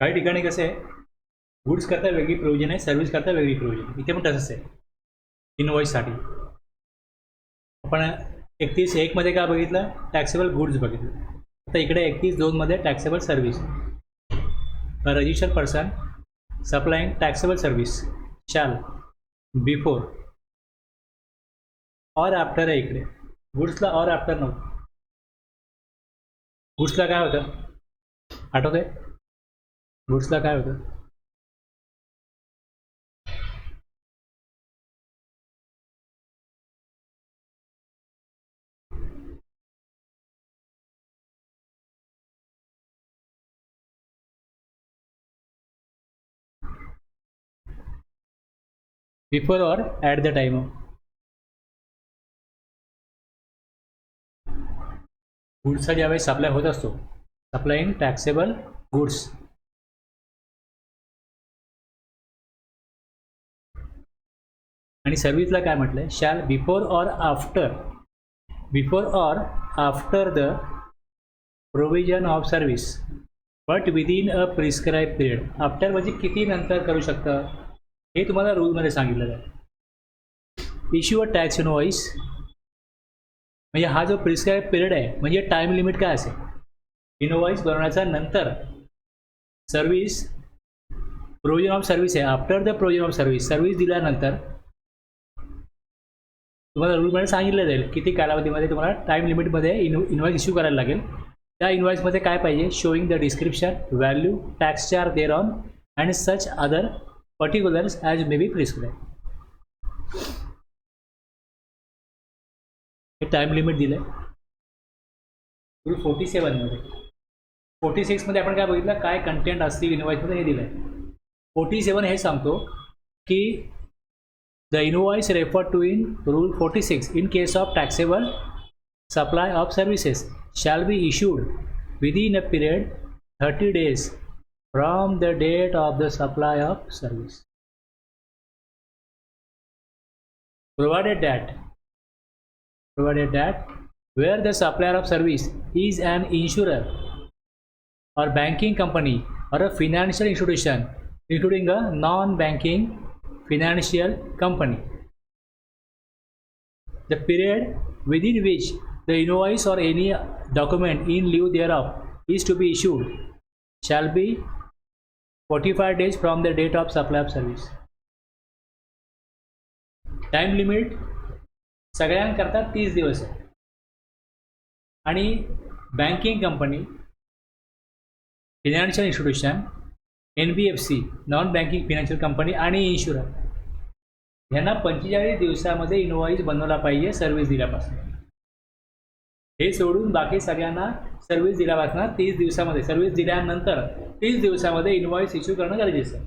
काही ठिकाणी कसं आहे, गुड्स करता वेगळी प्रोव्हिजन आहे, सर्व्हिस करता वेगळी प्रोव्हिजन. इथे पण तसंच आहे इनवॉइससाठी. आपण 31(1) मध्ये काय बघितलं, टॅक्सेबल गुड्स बघितलं. आता इकडे 31(2) मध्ये taxable service. A registered person supplying taxable service shall before और आफ्टर आहे. इकडे गुड्सला और आफ्टर नव्हतं. गुड्सला काय होतं आठवतंय? गुड्सला काय होतं? Before or at the time of. गुड्सचा ज्यावेळेस सप्लाय होत असतो, सप्लाइंग टॅक्सेबल गुड्स. आणि सर्व्हिसला काय म्हटलंय, शॅल बिफोर और after the provision of service but within a prescribe period. After म्हणजे किती नंतर करू शकतं हे तुम्हाला रूलमध्ये सांगितलेलं आहे. इश्यू अ टॅक्स इनवॉइस म्हणजे हा जो प्रिस्क्राईब पिरियड आहे, म्हणजे टाईम लिमिट काय असेल, इनवॉइस बनवण्याचा नंतर सर्व्हिस प्रोव्हिजन ऑफ सर्व्हिस आहे. After the provision of service दिल्यानंतर तुम्हाला रूलमध्ये सांगितलं जाईल किती कालावधीमध्ये तुम्हाला टाईम लिमिटमध्ये इनवॉइस इश्यू करायला लागेल. त्या इनवॉइसमध्ये काय पाहिजे, showing the description, value, tax charge there on and such other particulars as may be prescribe. हे टाईम लिमिट दिलं आहे रूल 47 मध्ये. 46 मध्ये आपण काय बघितलं, काय कंटेंट असतील इनवॉइसमध्ये हे दिलं आहे. 47 हे सांगतो की the invoice referred to in Rule 46 in case of taxable supply of services shall be issued within a period 30 days from the date of the supply of service, provided that where the supplier of service is an insurer or banking company or a financial institution including a non-banking financial company, the period within which the invoice or any document in lieu thereof is to be issued shall be 45 days from the date of supply of service. Time limit सगळ्यांकरता 30 दिवस आहे. आणि banking company, financial institution, NBFC non banking financial company आणि insurer यांना 45 दिवसामध्ये invoice बनवला पाहिजे service दिल्यापासून. हे सोडून बाकी सगळ्यांना सर्व्हिस दिल्यापासून 30 दिवसामध्ये, सर्व्हिस दिल्यानंतर 30 दिवसामध्ये इनवॉइस इश्यू करणं गरजेचं आहे.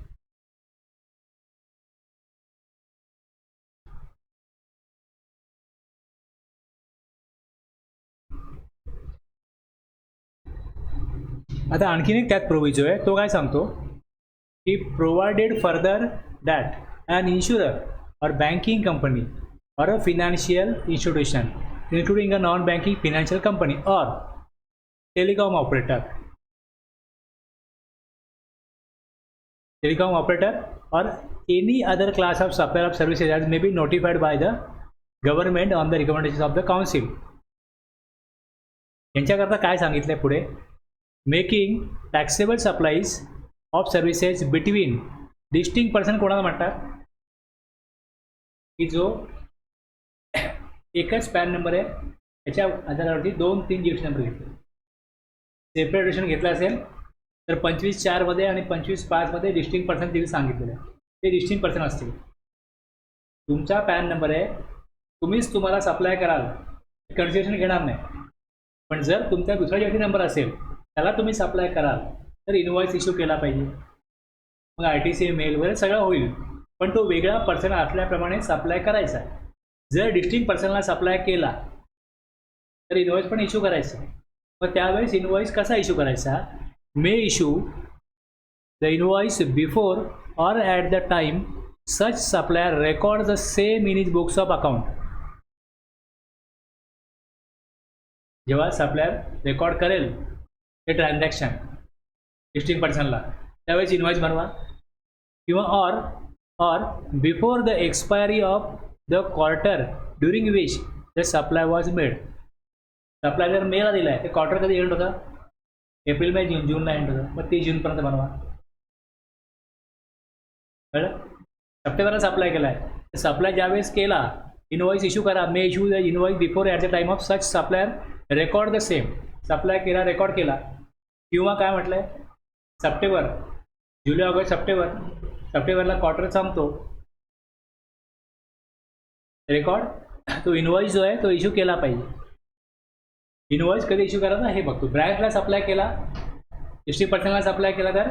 आता आणखीन एक त्यात प्रोव्हिजन आहे, तो काय सांगतो की provided further that an insurer or banking company or a financial institution including a non-banking financial company or telecom operator or any other class of supplier of services as may be notified by the government on the recommendations of the council. यांच्याकरता काय सांगितलंय पुढे, making taxable supplies of services between distinct person कोणाला म्हणतात की जो एकच pan number आहे त्याच्या आधारावरती 2-3 जीएसटी नंबर घेतले. सेपरेट रेशन घेतला असेल तर 25(4) मध्ये आणि 25(5) मध्ये डिस्टिंक्ट पर्सन तिथे सांगितलेलं आहे, ते डिस्टिंक्ट पर्सन असतील. तुमचा पॅन नंबर आहे, तुम्हीच तुम्हाला सप्लाय कराल, कन्सिडरेशन घेणार नाही. पण जर तुमचा दुसरा जीएसटी नंबर असेल त्याला तुम्ही सप्लाय कराल तर इनवॉइस इश्यू केला पाहिजे. मग RTC मेल वगैरे सगळं होईल, पण तो वेगळा पर्सन असल्याप्रमाणे सप्लाय करायचा. जर डिस्टिंक्ट पर्सनला सप्लाय केला तर इनवॉइस पण इश्यू करायचा. मग त्यावेळेस इनवॉइस कसा इश्यू करायचा, मे issue the invoice before or at the time such supplier record the same in is books of account. जेव्हा सप्लायर रेकॉर्ड करेल ते ट्रान्झॅक्शन डिस्टिंक्ट पर्सनला, त्यावेळेस इनवॉइस बनवा. किंवा or before the expiry of the quarter during which the supply was made. Supply जर मेला दिला आहे ते क्वार्टर कधी एंड होता? एप्रिल मे जूनला एंड होतं. मग ते जूनपर्यंत बनवा. कळलं? सप्टेंबरला सप्लाय केला आहे, सप्लाय ज्यावेळेस केला इनवॉइस इश्यू करा. May issue the invoice before at the time of such supplier record the same. Supply केला, रेकॉर्ड केला. किंवा काय म्हटलंय, सप्टेंबर, जुलै, ऑगस्ट, सप्टेंबरला क्वार्टर संपतो, रेकॉर्ड तो इनवॉइस जो आहे तो इश्यू केला पाहिजे. इनवॉइस कधी इश्यू करायचा हे बघतो. ब्रँचला सप्लाय केला, डिस्ट्रिक्ट पर्सनला सप्लाय केला, तर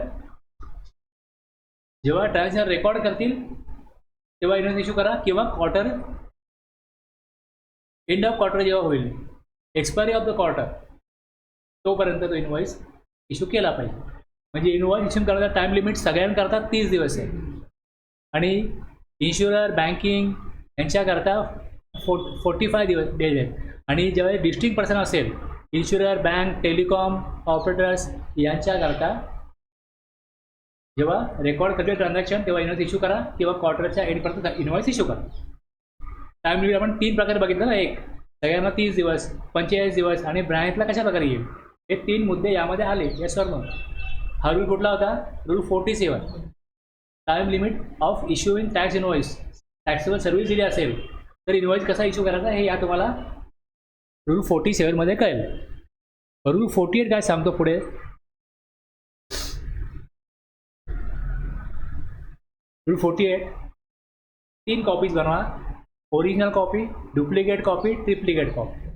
जेव्हा ट्रान्झॅक्शन रेकॉर्ड करतील तेव्हा इनवॉइस इश्यू करा. किंवा क्वार्टर एंड ऑफ क्वार्टर जेव्हा होईल, एक्सपायरी ऑफ द क्वार्टर, तोपर्यंत तो इनवॉइस इश्यू केला पाहिजे. म्हणजे इनवॉइस इश्यू करायचा टाईम लिमिट सगळ्यांकरता 30 दिवस आहे. आणि इन्शुरर, बँकिंग यांच्याकरता 45 डेज आहेत. आणि जेव्हा डिस्ट्रिक्ट पर्सन असेल, इन्शुरर, बँक, टेलिकॉम ऑपरेटर्स यांच्याकरता जेव्हा रेकॉर्ड करते ट्रान्झॅक्शन तेव्हा इनवॉइस इश्यू करा. किंवा क्वार्टरच्या एंडपर्यंत इनवॉइस इश्यू करा. टाईम लिमिट आपण 3 प्रकारे बघितलं ना. एक, सगळ्यांना 30 दिवस, 45 दिवस, आणि ब्रँचला कशा प्रकारे येईल, हे 3 मुद्दे यामध्ये आले. Yes or no? हा रूल कुठला होता? Rule 47. Time limit of issuing tax invoice. Taxable service दिली असेल तर इनवॉइस कसा इश्यू करायचा हे या तुम्हाला रूल 47 मध्ये कळेल. रूल 48 काय सांगतो पुढे? रूल 48, 3 कॉपीज बनवा. Original copy, duplicate copy, triplicate copy.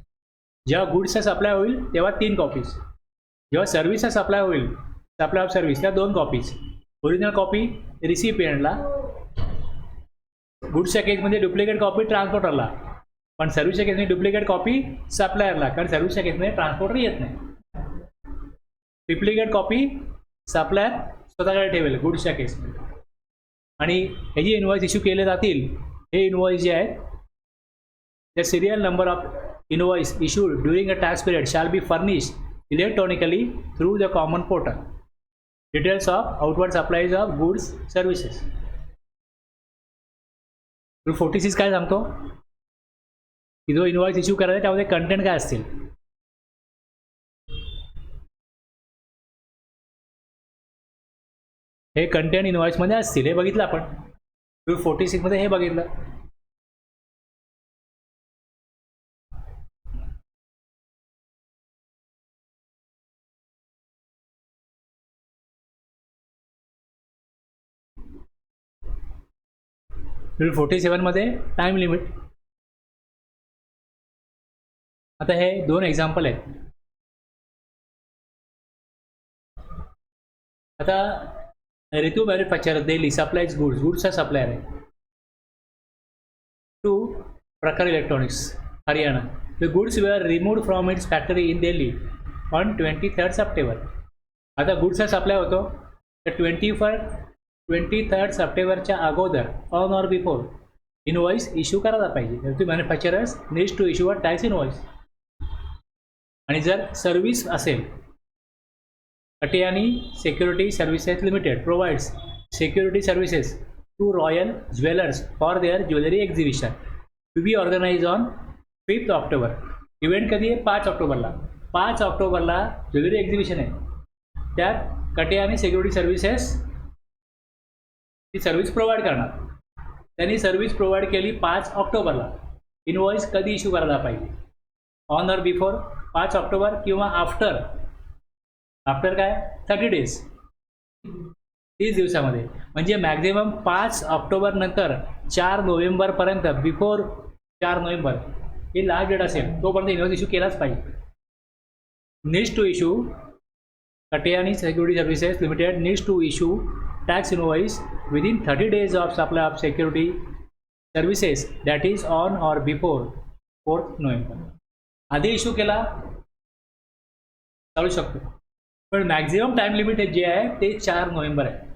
जेव्हा गुड्सचा सप्लाय होईल तेव्हा 3 कॉपीज. जेव्हा सर्व्हिसचा सप्लाय होईल, सप्लाय ऑफ सर्व्हिस, त्या 2 कॉपीज. ओरिजिनल कॉपी रिसिपियंटला, गुड्सच्या केसमध्ये डुप्लिकेट कॉपी ट्रान्सपोर्टरला, पण सर्व्हिसच्या केसमध्ये डुप्लिकेट कॉपी सप्लायरला, कारण सर्व्हिसच्या केसमध्ये ट्रान्सपोर्टर येत नाही. ट्रिप्लिकेट कॉपी सप्लायर स्वतःकडे ठेवेल गुड्सच्या केसमध्ये. आणि हे जे इनवॉइस इश्यू केले जातील, हे इनवॉइस जे आहेत, the serial number of invoice issued during a tax period shall be furnished electronically through the common portal. Details of outward supplies of goods services. Rule 46 काय सांगतो की जो इनवॉइस इश्यू करायचा त्यामध्ये कंटेंट काय असतील. हे कंटेंट इनवॉइसमध्ये असतील, हे बघितलं आपण. रूल 46 मध्ये हे बघितलं. रूल 47 मध्ये टाइम लिमिट. आता हे 2 एक्झाम्पल आहेत. आता ऋतू मॅन्युफॅक्चर दिल्ली सप्लायज गुड्सचा सप्लायर आहे to Prakar electronics Haryana. The goods were removed from its factory in Delhi on 23 September. आता गुड्सचा सप्लाय होतो तर 23 सप्टेंबरच्या अगोदर on or before invoice issue करायला पाहिजे. Ritu manufacturers needs to issue a tax invoice. आणि जर सर्व्हिस असेल, Katiyani security services limited provides security services to royal jewellers for their jewellery exhibition to be organise on 5 October. Event कधी आहे? 5 ऑक्टोबरला. 5 ऑक्टोबरला jewellery exhibition आहे. त्यात कटियानी सिक्युरिटी सर्व्हिसेस ती सर्व्हिस प्रोव्हाइड करणार. त्यांनी सर्व्हिस प्रोव्हाइड केली 5 ऑक्टोबरला. इनवॉइस कधी इश्यू करायला पाहिजे? ऑन ऑर बिफोर 5 ऑक्टोबर किंवा आफ्टर. आफ्टर काय? 30 डेज, 30 दिवसामध्ये. म्हणजे मॅक्झिमम 5 ऑक्टोबर नंतर 4 नोव्हेंबरपर्यंत, बिफोर 4 नोव्हेंबर ही लास्ट डेट असेल तोपर्यंत इनवॉइस इश्यू केलाच पाहिजे. Needs to issue Katiyani security services limited needs to issue tax invoice within 30 days of supply of security services that is on or before 4 November. आधी issue केला चालू शकतो, पण मॅक्झिमम टाईम लिमिट जे आहे ते 4 नोव्हेंबर आहे.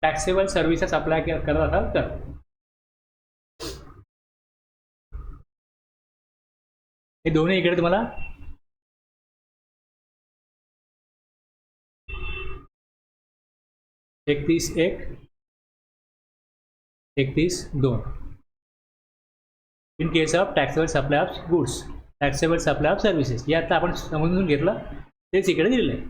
टॅक्सेबल सर्व्हिसेस अप्लाय करत असाल तर. हे दोन्ही इकडे तुम्हाला 31(1), 31(2). In case of taxable supply of goods, taxable supply of services, हे आता आपण समजून घेतलं, तेच इकडे दिलेलं आहे.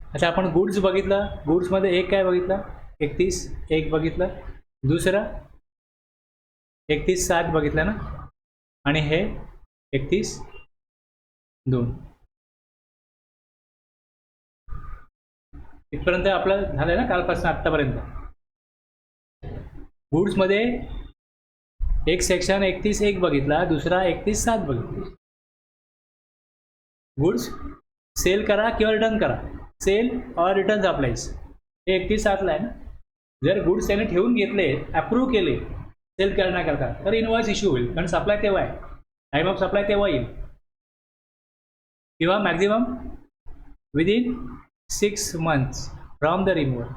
अच्छा, आपण गुड्स बघितलं, गुड्समध्ये एक काय बघितलं, 31(1) बघितलं, दुसरं 31(7) बघितलं ना, आणि हे 31(2). इथपर्यंत आपलं झालंय ना कालपासून आत्तापर्यंत. गुड्समध्ये एक सेक्शन 31(1) बघितला, दुसरा 31(7) बघितला. गुड्स सेल करा किंवा रिटर्न करा, सेल और रिटर्न अप्लाइज, हे 31(7) आहे ना. जर गुड्स त्याने ठेवून घेतले, अप्रूव्ह केले सेल करण्याकरता, तर इनवॉइस इश्यू होईल, कारण सप्लाय तेव्हा आहे, टाइम ऑफ सप्लाय तेव्हा येईल, किंवा maximum within 6 months from the removal.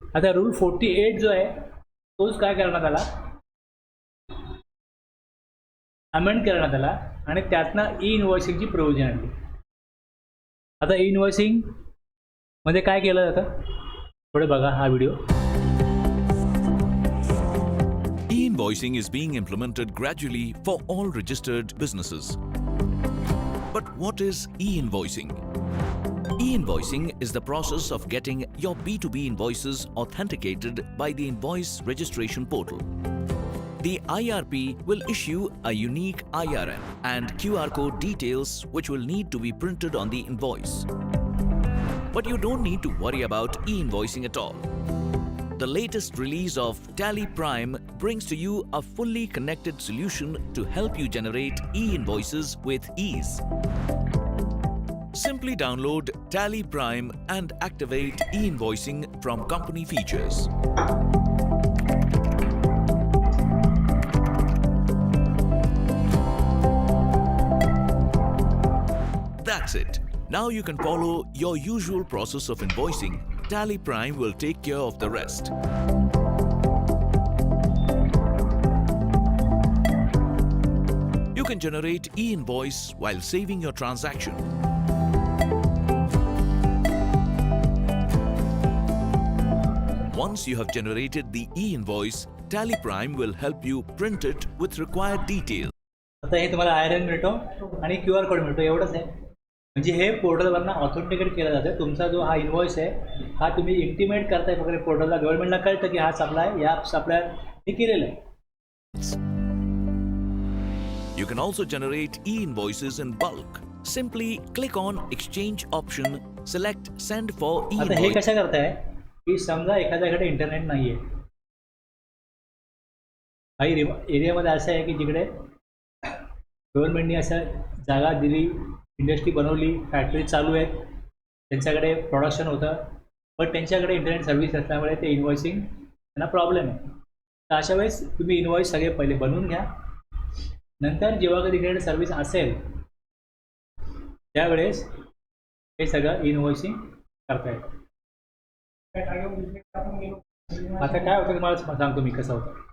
आता रूल 48 जो आहे तोच काय करण्यात आला, अमेंड करण्यात आला, आणि त्यातनं ई इनवॉइसिंगची प्रोव्हिजन आणली. आता ई इनवॉइसिंग मध्ये काय केलं जातं, थोडे बघा हा video. E-invoicing is being implemented gradually for all registered businesses. But what is e-invoicing? E-invoicing is the process of getting your B2B invoices authenticated by the Invoice Registration Portal. The IRP will issue a unique IRN and QR code details which will need to be printed on the invoice. But you don't need to worry about e-invoicing at all. The latest release of Tally Prime brings to you a fully connected solution to help you generate e-invoices with ease. Simply download Tally Prime and activate e-invoicing from company features. That's it. Now you can follow your usual process of invoicing. Tally Prime will take care of the rest. You can generate e-invoice while saving your transaction. Once you have generated the e-invoice, Tally Prime will help you print it with required details. आता हे तुम्हाला IRN मिळतो आणि QR code मिळतो, एवढंच आहे. म्हणजे हे पोर्टलवरनं ऑथेंटिकेट केलं जातं. तुमचा जो हा इनवॉइस आहे हा तुम्ही इंटिमेट करताय वगैरे पोर्टलला, गव्हर्नमेंटला कळतं की हा सप्लाय या सप्लायर हे केलेलं आहे. You can also generate e-invoices in bulk. Simply click on Exchange option, select Send for आता हे e-invoice. कशा करताय की समजा एखाद्याकडे इंटरनेट नाही आहे, काही एरियामध्ये असं आहे की जिकडे गव्हर्नमेंटने असं जागा दिली, इंडस्ट्री बनवली, फॅक्टरी चालू आहेत, त्यांच्याकडे प्रोडक्शन होतं, पण त्यांच्याकडे इंटरनेट सर्व्हिस असल्यामुळे ते इनवॉइसिंग त्यांना प्रॉब्लेम आहे. तर अशा वेळेस तुम्ही इनवॉइस सगळे पहिले बनवून घ्या, नंतर जेव्हा कधी इंटरनेट सर्व्हिस असेल त्यावेळेस हे सगळं इनवॉइसिंग करता येतं. आता काय होतं तुम्हाला सांगतो मी कसं होतं.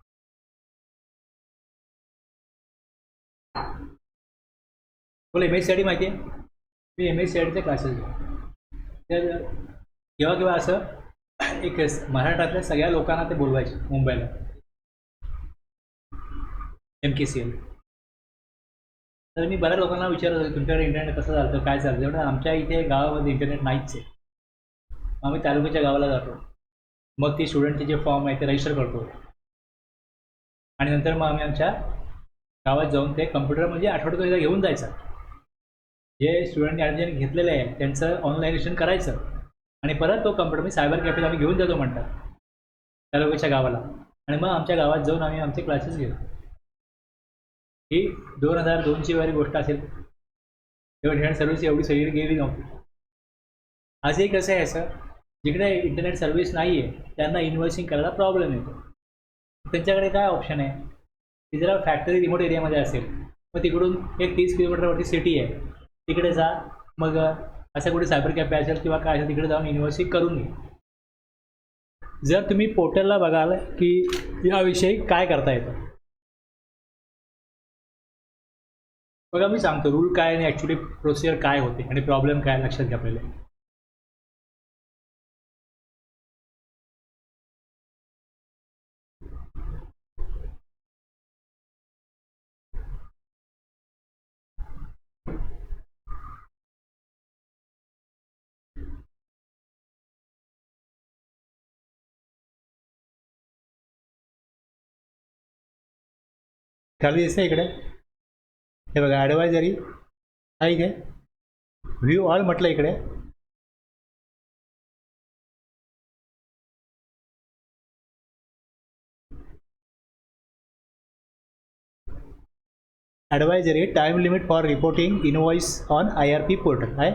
तुला MSCID माहिती आहे, मी MSCIDचे क्लासेस घेतो. तर केव्हा केव्हा असं एक महाराष्ट्रातल्या सगळ्या लोकांना ते बोलवायचे मुंबईला MKCL. तर मी बऱ्याच लोकांना विचारत होतो तुमच्याकडे इंटरनेट कसं चालतं, काय चालतं. एवढं आमच्या इथे गावामध्ये इंटरनेट नाहीच आहे. आम्ही तालुक्याच्या गावाला जातो, मग ती स्टुडंटचे जे फॉर्म आहे ते रजिस्टर करतो, आणि नंतर मग आम्ही आमच्या गावात जाऊन ते कम्प्युटर म्हणजे आठवड्यातून एकदा घेऊन जायचं. जे स्टुडंटने ॲडमिशन घेतलेलं आहे त्यांचं ऑनलाईन रजिस्ट्रेशन करायचं, आणि परत तो कम्प्युटर मी सायबर कॅफेत आम्ही घेऊन जातो म्हणतात तालुक्याच्या गावाला, आणि मग आमच्या गावात जाऊन आम्ही आमचे क्लासेस घेतो. ही 2002ची वाली गोष्ट असेल, तेव्हा इंटरनेट सर्व्हिस एवढी सगळी गेली नव्हती. आजही कसं आहे, असं जिकडे इंटरनेट सर्व्हिस नाही आहे त्यांना इन्व्हॉइसिंग करायला प्रॉब्लेम येतो. त्यांच्याकडे काय ऑप्शन आहे की जरा फॅक्टरी रिमोट एरियामध्ये असेल, मग तिकडून एक 30 किलोमीटरवरती सिटी आहे, तिकडे जा, मग असं कुठे सायबर कॅफे असेल किंवा काय असेल तिकडे जाऊन इन्व्हॉइसिंग करून घे. जर तुम्ही पोर्टलला बघाल की याविषयी काय करता येतं, बघा मी सांगतो रूल काय आणि ॲक्च्युली प्रोसिजर काय होते आणि प्रॉब्लेम काय लक्षात घ्या पहिले. खाली दिसतं इकडे, हे बघा ॲडवायझरी आहे इथे, व्ह्यू ऑल म्हटलं इकडे. Advisory time limit for reporting invoice on IRP portal आहे.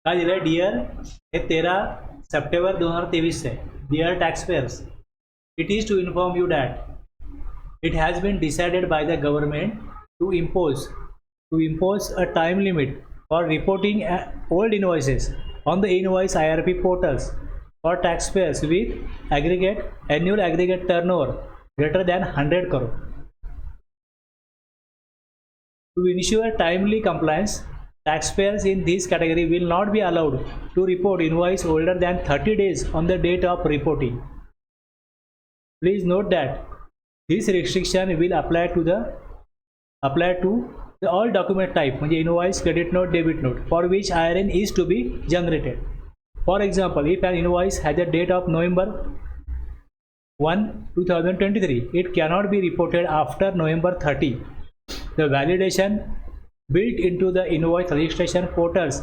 काय दिलं आहे डिअर, हे 13 सप्टेंबर 2023 आहे. Dear taxpayers, it is to inform you that it has been decided by the government to impose a time limit for reporting old invoices on the invoice IRP portals for taxpayers with annual aggregate turnover greater than 100 crore. To ensure timely compliance, taxpayers in this category will not be allowed to report invoice older than 30 days on the date of reporting. Please note that this restriction will apply to the all document type, म्हणजे invoice, credit note, debit note, for which IRN is to be generated. For example, if an invoice has a date of November 1, 2023, it cannot be reported after November 30. The validation built into the invoice registration portals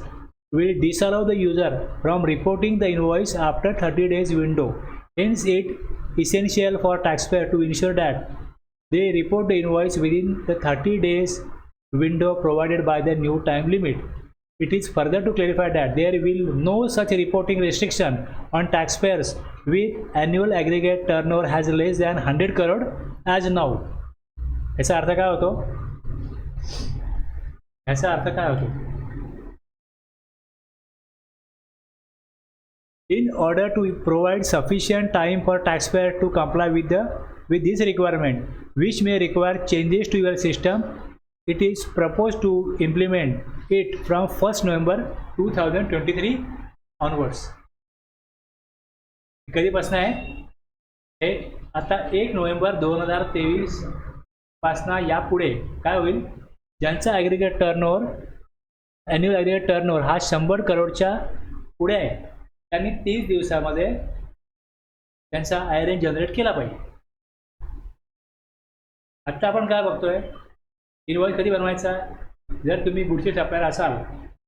will disallow the user from reporting the invoice after 30 days window. Hence, it is essential for taxpayer to ensure that they report the invoice within the 30 days window provided by the new time limit. It is further to clarify that there will no such reporting restriction on taxpayers with annual aggregate turnover has less than 100 crore as now. याचा अर्थ काय होतो, In order to provide sufficient time for taxpayer to comply with this requirement, which may require changes to your system, it is proposed to implement it from 1st November 2023 onwards. कधीपासून आहे हे, आता 1 November 2023 पासून यापुढे काय होईल, ज्यांचा aggregate turnover annual aggregate turnover हा 100 करोडच्या पुढे आहे, त्यांनी 30 दिवसामध्ये त्यांचा IRN जनरेट केला पाहिजे. आत्ता आपण काय बघतोय, इनवॉइस कधी बनवायचा, जर तुम्ही गुडचे सप्लायर असाल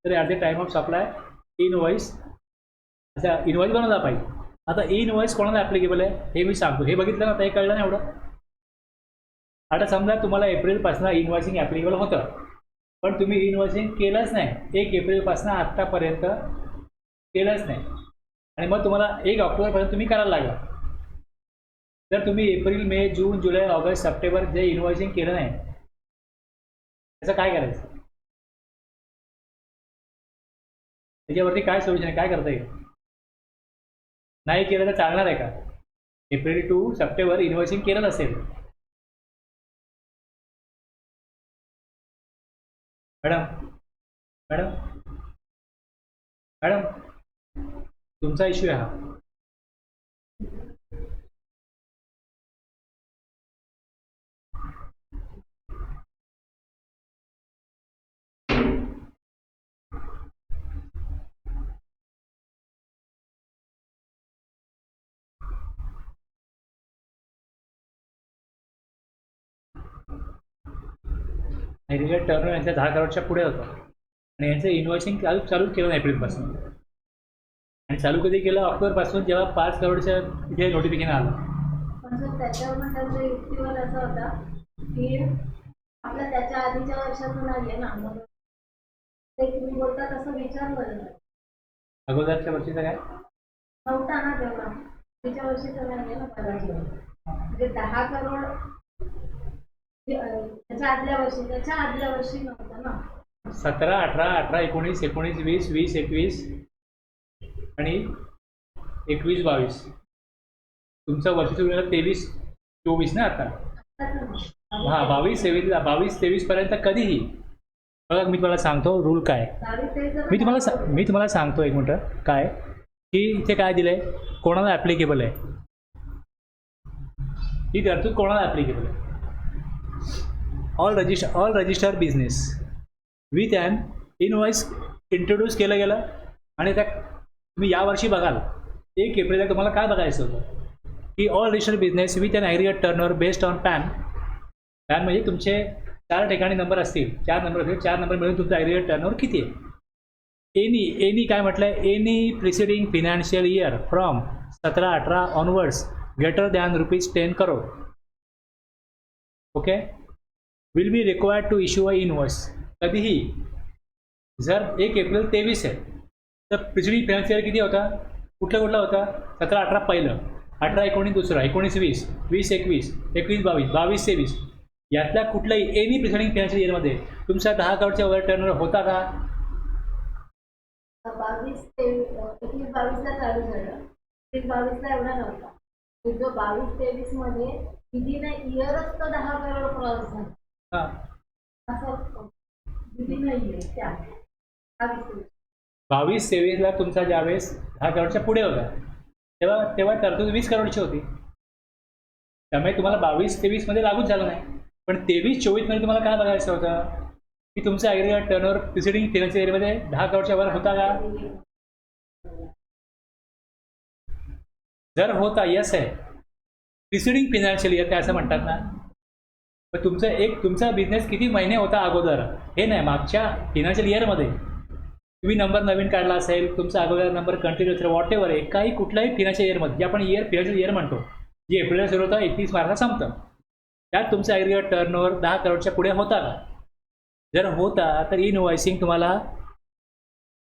तर at the time of supply invoice बनवला पाहिजे. आता इनवॉइस कोणाला ॲप्लिकेबल आहे हे मी सांगतो, हे बघितलं ना, आता हे कळलं ना एवढं. आता समजा तुम्हाला एप्रिलपासून इनवॉइसिंग ॲप्लिकेबल होतं, पण तुम्ही इनवॉइसिंग केलंच नाही, 1 एप्रिलपासून आत्तापर्यंत केलंच नाही, आणि मग तुम्हाला 1 ऑक्टोबरपर्यंत तुम्ही करायला लागला. जर तुम्ही एप्रिल, मे, जून, जुलै, ऑगस्ट, सप्टेंबर जे इनवॉइसिंग केलं नाही, त्याचं काय करायचं, त्याच्यावरती काय सोल्युशन आहे, काय करता येईल, नाही केलं तर चालणार आहे का. एप्रिल टू सप्टेंबर इनवॉइसिंग केलं नसेल, मॅडम तुमचा इश्यू आहे हा. ॲग्रिगेट टर्नओव्हर यांच्या 10 करोडच्या पुढे होतं, आणि यांचं इनवॉइसिंग चालू केलं नाही एप्रिलपासून, आणि चालू कधी केलं, ऑक्टोबरपासून, जेव्हा 5 करोडच्या इथे नोटिफिकेशन आलं. पण सर त्याच्यावर त्यांचा युक्तिवाद असा होता की आपल्या त्याच्या आधीच्या वर्षाचं नाही आहे ना, मग ते तुम्ही बोलता तसं विचारलं, अगोदरच्या वर्षीचं काय नव्हता ना तेव्हा, तिच्या वर्षीचं नाही आहे ना कदाचित, म्हणजे 10 करोड त्याच्या आदल्या वर्षी नव्हतं ना. 17, 18, 18, 19, 19, 20, 20, 21 आणि 21, 22. तुमचं वर्ष सुरू झालं 23, 24 ना आता. हां 22, 23 पर्यंत कधीही. बघा मी तुम्हाला सांगतो रूल काय. मी तुम्हाला सांगतो एक मिनटं काय की इथे काय दिलं आहे, कोणाला ॲप्लिकेबल आहे ही तरतूद, कोणाला ॲप्लिकेबल आहे. All register business with an invoice introduce केलं गेलं आणि त्या तुम्ही यावर्षी बघाल 1 एप्रिलला तुम्हाला काय बघायचं होतं की all register business with an aggregate turnover based on PAN म्हणजे तुमचे 4 ठिकाणी नंबर असतील, 4 नंबर असतील, 4 नंबर मिळून तुमचं ॲग्रिगेट टर्नओव्हर किती आहे. एनी काय म्हटलं आहे, any preceding financial year from 17, 18 onwards greater than ₹10 crore okay will be required to issue a invoice. कधीही जर 1 एप्रिल 23 आहे तर प्रिसिडिंग फिनान्शियल किती होता, कुठला होता, 17, 18 पहिलं, 18, 19 दुसरा, 19, 20, 20, 21, 21, 22, 22, 23 यातल्या कुठल्याही एनी प्रिसिडिंग फायनान्शियल इयरमध्ये तुमचा 10 करोडच्या वर टर्नओव्हर होता का. 22 ते 21, 22ला चालू झालं, 21, 22ला एवढा नव्हता. जो 22, 23 मध्ये विदिन इयरच तो 10 करोड क्रॉस झाला. हां असं विदिन इयर त्या 22, 23ला तुमचा ज्यावेळेस 10 करोडच्या पुढे होता तेव्हा तरतूद 20 करोडची होती. त्यामुळे तुम्हाला 22, 23 मध्ये लागूच झालं नाही. पण 23, 24 मध्ये तुम्हाला काय बघायचं होतं की तुमचं ॲग्रिगेट टर्नओव्हर प्रिसिडिंग फायनान्शियल इयरमध्ये 10 करोडच्या वर होता का. जर होता यस आहे, प्रिसिडिंग फायनान्शियल इयर ते असं म्हणतात ना. पण तुमचा बिझनेस किती महिने होता अगोदर हे नाही, मागच्या फायनान्शियल इयरमध्ये तुम्ही नंबर नवीन काढला असेल, तुमचा अगोदर नंबर कंटिन्यू असेल, वॉट एव्हर आहे, काही कुठल्याही फायनान्शियल इयरमध्ये जे आपण फायनान्शियल इयर म्हणतो, जे एप्रिलला सुरू होतं 31 मार्चला संपतं, त्यात तुमचा ॲग्रिगेट टर्नओव्हर 10 करोडच्या पुढे होता का. जर होता तर ई इनवॉइसिंग तुम्हाला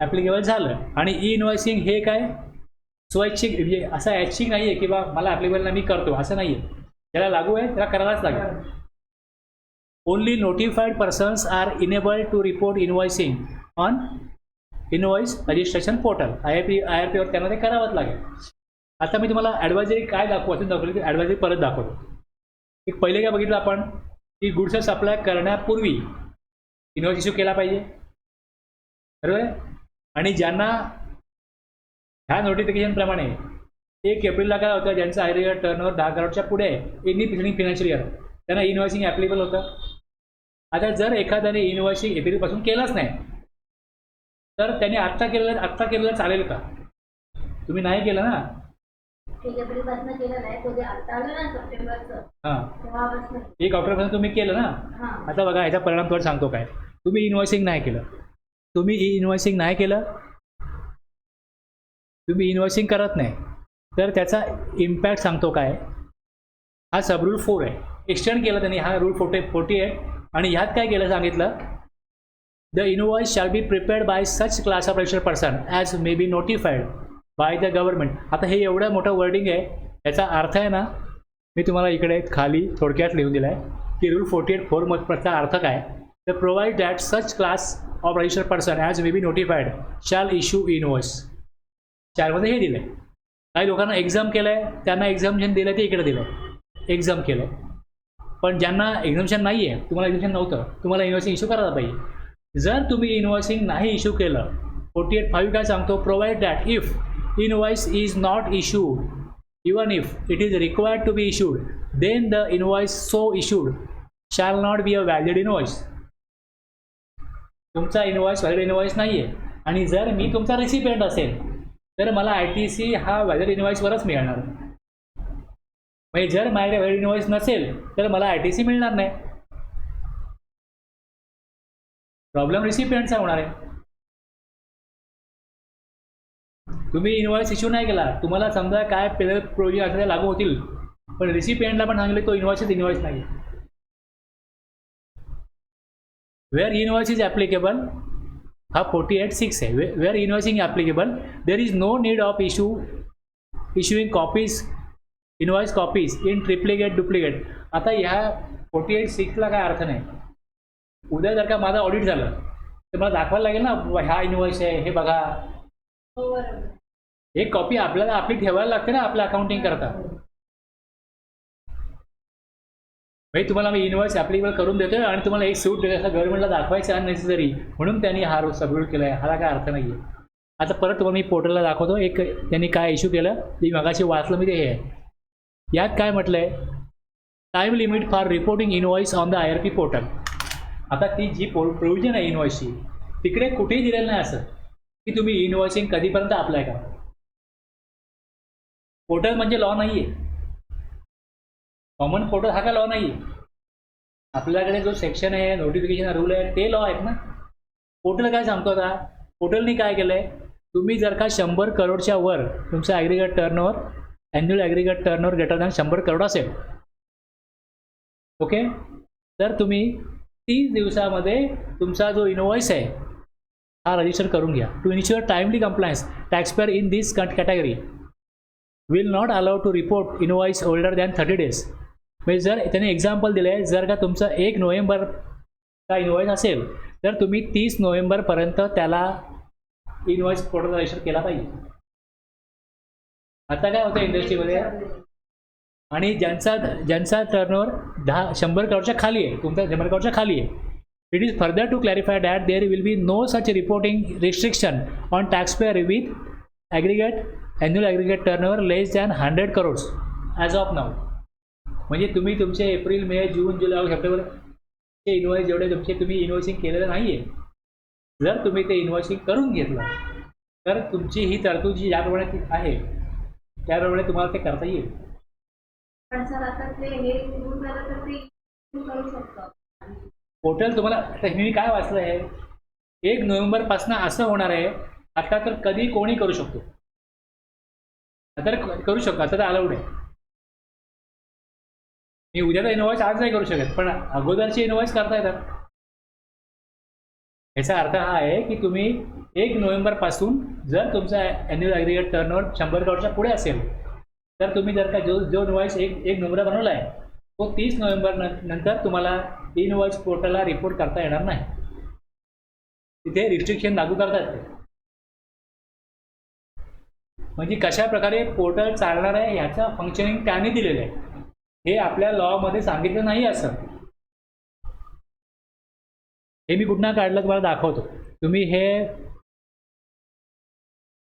ॲप्लिकेबल झालं. आणि ई इनवॉइसिंग हे काय स्वैच्छिक म्हणजे असं ऐच्छिक नाही आहे की बा मला ॲप्लिकेबल नाही मी करतो असं नाही आहे. ज्याला लागू आहे त्याला करायलाच लागेल. Only notified persons are enabled to report invoicing on invoice registration portal IRPवर त्यांना ते करावंच लागेल. आता मी तुम्हाला ॲडवायझरी काय दाखवली की ॲडवायझरी परत दाखवतो. एक पहिले काय बघितलं आपण की गुड्स सप्लाय करण्यापूर्वी इनवॉइस इश्यू केला पाहिजे, बरोबर आहे. आणि ज्यांना ह्या नोटिफिकेशनप्रमाणे 1 एप्रिलला काय होतं, ज्यांचं ॲग्रिगेट टर्नओव्हर 10 करोडच्या पुढे आहे एनी प्रिसिडिंग फायनान्शियल इयर त्यांना इनवॉइसिंग ॲप्लिकेबल होतं. आता जर एखाद्याने इनवॉइसिंग एप्रिलपासून केलंच नाही तर त्याने आत्ता केलेलं चालेल का. तुम्ही नाही केलं ना, 1 एप्रिलपासून केलं नाही, तो जे आता आलं ना सप्टेंबरचं हां तेव्हापासून 1 ऑक्टोबरपासून तुम्ही केलं ना. हां आता बघा याचा परिणाम तुम्हाला सांगतो काय. तुम्ही इनवॉइसिंग नाही केलं, तुम्ही इनवॉइसिंग नाही केलं, तुम्ही इनवॉइसिंग करत नाही तर त्याचा इम्पॅक्ट सांगतो काय. हा सबरूल 4 आहे, एक्सटेंड केला त्यांनी हा रूल 48 आणि ह्यात काय केलं सांगितलं, the invoice shall B prepared bye such class of registered person as may be notified bye the government. आता हे एवढं मोठं वर्डिंग आहे, याचा अर्थ आहे ना मी तुम्हाला इकडे खाली थोडक्यात लिहून दिला आहे की रूल 48(4) मधचा अर्थ काय. The provide that such class of registered person as may be notified shall issue invoice. 4मध्ये हे दिलं आहे. काही लोकांना एक्झाम केलं आहे, त्यांना एक्झाम्शन दिलं ते इकडे दिलं आहे, एक्झाम केलं आहे. पण ज्यांना एक्झाम्शन नाही आहे, तुम्हाला एक्झाम्शन नव्हतं, तुम्हाला इनवॉइसिंग इश्यू करायला पाहिजे. जर तुम्ही इनवॉइसिंग नाही इश्यू केलं, 48(5) काय सांगतो, provide that if invoice is not issued even if it is required to be issued then the invoice so issued shall not be a valid invoice. तुमचा इनवॉइस व्हॅलिड इनवॉइस नाही आहे आणि जर मी तुमचा रिसिपियंट असेल तर मला ITC हा व्हॅलिड इनवॉइसवरच मिळणार. म्हणजे जर माझ्याकडे व्हॅलिड इनवॉइस नसेल तर मला ITC मिळणार नाही. प्रॉब्लेम रिसिपियंटचा होणार आहे. तुम्ही इनवॉइस इश्यू नाही केला, तुम्हाला समजा काय प्रोविजन असं लागू होतील, पण रिसिपियंटला पण सांगितले तो इनवॉइस नाही. वेअर इनवॉइस इज ॲप्लिकेबल हा 48(6) आहे. Where invoicing applicable there is no need of issuing copies invoice copies in triplicate duplicate. आता ह्या 48(6) ला काय अर्थ नाही. उद्या जर का माझं ऑडिट झालं तर मला दाखवायला लागेल ना, हा इनवॉइस आहे, हे बघा. हो बरोबर. एक कॉपी आपल्याला आपली ठेवायला लागते ना आपल्या अकाउंटिंग करता. म्हणजे तुम्हाला मी इनवॉइस ॲप्लिकेबल करून देतोय आणि तुम्हाला एक सूट देतो, असं गव्हर्नमेंटला दाखवायचं अननेसेसरी, म्हणून त्यांनी हा रूल सबमिट केला आहे. ह्याला काय अर्थ नाही आहे. आता परत तुम्हाला मी पोर्टलला दाखवतो. एक त्यांनी काय इश्यू केलं ते मगाशी वाचलं मी, ते हे आहे. यात काय म्हटलं आहे, time limit for reporting invoice on the IRP portal. आता ती जी प्रोव्हिजन आहे इनवॉइसची, तिकडे कुठेही दिलेलं नाही असं की तुम्ही इनवॉइसिंग कधीपर्यंत अप्लाय करा. पोर्टल म्हणजे लॉ नाही आहे. कॉमन पोर्टल हा का लॉ नाही आहे. आपल्याकडे जो सेक्शन आहे, नोटिफिकेशन रूल आहे, ते लॉ आहेत ना. पोर्टल काय सांगतो आता, पोर्टलनी काय केलं आहे, तुम्ही जर का 100 करोडच्या वर तुमचं aggregate turnover, annual aggregate turnover greater than 100 crore असेल, ओके, तर तुम्ही 30 दिवसामध्ये तुमचा जो इनवॉइस आहे हा रजिस्टर करून घ्या. To ensure timely compliance, taxpayer in this category will not allow to report invoice older than 30 days. म्हणजे जर त्याने एक्झाम्पल दिलं आहे, जर का तुमचा 1 नोव्हेंबरचा इनवॉइस असेल तर तुम्ही 30 नोव्हेंबरपर्यंत त्याला इनवॉइस पोर्टल रजिस्टर केला पाहिजे. आता काय होतं इंडस्ट्रीमध्ये, आणि ज्यांचा टर्नओव्हर 100 करोडच्या खाली आहे, तुमचा 100 करोडच्या खाली आहे, it is further to clarify that there will be no such reporting restriction on taxpayer with aggregate annual aggregate turnover less than 100 crores as of now. म्हणजे तुम्ही तुमचे एप्रिल, मे, जून, जुलै, ऑगस्ट, सप्टेंबरचे इनवॉइस जेवढे तुमचे तुम्ही invoicing केलेलं नाही आहे, जर तुम्ही ते इनवॉइसिंग करून घेतलं तर तुमची ही तरतूद जी ज्याप्रमाणे आहे त्याप्रमाणे तुम्हाला ते करता येईल. पण सर आता ते हे सुरू झालं तर ते करू शकतो. पोर्टल तुम्हाला, आता मी काय वाचलं आहे, 1 नोव्हेंबरपासून असं होणार आहे. आता तर कधी कोणी करू शकतो, आता करू शकतो, आता तर अलाउड आहे. मी उद्याचा इनवॉइस आज नाही करू शकत, पण अगोदरचे इनवॉइस करता येतात. याचा अर्थ हा आहे की तुम्ही 1 नोव्हेंबरपासून जर तुमचा ॲन्युअल ॲग्रिगेट टर्नओव्हर 100 करोडच्या पुढे असेल तर तुम्ही जर का जो इनवॉइस 1 नोव्हेंबर बनवला आहे तो 30 नोव्हेंबर नंतर तुम्हाला इनवॉइस पोर्टलला रिपोर्ट करता येणार नाही. तिथे रिस्ट्रिक्शन लागू करता येते. म्हणजे कशा प्रकारे पोर्टल चालणार आहे ह्याचं फंक्शनिंग त्याने दिलेलं आहे. हे आपल्या लॉमध्ये सांगितलं नाही असं. हे मी कुठनं काढलं तुम्हाला दाखवतो. तुम्ही हे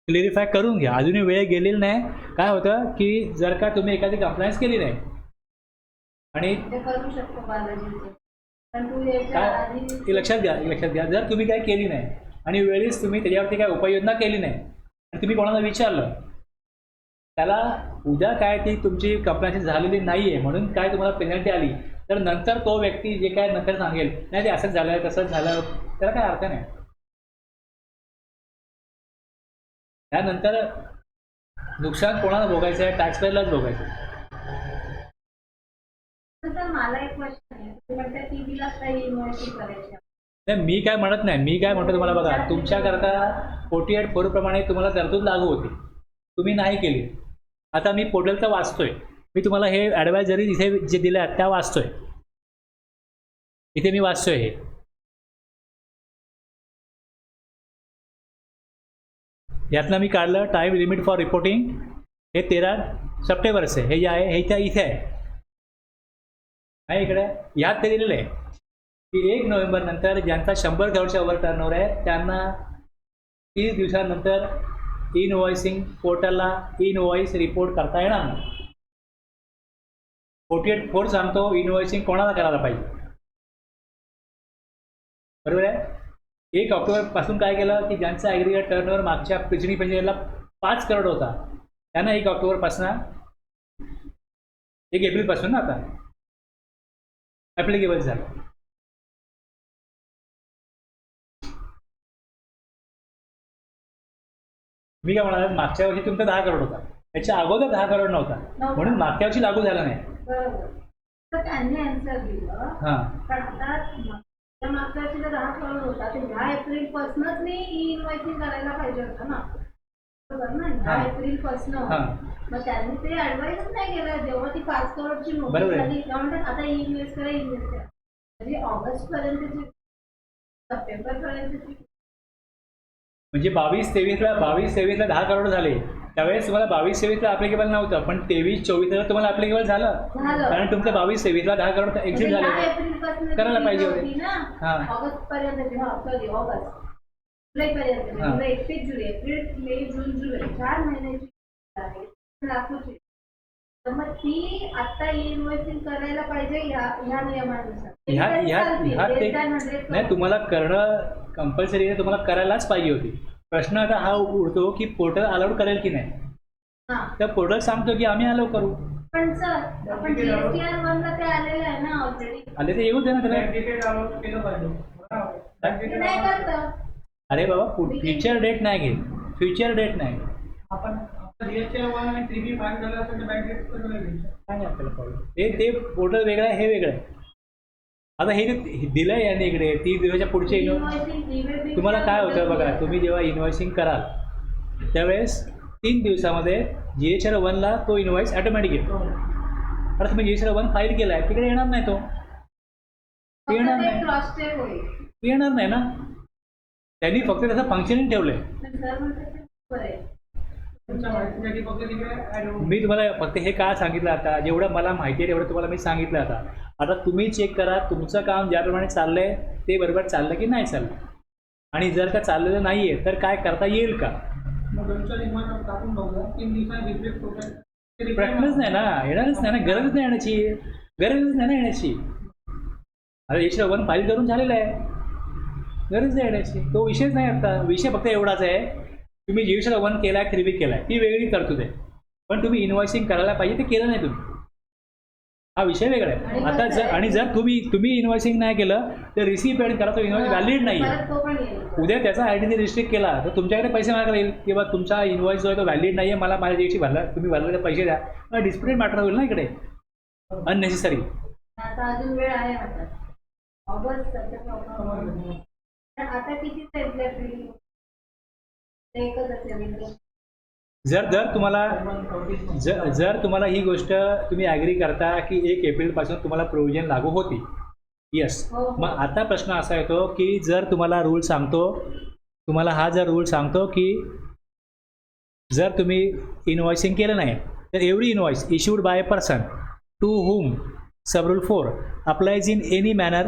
क्लिअरिफाय करून घ्या. अजूनही वेळ गेलेली नाही. काय होतं की जर का तुम्ही एखादी कंप्लायन्स केली नाही आणि ते करू शकतो बालाजीचे, पण तू याच्या काय आधी हे लक्षात घ्या, जर तुम्ही काय केली नाही आणि वेळेस तुम्ही त्याच्यावरती काय उपाययोजना केली नाही आणि तुम्ही कोणाला विचारलं, त्याला उद्या काय ती तुमची कंप्लायन्स झालेली नाही आहे म्हणून काय तुम्हाला पेनल्टी आली तर नंतर तो व्यक्ती जे काय नंतर सांगेल नाही ते असंच झालं तसंच झालं, त्याला काय अर्थ नाही. त्यानंतर नुकसान कोणाला भोगायचं आहे, टॅक्सपेअरलाच भोगायचं आहे. तर मला एक प्रश्न आहे, तुम्ही म्हणता की तिला काही इन्व्हेस्ट करायची आहे. नाही, मी काय म्हणत नाही. मी काय म्हणतो तुम्हाला, बघा तुमच्याकरता 48(4) प्रमाणे तुम्हाला तरतूद लागू होती, तुम्ही नाही केली. आता मी पोर्टलचं वाचतोय, मी तुम्हाला हे ॲडवायझरी इथे जे दिल्या आहेत त्या वाचतोय. इथे मी वाचतोय हे यातनं मी काढलं टाईम लिमिट फॉर रिपोर्टिंग, हे 13 सप्टेंबरचं आहे. हे जे आहे हे इथे आहे इकडे. यात ते दिलेलं आहे की 1 नोव्हेंबर नंतर ज्यांचा 100 करोडच्या वर टर्नओव्हर आहे त्यांना 30 दिवसानंतर इनवॉइसिंग पोर्टलला इनवॉइस रिपोर्ट करता येणार नाही. 48(4) सांगतो इनवॉइसिंग कोणाला करायला पाहिजे, बरोबर आहे. 1 ऑक्टोबरपासून काय केलं की ज्यांचा ॲग्रिगेट टर्नओव्हर मागच्या प्रिसिडिंग पिरियडला 5 करोड होता त्यांना 1 ऑक्टोबरपासून 1 एप्रिलपासून ना आता ॲप्लिकेबल झालं. मी काय म्हणाल, मागच्या वर्षी तुमचा 10 करोड होता, त्याच्या अगोदर 10 करोड नव्हता म्हणून मागच्या वर्षी लागू झाला नाही. बरोबर. तर त्यांनी आन्सर दिलं. हां, पण आता मागच्या वर्षी 10 करोड होता, तर ह्या एप्रिलपासूनच मी इन्व्हेस्टिंग करायला पाहिजे होतं ना, बरोबर ना. ह्या एप्रिलपासून मग त्यांनी ते ॲडवाईजच नाही केलं. जेव्हा ती 5 करोडची नोटीस झाली तेव्हा म्हणतात आता इन्व्हेस्ट करा म्हणजे ऑगस्ट पर्यंतची सप्टेंबरपर्यंतची म्हणजे 22-23ला 10 करोड झाले, त्यावेळेस तुम्हाला 22-23ला अप्लिकेबल नव्हतं, पण 23-24ला तुम्हाला अप्लिकेबल झालं, झालं. कारण तुमचं 22-23ला 10 करोड एक्झिट म्हणजे झाले. ह्या एप्रिलपासून करायला पाहिजे होते. होती ना. हा. ऑगस्ट पर्यंत सॉरी ऑगस्ट जुलैपर्यंत हा. जुलै 31 जुलै एप्रिल मे जून जुलै 4 महिन्याची आहे लाखोची. तर मग ती आता इन्व्हेस्टिंग करायला पाहिजे ह्या नियमानुसार. नाही, तुम्हाला करणं कंपल्सरी आहे, तुम्हाला करायलाच पाहिजे होती. प्रश्न आता हा उडतो की पोर्टल अलाउड करेल की नाही. हा. तर पोर्टल सांगतो की आम्ही अलाउ करू. पण सर आपण GSTR 1 ला ते आलेलं आहे ना ऑलरेडी. आले तर येऊ दे ना त्याला. ते नाही करतं. अरे बाबा, फ्युचर डेट नाही घे, फ्युचर डेट नाही. आपण GSTR 1 आणि 3B फाईल झालं असेल तर बँक डेट कसं नाही द्यायचं? काय आपल्याला प्रॉब्लेम. ते पोर्टल वेगळं आहे, हे वेगळं आहे. आता हे दिलं आहे याने इकडे 30 दिवसाच्या पुढचे Invoicing, तुम्हाला काय होतं बघा, तुम्ही जेव्हा इन्व्हॉइसिंग कराल त्यावेळेस 3 दिवसामध्ये GSTR 1ला तो इन्व्हॉइस ऑटोमॅटिक येतो. आता तुम्ही GSTR 1 फाईल केला आहे, तिकडे येणार नाही, तो येणार नाही, क्रॉस चेक होईल. येणार नाही ना. त्यांनी फक्त त्याचं फंक्शनिंग ठेवलं आहे. पण सर म्हणतात ते बरं आहे. तुमच्या माहितीसाठी फक्त तिकडे ॲड होऊन मी तुम्हाला फक्त हे का सांगितलं, आता जेवढं मला माहिती आहे तेवढं तुम्हाला मी सांगितलं. आता तुम्ही चेक करा तुमचं काम ज्याप्रमाणे चाललं आहे ते बरोबर चाललं की नाही चाललं, आणि जर का चाललेलं नाही आहे तर काय करता येईल का. मग दोनच्या रिमांड टाकून बघूया 3 दिवसांनी रिफ्लेक्ट होतं. प्रश्नच नाही ना, येणारच नाही ना, गरजच नाही येण्याची, गरजच नाही ना येण्याची. आता GSTR 1 फाईल करून झालेलं आहे, गरज नाही येण्याची, तो विषयच नाही. आता विषय फक्त एवढाच आहे, तुम्ही GSTR 1 केला आहे, 3B केला आहे, ती वेगळी तरतूद आहे, पण तुम्ही इन्व्हॉइसिंग करायला पाहिजे ते केलं नाही तुम्ही, हा विषय वेगळा आहे. आता जर तुम्ही इन्व्हॉइसिंग नाही केलं तर रिसीव्ह पेड करा, तो इन्व्हॉइस व्हॅलिड नाही आहे. परत तो पण येईल. उद्या त्याचा आयडेंटिटी रिस्ट्रिक्ट केला तर तुमच्याकडे पैसे मागायला येईल की बा तुमचा इन्व्हॉइस जो आहे तो व्हॅलिड नाही आहे, मला माझ्या याची भरला, तुम्ही भरलेले पैसे द्या. मग डिस्प्यूट मॅटर होईल ना इकडे अननेसेसरी. आता अजून वेळ आहे आता ऑगस्ट सप्टेंबर. आता किती एप्रिल एकच असेल. जर तुम्हाला ही गोष्ट तुम्ही ॲग्री करता की 1 एप्रिलपासून तुम्हाला प्रोव्हिजन लागू होती, येस, हो. मग आता प्रश्न असा येतो की जर तुम्हाला रूल सांगतो, तुम्हाला हा जर रूल सांगतो की जर तुम्ही इन्व्हॉइसिंग केलं नाही तर every invoice issued by a person to whom sub rule 4 applies in any manner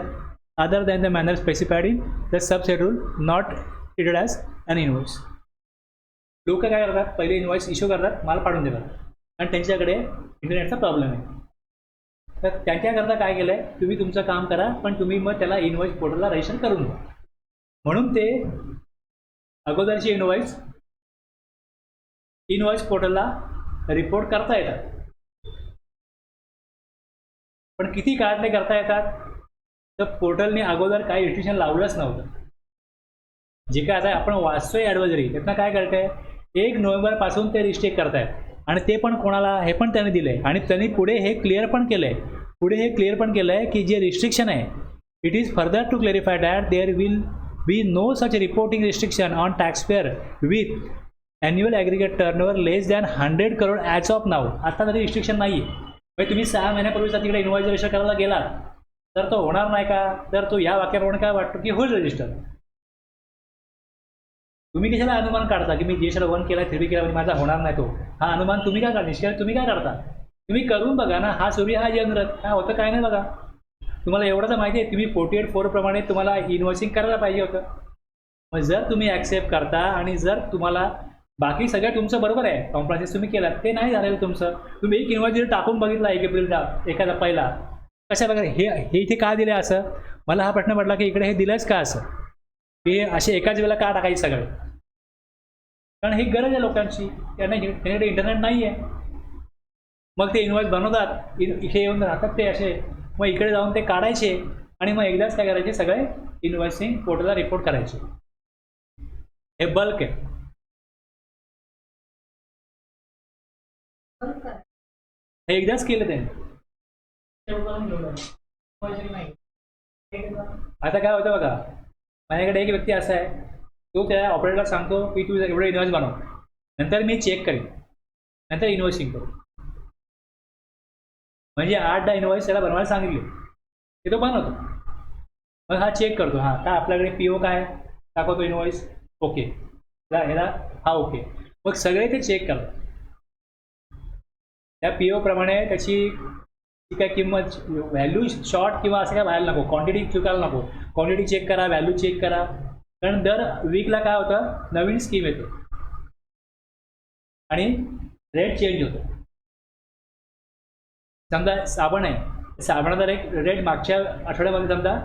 other than the manner specified in the subset rule not treated as an invoice. लोक काय करतात, पहिले इन्व्हॉइस इश्यू करतात, माल पाडून देतात, आणि त्यांच्याकडे इंटरनेटचा प्रॉब्लेम आहे. तर त्यांच्याकरता काय केलं आहे, तुम्ही तुमचं काम करा, पण तुम्ही मग त्याला इन्व्हॉइस पोर्टलला रजिस्टर करून द्या. म्हणून ते अगोदरची इन्व्हॉइस पोर्टलला रिपोर्ट करता येतात. पण किती काळातले करता येतात, तर पोर्टलने अगोदर काही रिस्ट्रिक्शन लावलंच नव्हतं. जे काय आता आपण वाचतोय ॲडवायझरी, त्यातनं काय करताय, 1 नोव्हेंबरपासून ते रिस्ट्रिक्ट करतायत, आणि ते पण कोणाला, हे पण त्यांनी दिलं आहे, आणि त्यांनी पुढे हे क्लिअर पण केलं आहे, की जे रिस्ट्रिक्शन आहे, it is further to clarify that there will be no such reporting restriction on taxpayer with annual aggregate turnover less than 100 crore as of now. आता तरी रिस्ट्रिक्शन नाही आहे. म्हणजे तुम्ही 6 महिन्यापूर्वीचा तिकडे इन्व्हॉइस रजिस्टर करायला गेलात तर तो होणार नाही का, तर तो या वाक्याप्रमाणे काय वाटतो की होईल रजिस्टर. तुम्ही कशाला अनुमान काढता की मी GSTR 1 केला, 3B केला म्हणजे माझा होणार नाही तो, हा अनुमान तुम्ही काय काढता, तुम्ही काय काढता, तुम्ही करून बघा ना, हा सूर्य हा चंद्र, काय होतं काय नाही बघा. तुम्हाला एवढं तर माहिती आहे, तुम्ही 48(4) प्रमाणे तुम्हाला इन्व्हॉइसिंग करायला पाहिजे होतं. मग जर तुम्ही ॲक्सेप्ट करता आणि जर तुम्हाला बाकी सगळं तुमचं बरोबर आहे, कॉम्प्रोमाइज तुम्ही केलात, ते नाही झालेलं तुमचं, तुम्ही एक इन्व्हॉइस टाकून बघितला 1 एप्रिलचा एखादा पहिला, कशा बघा हे इथे का दिलं असं, मला हा प्रश्न पडला की इकडे हे दिलंच का असं, की असे एकाच वेळेला का टाकायचे सगळे. कारण ही गरज आहे लोकांची, त्यांच्याकडे इंटरनेट नाही आहे. मग ते इन्व्हॉइस बनवतात, इथे येऊन राहतात ते असे, मग इकडे जाऊन ते काढायचे, आणि मग एकदाच काय करायचे, सगळे इन्व्हॉइसिंग पोर्टलला रिपोर्ट करायचे. हे बल्क आहे. हे एकदाच केलं त्यांनी. सेव्ह करून ठेवलं पैसे नाही. आता काय होतं बघा, माझ्याकडे एक व्यक्ती असा आहे, तो त्या ऑपरेटरला सांगतो की तू एवढं इन्व्हॉइस बनव, नंतर मी चेक करेन, नंतर इन्व्हॉइसिंग करू. म्हणजे 8-10 इन्व्हॉइस त्याला बनवायला सांगितले, ते तो बनवतो. मग हा चेक करतो, हां काय आपल्याकडे पी ओ काय दाखवतो इनवॉइस, ओके, ह्याला हा ओके. मग सगळे ते चेक करतात. त्या पी ओप्रमाणे त्याची जी काय किंमत व्हॅल्यू शॉर्ट किंवा असं काय व्हायला नको, क्वांटिटी चुकायला नको. क्वांटिटी चेक करा, व्हॅल्यू चेक करा. कारण दर वीकला काय होतं, नवीन स्कीम येते आणि रेट चेंज होतो. समजा साबण आहे, साबणाचा रेट मागच्या आठवड्यामध्ये समजा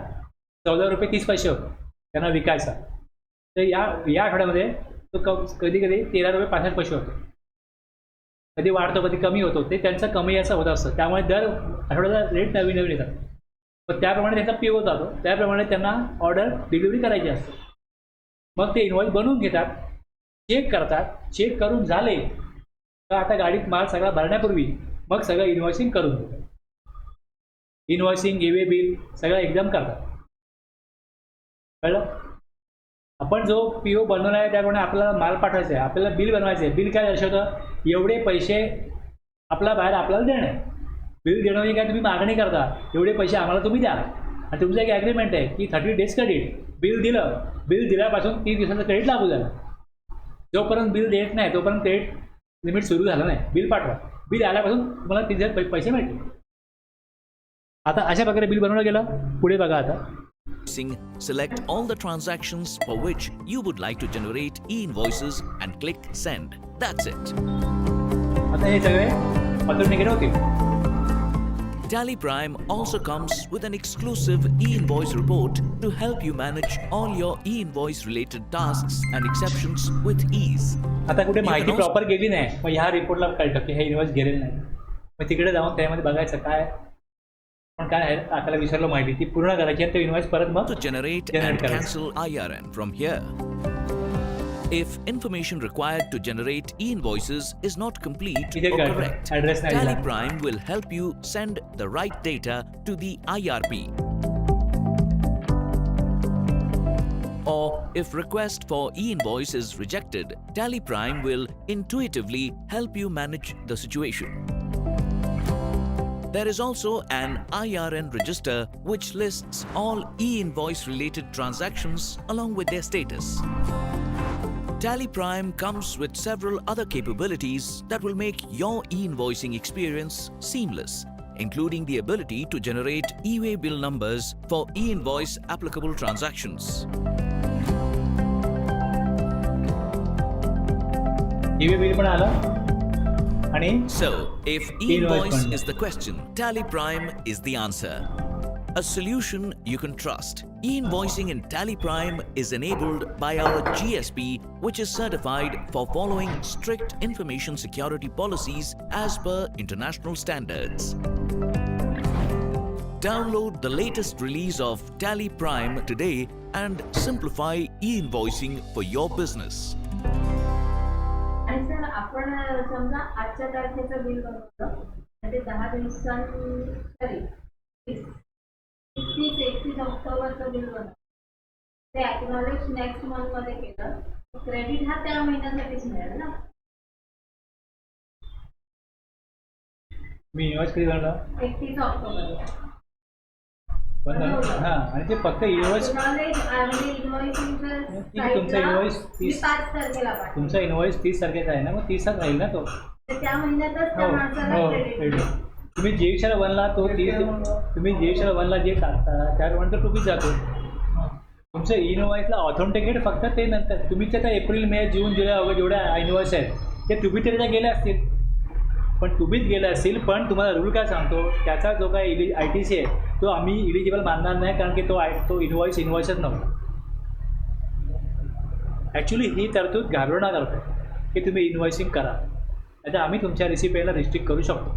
14 रुपये 30 पैसे होतं त्यांना विकायचा, तर या आठवड्यामध्ये तो कधी कधी 13 रुपये 65 पैसे होतो. कधी वाढतो कधी कमी होतो, ते त्यांचं कमी याचं होत असतं. त्यामुळे दर आठवड्याचा रेट नवीन नवीन येतात. मग त्याप्रमाणे त्यांचा पी ओ जातो, त्याप्रमाणे त्यांना ऑर्डर डिलिव्हरी करायची असते. मग ते इनवॉइस बनवून घेतात, चेक करतात. चेक करून झाले तर आता गाडीत माल सगळा भरण्यापूर्वी मग सगळं इनवॉइसिंग करून देतात. इनवॉइसिंग, गिवे बिल सगळं एकदम करतात. कळलं? आपण जो पी ओ बनवला आहे त्याप्रमाणे आपल्याला माल पाठवायचा आहे, आपल्याला बिल बनवायचं आहे. बिल काय दर्शवतं, एवढे पैसे आपला बाहेर आपल्याला देणे. बिल देणं म्हणजे काय, तुम्ही मागणी करता एवढे पैसे आम्हाला तुम्ही द्या, आणि तुमचं एक ॲग्रीमेंट आहे की 30 डेज क्रेडिट. बिल दिल्यापासून 30 दिवसाचं क्रेडिट लागू झालं. जोपर्यंत बिल देत नाही तोपर्यंत क्रेडिट लिमिट सुरू झालं नाही. बिल पाठवा, बिल आल्यापासून तुम्हाला 30 दिवसात पैसे मिळतील. आता अशा प्रकारे बिल बनवलं गेलं. पुढे बघा आता. Select all the transactions for which you would like to generate e-invoices and click send. That's it. आता हे सगळे ऑथेंटिकेट होतील. Tally Prime also comes with an exclusive e-invoice report to help you manage all your e-invoice related tasks and exceptions with ease. आता कुठे माहिती proper गेली नाही, मग ह्या रिपोर्टला कळतं की हे इनवॉइस गेलेलं नाही. मग तिकडे जाऊन त्यामध्ये बघायचं काय पण काय आहे, आपल्याला विसरलो माहिती, ती पूर्ण करायची आणि ते इनवॉइस परत मग To generate and cancel IRN from here. If information required to generate e-invoices is not complete or correct, Tally Prime will help you send the right data to the IRP. Or if request for e-invoice is rejected, Tally Prime will intuitively help you manage the situation. There is also an IRN register which lists all e-invoice related transactions along with their status. Tally Prime comes with several other capabilities that will make your e-invoicing experience seamless, including the ability to generate e-way bill numbers for e-invoice applicable transactions. E-way bill पण आलं. So, if e-invoice is the question, Tally Prime is the answer. A solution you can trust. E-invoicing in Tally Prime is enabled by our GSP, which is certified for following strict information security policies as per international standards. Download the latest release of Tally Prime today and simplify e-invoicing for your business. आणि sir आपण समजा आजच्या तारखेचं bill बनवलं तर ते 10 दिवसांनी 31 ऑक्टोबरचं bill बनवलं, ते ॲक्नॉलेज नेक्स्ट मंथमध्ये केलं, क्रेडिट हा त्या महिन्यासाठीच मिळेल ना. मी इनवॉइस कधी बनवलं, 31 ऑक्टोबरला हां, आणि ते फक्त इनवॉइस तुमचा इनवॉइस 30 5 तारखेला पाठवलं. तुमचा इनवॉइस 30 तारखेचा आहे ना, मग 30च राहील ना तो. तर त्या महिन्यातच त्या माणसाला क्रेडिट. तुम्ही जीएसटीला बनला तो 30, तुम्ही जीएसटीला बनला जे टाकता त्याप्रमाणे तो टुबीच जातो. तुमचं इनवॉइसला ऑथेंटिकेट फक्त ते नंतर तुम्ही त्या एप्रिल मे जून जुलै ऑगस्ट जेवढ्या इनवॉइस आहेत ते टुबी त्याच्या गेले असतील, पण टुबीच गेले असतील. पण तुम्हाला रूल काय सांगतो, त्याचा जो काय ITC आहे तो आम्ही इलिजिबल मानणार नाही, कारण की तो इनवॉइसच नव्हता. ॲक्च्युली ही तरतूद घाबरवणा करतो की तुम्ही इनवॉइसिंग करा, आता आम्ही तुमच्या रेसिपीला रिस्ट्रिक्ट करू शकतो.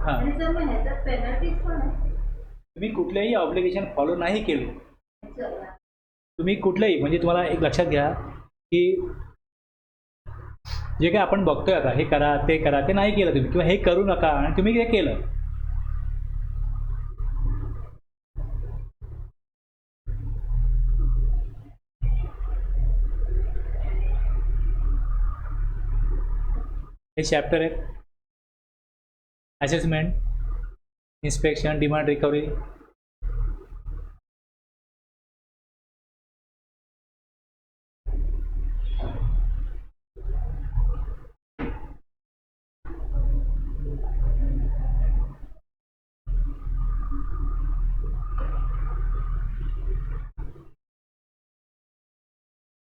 हां, तुम्ही कुठलेही ऑब्लिगेशन फॉलो नाही केले, तुम्ही कुठलंही म्हणजे तुम्हाला एक लक्षात घ्या की जे काय आपण बघतोय आता हे करा ते नाही केलं तुम्ही, किंवा हे करू नका आणि तुम्ही हे केलं, हे चॅप्टर आहे असेसमेंट, इन्स्पेक्शन, डिमांड रिकव्हरी,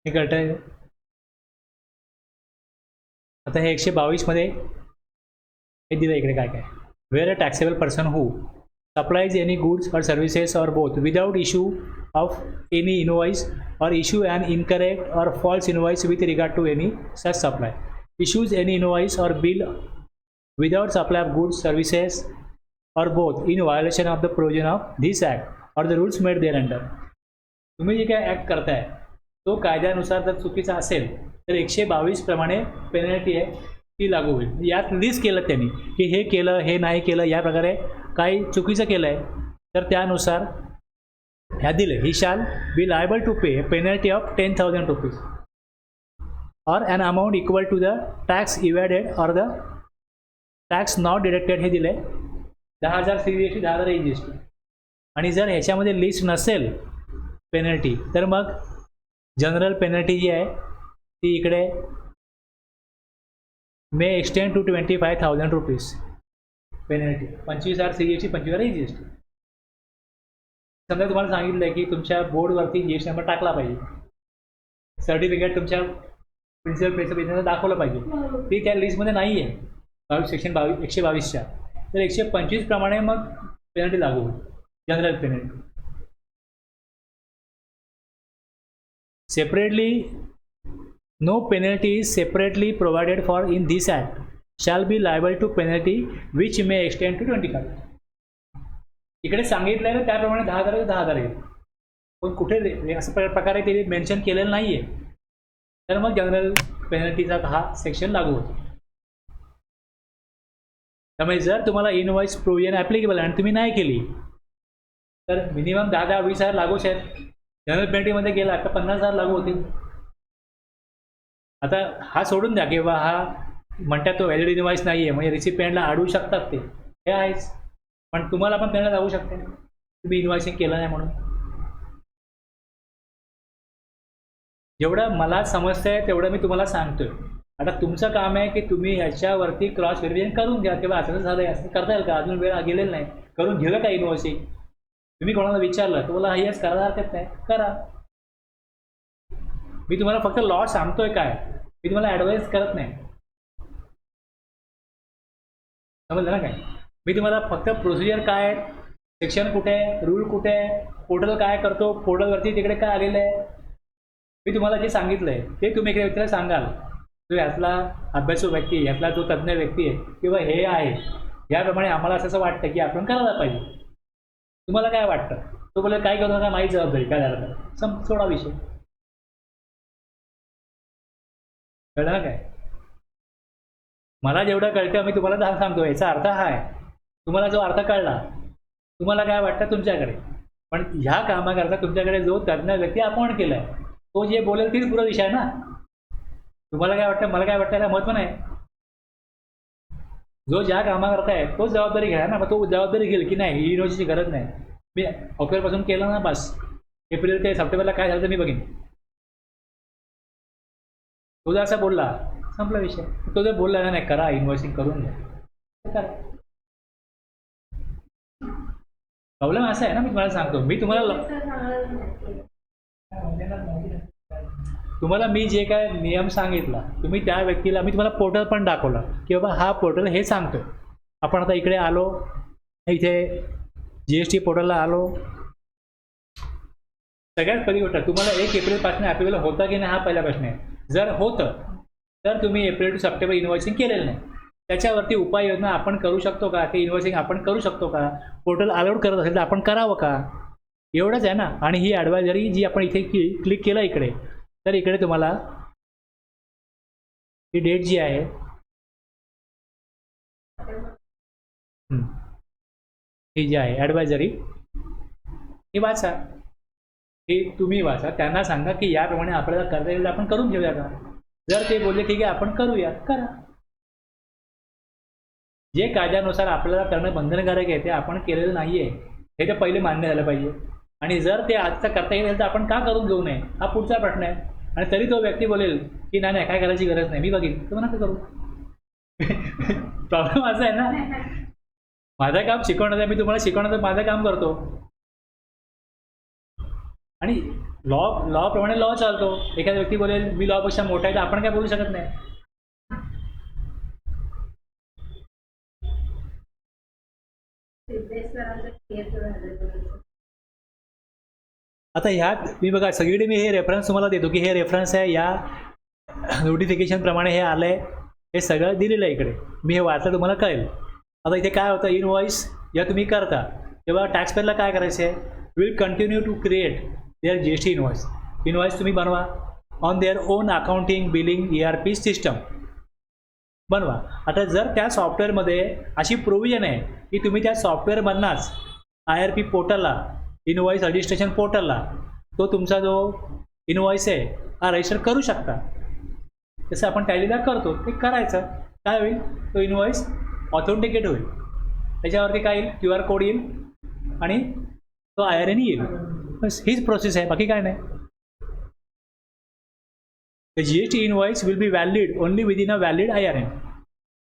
हे कळतंय? आता हे 122 मध्ये हे दिलं इकडे काय काय. Where a taxable person who supplies any goods or services or both without issue of any invoice or issue an incorrect or false invoice with regard to any such supply, issues any invoice or bill without supply of goods, services or both in violation of the provision of this act or the rules made thereunder. तुम्ही जे काय act करताय तो कायद्यानुसार जर चुकीचा असेल तर 122 प्रमाणे पेनल्टी आहे ती लागू होईल. यात लिस्ट केलं त्यांनी की हे केलं, हे नाही केलं, या प्रकारे काही चुकीचं केलं आहे तर त्यानुसार ह्या दिले. He shall be liable to pay penalty of 10,000 rupees or an amount equal to the tax evaded or the tax not deducted. हे दिले 10,000 CGST, 10,000 EGST. आणि जर ह्याच्यामध्ये लिस्ट नसेल पेनल्टी तर मग जनरल पेनल्टी जी आहे ती इकडे may extend to 25,000 rupees penalty. 25,000 CGST, 25,000 EGST. समजा तुम्हाला सांगितलं आहे की तुमच्या बोर्डवरती GST नंबर टाकला पाहिजे, सर्टिफिकेट तुमच्या प्रिन्सिपल प्लेस ऑफ बिझनेसला दाखवलं पाहिजे, ती त्या लिस्टमध्ये नाही आहे सेक्शन 122च्या. तर 125 प्रमाणे मग पेनल्टी लागू होईल, general penalty. Separately no penalty is separately provided for in this act shall be liable to penalty which may extend to 25. इकडे सांगितलं आहे त्याप्रमाणे 10,000 10,000 येईल, पण कुठे असं प्रकारे ते मेन्शन केलेलं नाही आहे तर मग जनरल पेनल्टीचा हा सेक्शन लागू होतो. त्यामुळे जर तुम्हाला इनवॉइस प्रोव्हिजन ॲप्लिकेबल आणि तुम्ही नाही केली तर मिनिमम 10,000 20,000 लागूच आहेत. जनरल पेनल्टीमध्ये गेला तर 50,000 लागू होतील. आता हा सोडून द्या किंवा हा म्हणतात तो व्हॅलिड इनवॉइस नाही आहे म्हणजे रिसिपेंटला अडवू शकतात ते, हे आहेच. पण तुम्हाला पण पेनल्टी लागू शकते तुम्ही इनवॉइसिंग केलं नाही म्हणून. जेवढं मला समजतंय तेवढं मी तुम्हाला सांगतोय. आता तुमचं काम आहे की तुम्ही ह्याच्यावरती क्रॉस व्हेरिफिकेशन करून घ्या किंवा असं झालं आहे असं करता येईल का, अजून वेळ गेलेला नाही, करून गेलं का इनवॉइसिंग. तुम्ही कोणाला विचारलं तुम्हाला हेच करायला हरकत नाही, करा. मी तुम्हाला फक्त लॉ सांगतोय काय, मी तुम्हाला ॲडवाईस करत नाही, समजलं ना काय. मी तुम्हाला फक्त प्रोसिजर काय आहे, सेक्शन कुठे आहे, रूल कुठे आहे, पोर्टल काय करतो, पोर्टलवरती तिकडे काय आलेलं आहे, मी तुम्हाला जे सांगितलं आहे ते तुम्ही एखाद्या व्यक्तीला सांगाल. तो ह्यातला अभ्यासू व्यक्ती, ह्यातला जो तज्ज्ञ व्यक्ती आहे किंवा हे आहे, याप्रमाणे आम्हाला असं वाटतं की आपण करायला पाहिजे. तुम्हाला काय वाटतं, तो बोले काय करतो का माझी जबाबदारी, काय झालं तर सोडा विषय. कळलं ना काय. मला जेवढं कळतं मी तुम्हाला सांगतो, याचा अर्थ हा आहे. तुम्हाला जो अर्थ कळला, तुम्हाला काय वाटतं तुमच्याकडे, पण ह्या कामाकरता तुमच्याकडे जो तज्ज्ञ व्यक्ती अपॉइंट केला आहे तो जे बोलेल तीच पुरा विषय आहे ना. तुम्हाला काय वाटतं, मला काय वाटतं, याला महत्त्व नाही. जो ज्या कामाकरता आहे तो जबाबदारी घ्या ना. मग तो जबाबदारी घेईल की नाही ही युनिव्हर्सिटीची गरज नाही, मी ऑक्टोबरपासून केलं ना, बस एप्रिल ते सप्टेंबरला काय झालं तर मी बघेन. तो जर असा बोलला संपला विषय. तो जर बोलला ना नाही करा इन्व्हॉइसिंग करून घ्या तर करा. प्रॉब्लेम असा आहे ना, मी तुम्हाला सांगतो, मी तुम्हाला मी जे काय नियम सांगितला तुम्ही त्या व्यक्तीला, मी तुम्हाला पोर्टल पण दाखवला की बाबा हा पोर्टल हे सांगतो. आपण आता इकडे आलो, इथे GST पोर्टलला आलो. सगळ्यात पहिली गोष्ट तुम्हाला 1 एप्रिलपासून ॲप्लिकेबल होतं की नाही हा पहिला प्रश्न आहे. जर होतं तर तुम्ही एप्रिल टू सप्टेंबर इन्व्हॉइसिंग केलेलं नाही, त्याच्यावरती उपाययोजना आपण करू शकतो का, ते इन्व्हॉइसिंग आपण करू शकतो का, पोर्टल अलाउड करत असेल तर आपण करावं का, एवढंच आहे ना. आणि ही ॲडवायझरी जी आपण इथे क्लिक केलं इकडे, तर इकडे तुम्हाला ही डेट जी आहे ही जी आहे ॲडवायझरी, ही वाचा, ही तुम्ही वाचा. त्यांना सांगा की याप्रमाणे आपल्याला करता येईल आपण करून घेऊया का. जर ते बोलले ठीक आहे आपण करूया, करा. जे कायद्यानुसार आपल्याला करणं बंधनकारक आहे ते आपण केलेलं नाही आहे हे तर पहिले मान्य झालं पाहिजे. आणि जर ते आजचं करता येईल तर आपण का करून घेऊ नये हा पुढचा प्रश्न आहे. आणि तरी तो व्यक्ती बोलेल की नाही काय करायची गरज नाही, मी बघीन, तर नका करू. प्रॉब्लेम असा आहे ना, माझं काम शिकवण्याचं, मी तुम्हाला शिकवण्याचं माझं काम करतो. आणि लॉ प्रमाणे लॉ चालतो. एखादा व्यक्ती बोलेल मी लॉपेक्षा मोठा आहे, तर आपण काय बोलू शकत नाही. सिद्धेश सरांचं clear झालं. आता ह्यात मी बघा सगळीकडे मी हे रेफरन्स तुम्हाला देतो की हे रेफरन्स आहे, या नोटिफिकेशन प्रमाणे हे आलंय, हे सगळं दिलेलं आहे इकडे. मी हे वाचलं तुम्हाला कळेल. आता इथे काय होतं, इनवॉइस या तुम्ही करता तेव्हा टॅक्सपेअरला काय करायचं आहे, will continue to create their GST invoice तुम्ही बनवा on their own accounting billing ERP system बनवा. आता जर त्या सॉफ्टवेअरमध्ये अशी प्रोव्हिजन आहे की तुम्ही त्या सॉफ्टवेअरमधनाच IRP पोर्टलला, इनवॉइस रजिस्ट्रेशन पोर्टलला तो तुमचा जो इनवॉइस आहे हा रजिस्टर करू शकता. जसं आपण टॅलीला करतो ते करायचं. काय होईल, तो इनवॉइस ऑथेंटिकेट होईल, त्याच्यावरती काय येईल, QR कोड येईल आणि तो IRN येईल. बस हीच प्रोसेस आहे, बाकी काय नाही. The GST invoice will be valid only within a valid IRN.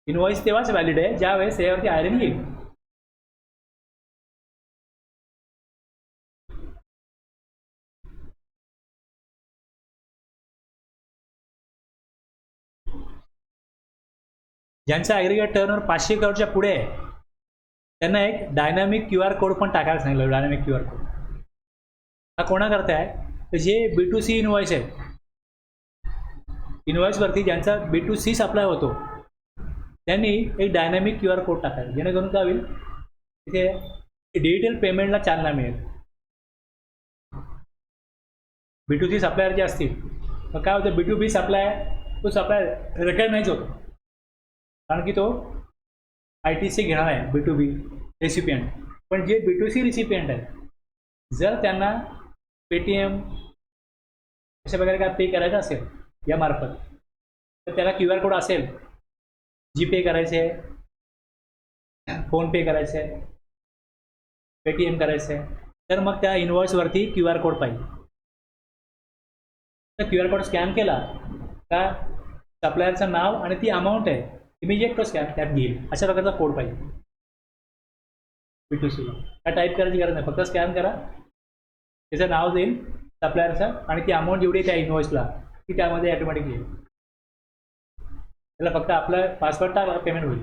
Invoice तेव्हाच व्हॅलिड आहे ज्या वेळेस त्याच्यावरती IRN येईल. ज्यांचा ॲग्रिगेट टर्नओव्हर 500 करोडच्या पुढे आहे त्यांना एक डायनामिक QR कोड पण टाकायला सांगितलं. डायनामिक QR कोड हा कोणाकरता आहे, तर जे B2C इनवॉइस आहेत, इनवॉइसवरती ज्यांचा B2C सप्लाय होतो त्यांनी एक डायनामिक QR कोड टाकायचा, जेणेकरून काय होईल, तिथे डिजिटल पेमेंटला चालना मिळेल. B2C सप्लायर जे असतील मग काय होतं, B2B सप्लाय तो सप्लाय रेकग्नाइज होतो, कारण की तो ITC घेणार आहे B2B रेसिपियंट. पण जे B2C रेसिपियंट आहेत जर त्यांना पेटीएम अशा प्रकारे काय पे करायचं असेल यामार्फत, तर त्याला QR कोड असेल, GPay करायचे आहे, फोनपे करायचं आहे, पेटीएम करायचं आहे, तर मग त्या इनवॉइसवरती QR कोड पाहिजे. तर QR कोड स्कॅन केला का सप्लायरचं नाव आणि ती अमाऊंट आहे इमिजिएट तो स्कॅन त्यात घेईल, अशा प्रकारचा कोड पाहिजे B2Cला. काय टाईप करायची गरज नाही, फक्त स्कॅन करा, त्याचं नाव देईल सप्लायरचं आणि ती अमाऊंट जेवढी त्या इनवॉइसला ती त्यामध्ये ॲटोमॅटिक येईल. त्याला फक्त आपला पासवर्ड टाका, पेमेंट होईल.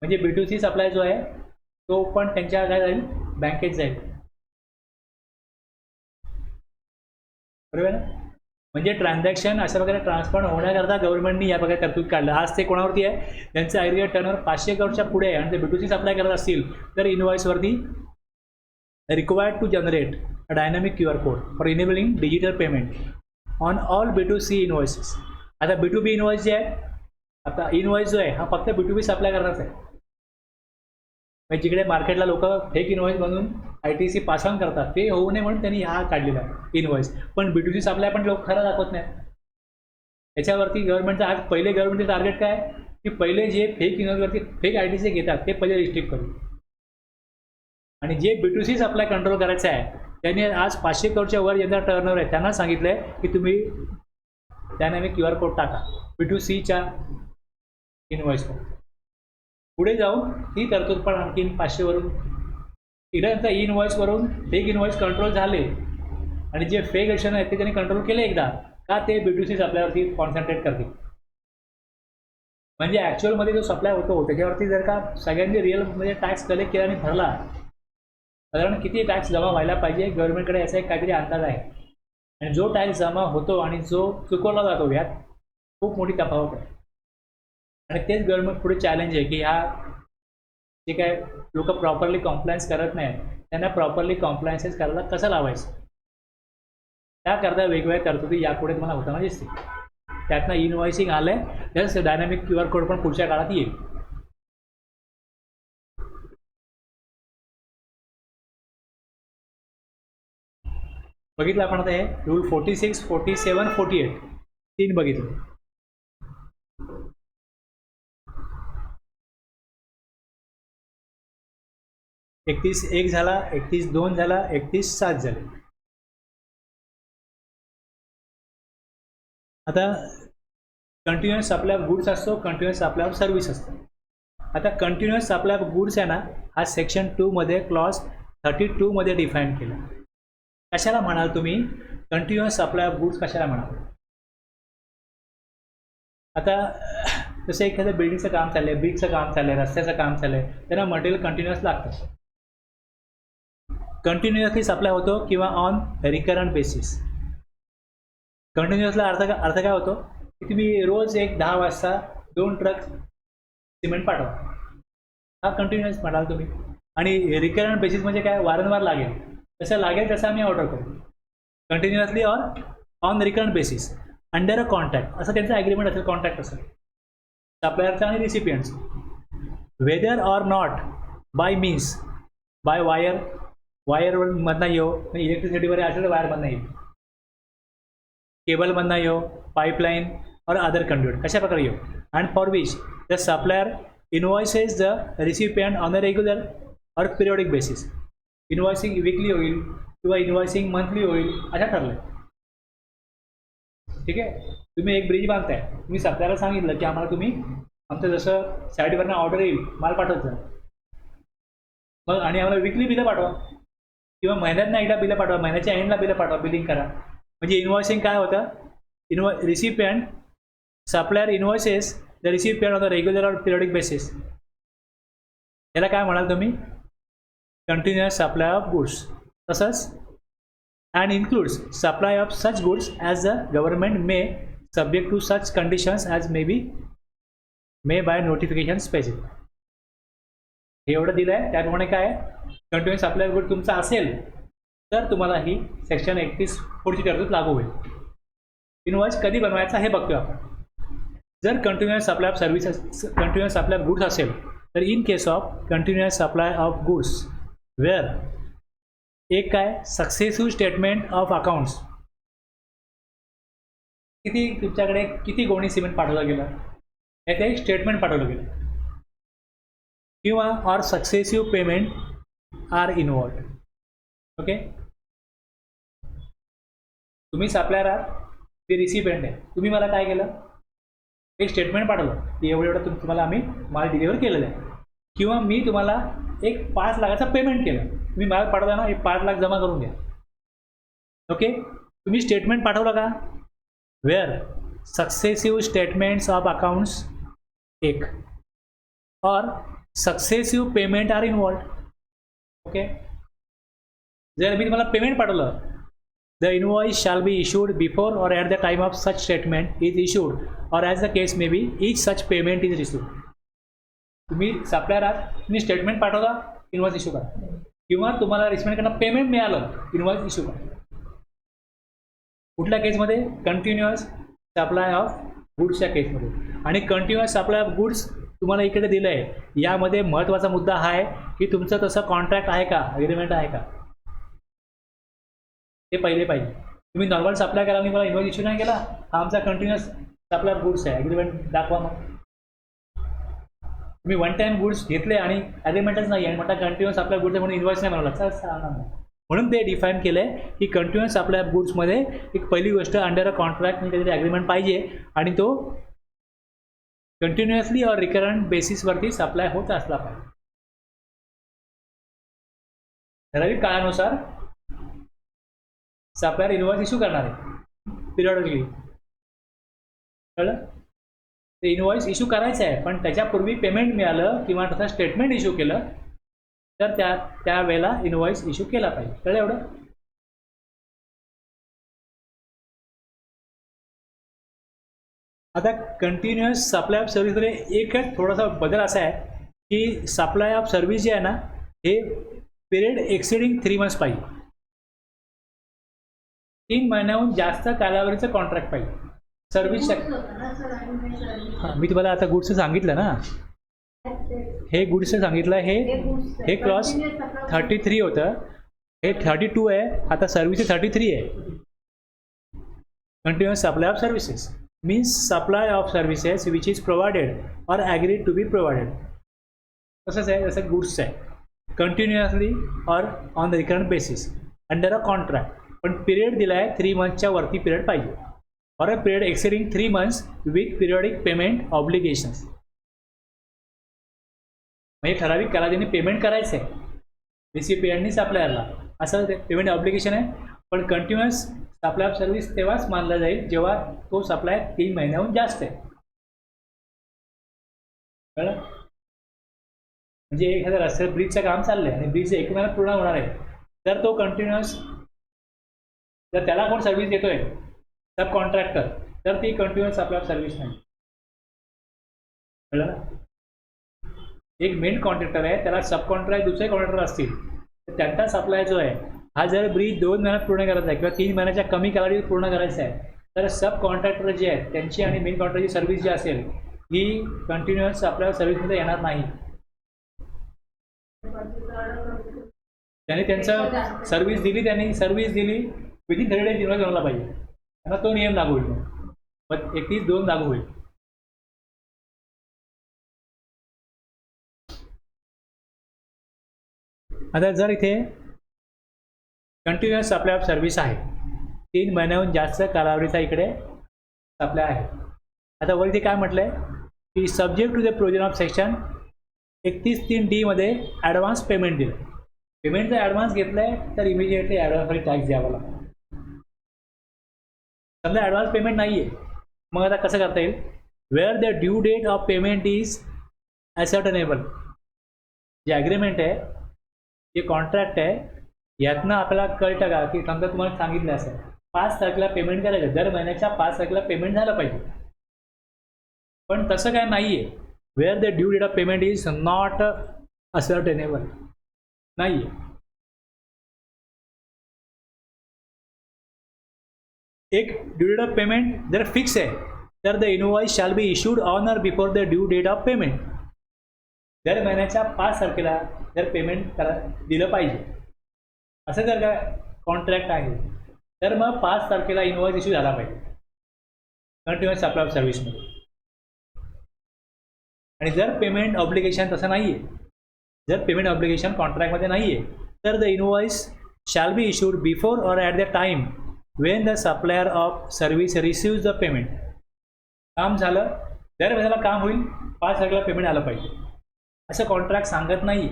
म्हणजे B2C सप्लाय जो आहे तो पण त्यांच्या काय जाईल, बँकेत जाईल. बरोबर आहे ना. म्हणजे ट्रान्झॅक्शन अशा प्रकारे ट्रान्सफर होण्याकरता गव्हर्नमेंटनी या प्रकारे तरतूद काढलं. आज ते कोणावरती आहे, त्यांचं ॲग्रिगेट टर्नओव्हर 500 करोडच्या पुढे आहे आणि ते B2C सप्लाय करत असतील तर इनवॉइसवरती required to generate a dynamic QR code for enabling digital payment on all B2C invoices. आता B2B इनवॉइस जे आहे, आता इनवॉइस जो आहे हा फक्त B2B सप्लाय करणारच आहे. म्हणजे जिकडे मार्केटला लोक फेक इनवॉइस बनवून ITC पास ऑन करतात, ते होऊ नये म्हणून त्यांनी हा काढलेला आहे इनवॉइस. पण B2C सप्लाय पण लोक खरं दाखवत नाहीत. त्याच्यावरती गव्हर्नमेंटचं आज पहिले गव्हर्नमेंटचं टार्गेट काय, की पहिले जे फेक इनवॉइसवरती फेक ITC घेतात ते पहिले रिस्ट्रिक्ट करू, आणि जे B2C सप्लाय कंट्रोल करायचं आहे त्यांनी आज 500 करोडच्या वर ज्यांचा टर्नओव्हर आहे त्यांना सांगितलं आहे की तुम्ही डायनामिक QR कोड टाका B2Cच्या इनवॉइसवर. पुढे जाऊन ही तरतूद पण आणखी 500 वरून इकडे इनवॉइसवरून फेक इनवॉइस कंट्रोल झाले आणि जे फेक ॲक्शन आहेत ते त्यांनी कंट्रोल केले एकदा का ते B2C सप्लायवरती कॉन्सन्ट्रेट करतील. म्हणजे ॲक्च्युअलमध्ये जो सप्लाय होतो त्याच्यावरती जर का सगळ्यांनी रिअलमध्ये टॅक्स कलेक्ट केला आणि भरला, साधारण किती टॅक्स जमा व्हायला पाहिजे गव्हर्नमेंटकडे याचा एक काहीतरी अंदाज आहे. आणि जो टॅक्स जमा होतो आणि जो चुकवला जातो यात खूप मोठी तफावत आहे. आणि तेच गव्हर्नमेंट पुढे चॅलेंज आहे की ह्या जे काय लोक प्रॉपरली कॉम्प्लायन्स करत नाहीत त्यांना प्रॉपरली कॉम्प्लायन्सेस करायला कसं लावायचं, त्याकरता वेगवेगळ्या तरतुदी यापुढे तुम्हाला होताना दिसतील. त्यातनं इनवॉइसिंग आलं आहे, त्याच डायनामिक QR कोड पण पुढच्या काळात येईल. बघितलं आपण आता हे रूल 46, 47, 48 तीन बघितले. एकतीस 1 झाला, 31/2 झाला, 31/7 झाले. आता कंटिन्युअस सप्लाय ऑफ गुड्स असतो, कंटिन्युअस सप्लाय ऑफ सर्व्हिस असतो. आता कंटिन्युअस सप्लाय ऑफ गुड्स आहे ना, हा सेक्शन 2 मध्ये क्लॉज 32 मध्ये डिफाईन केला. कशाला म्हणाल तुम्ही कंटिन्युअस सप्लाय ऑफ गुड्स कशाला म्हणाल? आता जसं एखादं बिल्डिंगचं काम चाललं आहे, ब्रिकचं काम चाललं आहे, रस्त्याचं काम चाललं आहे, त्यांना मटेरियल कंटिन्युअस लागतं. कंटिन्युअसली सप्लाय होतो किंवा ऑन रिकरंट बेसिस. कंटिन्युअसला अर्थ काय होतो की तुम्ही रोज 10 वाजता 2 ट्रक सिमेंट पाठवा, हा कंटिन्युअस म्हणाल तुम्ही. आणि रिकरंट बेसिस म्हणजे काय, वारंवार लागेल जसं लागेल तसं आम्ही ऑर्डर करू. Continuously or on recurrent basis under a contract, असं त्यांचं ॲग्रीमेंट असेल, कॉन्ट्रॅक्ट असेल सप्लायरचा आणि recipients. Whether or not by means, by वायरमधनं येऊ, इलेक्ट्रिसिटीवर असेल तर वायरमधनं येईल, केबलमधनं येऊ, पाईपलाईन और अदर कंड्युट कशा प्रकारे येऊ. And for which the supplier invoices the recipient on a regular और पिरियडिक बेसिस. इनवॉइसिंग विकली होईल किंवा इनवॉइसिंग मंथली होईल असं ठरलं. ठीक आहे, तुम्ही एक ब्रिज बांधताय, तुम्ही सप्लायरला सांगितलं की आम्हाला तुम्ही आमचं जसं साईडवरनं ऑर्डर येईल माल पाठवत जा, मग आणि आम्हाला विकली बिलं पाठवा किंवा महिन्यातनं एकदा बिलं पाठवा, महिन्याच्या एंडला बिलं पाठवा, बिलिंग करा. म्हणजे इनवॉइसिंग काय होतं, recipient supplier invoices the recipient on the regular और पिरियडिक बेसिस. याला काय म्हणाल तुम्ही, कंटिन्युअस सप्लाय ऑफ गुड्स. तसंच and includes supply of such goods as the government may subject to such conditions as may by notification specific. हे एवढं दिलं आहे, त्याप्रमाणे काय कंटिन्युअस सप्लाय गुड तुमचा असेल तर तुम्हाला ही सेक्शन 31 पुढची तरतूद लागू होईल. इनवॉइस कधी बनवायचा हे बघतोय आपण. जर continuous supply of services, continuous supply of goods असेल तर in case of continuous supply of goods where एक काय सक्सेसिव्ह स्टेटमेंट ऑफ अकाउंट्स, तुमच्याकडे किती गोणी सिमेंट पाठवलं गेलं याचं एक स्टेटमेंट पाठवलं गेलं, किंवा or successive payment are involved. Okay, तुम्ही सप्लायर आहात, ते रिसिपियंट आहे, तुम्ही मला काय केलं, एक स्टेटमेंट पाठवलं की एवढं तुम्हाला आम्ही माल डिलिव्हर केलेलं आहे, किंवा मी तुम्हाला एक 5 लाखाचं पेमेंट केलं, तुम्ही माल पाठवला ना, 5 लाख जमा करून घ्या. ओके, तुम्ही स्टेटमेंट पाठवलं का, where successive statements of accounts एक or successive payment are involved. Okay, जर मी तुम्हाला पेमेंट पाठवलं, the invoice shall be issued before or at the time of such statement is issued or as the case may be each such payment is received. तुम्ही supplier आहात, तुम्ही statement पाठवला, invoice issue करा, किंवा तुम्हाला रिसिपियंटकडनं payment मिळालं, invoice issue करा. कुठल्या केसमध्ये, कंटिन्युअस सप्लाय ऑफ गुड्सच्या केसमध्ये. आणि कंटिन्युअस सप्लाय ऑफ गुड्स तुम्हाला इकडे दिलं आहे, यामध्ये महत्त्वाचा मुद्दा हा आहे की तुमचं तसं कॉन्ट्रॅक्ट आहे का, अग्रीमेंट आहे का, ते पहिले पाहिजे. तुम्ही नॉर्मल सप्लाय करा आणि मला इनवॉइस इश्यू नाही केला, हा आमचा कंटिन्युअस सप्लाय ऑफ गुड्स आहे, अग्रीमेंट दाखवा. मग तुम्ही वन टाइम गुड्स घेतले आणि ॲग्रीमेंटच नाही आहे, म्हणता कंटिन्युअस सप्लाय गुड्स म्हणून इन्व्हॉइस नाही बनवला, म्हणून ते डिफाईन केलं आहे की कंटिन्युअस सप्लाय ऑफ गुड्समध्ये एक पहिली गोष्ट अंडर अ कॉन्ट्रॅक्ट म्हणजे काहीतरी ॲग्रीमेंट पाहिजे आणि तो कंटिन्युअसली और रिकरंट बेसिसवरती सप्लाय होत असला पाहिजे. ठराविक काळानुसार सप्लायर इन्व्हॉइस इश्यू करणार आहे पिरियडिकली, कळलं. ते इन्व्हॉइस इश्यू करायचं आहे, पण त्याच्यापूर्वी पेमेंट मिळालं किंवा तसं स्टेटमेंट इश्यू केलं तर त्यावेळेला इन्व्हॉइस इश्यू केला पाहिजे. कळलं एवढं. आता कंटिन्युअस सप्लाय ऑफ सर्व्हिसमध्ये एक थोडासा बदल असा आहे की सप्लाय ऑफ सर्व्हिस जे आहे ना, हे पिरियड एक्सिडिंग 3 मंथ्स पाहिजे, 3 महिन्याहून जास्त कालावधीचं कॉन्ट्रॅक्ट पाहिजे. सर्व्हिस हां, मी तुम्हाला आता गुड्सचं सांगितलं ना, हे गुड्सचं सांगितलं, हे क्लॉज 33 होतं, हे 32 आहे, आता सर्व्हिसेस 33 आहे. Continuous supply of services means supply of services which is provided or agreed to be provided. तसंच आहे जसं गुड्स आहे, continuously or on the recurrent basis under a contract, पण पिरियड दिला आहे 3 मंथच्या वरती पिरियड पाहिजे, or a period exceeding 3 months with periodic payment obligations. म्हणजे ठराविक कालावधीने पेमेंट करायचं आहे रिसिपियंटनी सप्लायरला, असं पेमेंट ऑब्लिगेशन आहे. पण कंटिन्युअस सप्लाय ऑफ सर्व्हिस तेव्हाच मानला जाईल जेव्हा तो सप्लाय 3 महिन्याहून जास्त आहे. कळलं? म्हणजे एखाद्या रस्त्यावर ब्रिजचं काम चाललं आहे आणि ब्रिज 1 महिन्यात पूर्ण होणार आहे, तर तो कंटिन्युअस जर त्याला कोण सर्व्हिस देतोय सब कॉन्ट्रॅक्टर, तर ती कंटिन्युअस सप्लाय ऑफ सर्व्हिस नाही. कळलं ना? एक मेन कॉन्ट्रॅक्टर आहे, त्याला सब कॉन्ट्रॅक्ट दुसरे कॉन्ट्रॅक्टर असतील, तर त्यांचा सप्लाय जो आहे हा जर ब्रिज 2 महिन्यात पूर्ण करायचा आहे किंवा 3 महिन्याच्या कमी कालावधीत पूर्ण करायचा आहे, तर सब कॉन्ट्रॅक्टर जे आहेत त्यांची आणि मेन कॉन्ट्रॅक्टरची सर्व्हिस जी असेल ही कंटिन्युअस सप्लाय ऑफ सर्व्हिसमध्ये येणार नाही. त्यांनी त्यांचं सर्व्हिस दिली विदिन 30 days इन्व्हॉइस बनवला पाहिजे. त्यांना तो नियम लागू होईल. मग 31/2 लागू होईल. आता जर इथे कंटिन्युअस सप्लाय ऑफ सर्व्हिस आहे, 3 महिन्याहून जास्त कालावधीचा इकडे सप्लाय आहे. आता वर इथे काय म्हटलंय की subject to the provision of section 31(3)D मध्ये ॲडव्हान्स पेमेंट दिलं. पेमेंट जर ॲडव्हान्स घेतलंय तर इमिजिएटली ॲडव्हान्ससाठी टॅक्स द्यावा लागतो. समजा ॲडव्हान्स पेमेंट नाही आहे, मग आता कसं करता येईल? Where the due date of payment is ascertainable. जे ॲग्रीमेंट आहे, जे कॉन्ट्रॅक्ट आहे, यातनं आपल्याला कळतं का की समजा तुम्हाला सांगितलं असं 5 तारखेला पेमेंट करायचं, दर महिन्याच्या 5 तारखेला पेमेंट झालं पाहिजे. पण तसं काय नाही आहे. Where the due date of payment is not ascertainable नाही आहे. एक ड्यू डेट ऑफ पेमेंट जर फिक्स आहे तर the invoice shall be issued on or before the due date of payment. दर महिन्याच्या 5 तारखेला जर पेमेंट दिलं पाहिजे असं जर का कॉन्ट्रॅक्ट आहे, तर मग 5 तारखेला इनवॉइस इश्यू झाला पाहिजे कंटिन्युअस सप्लाय ऑफ सर्व्हिसमध्ये. आणि जर पेमेंट ऑब्लिगेशन तसं नाही आहे, जर पेमेंट ऑब्लिगेशन कॉन्ट्रॅक्टमध्ये नाही आहे, तर the invoice shall be issued before or at the time Wien the supplier of service receives the payment. काम झालं, दर महिन्याला काम होईल, 5 तारखेला पेमेंट आलं पाहिजे असं कॉन्ट्रॅक्ट सांगत नाही.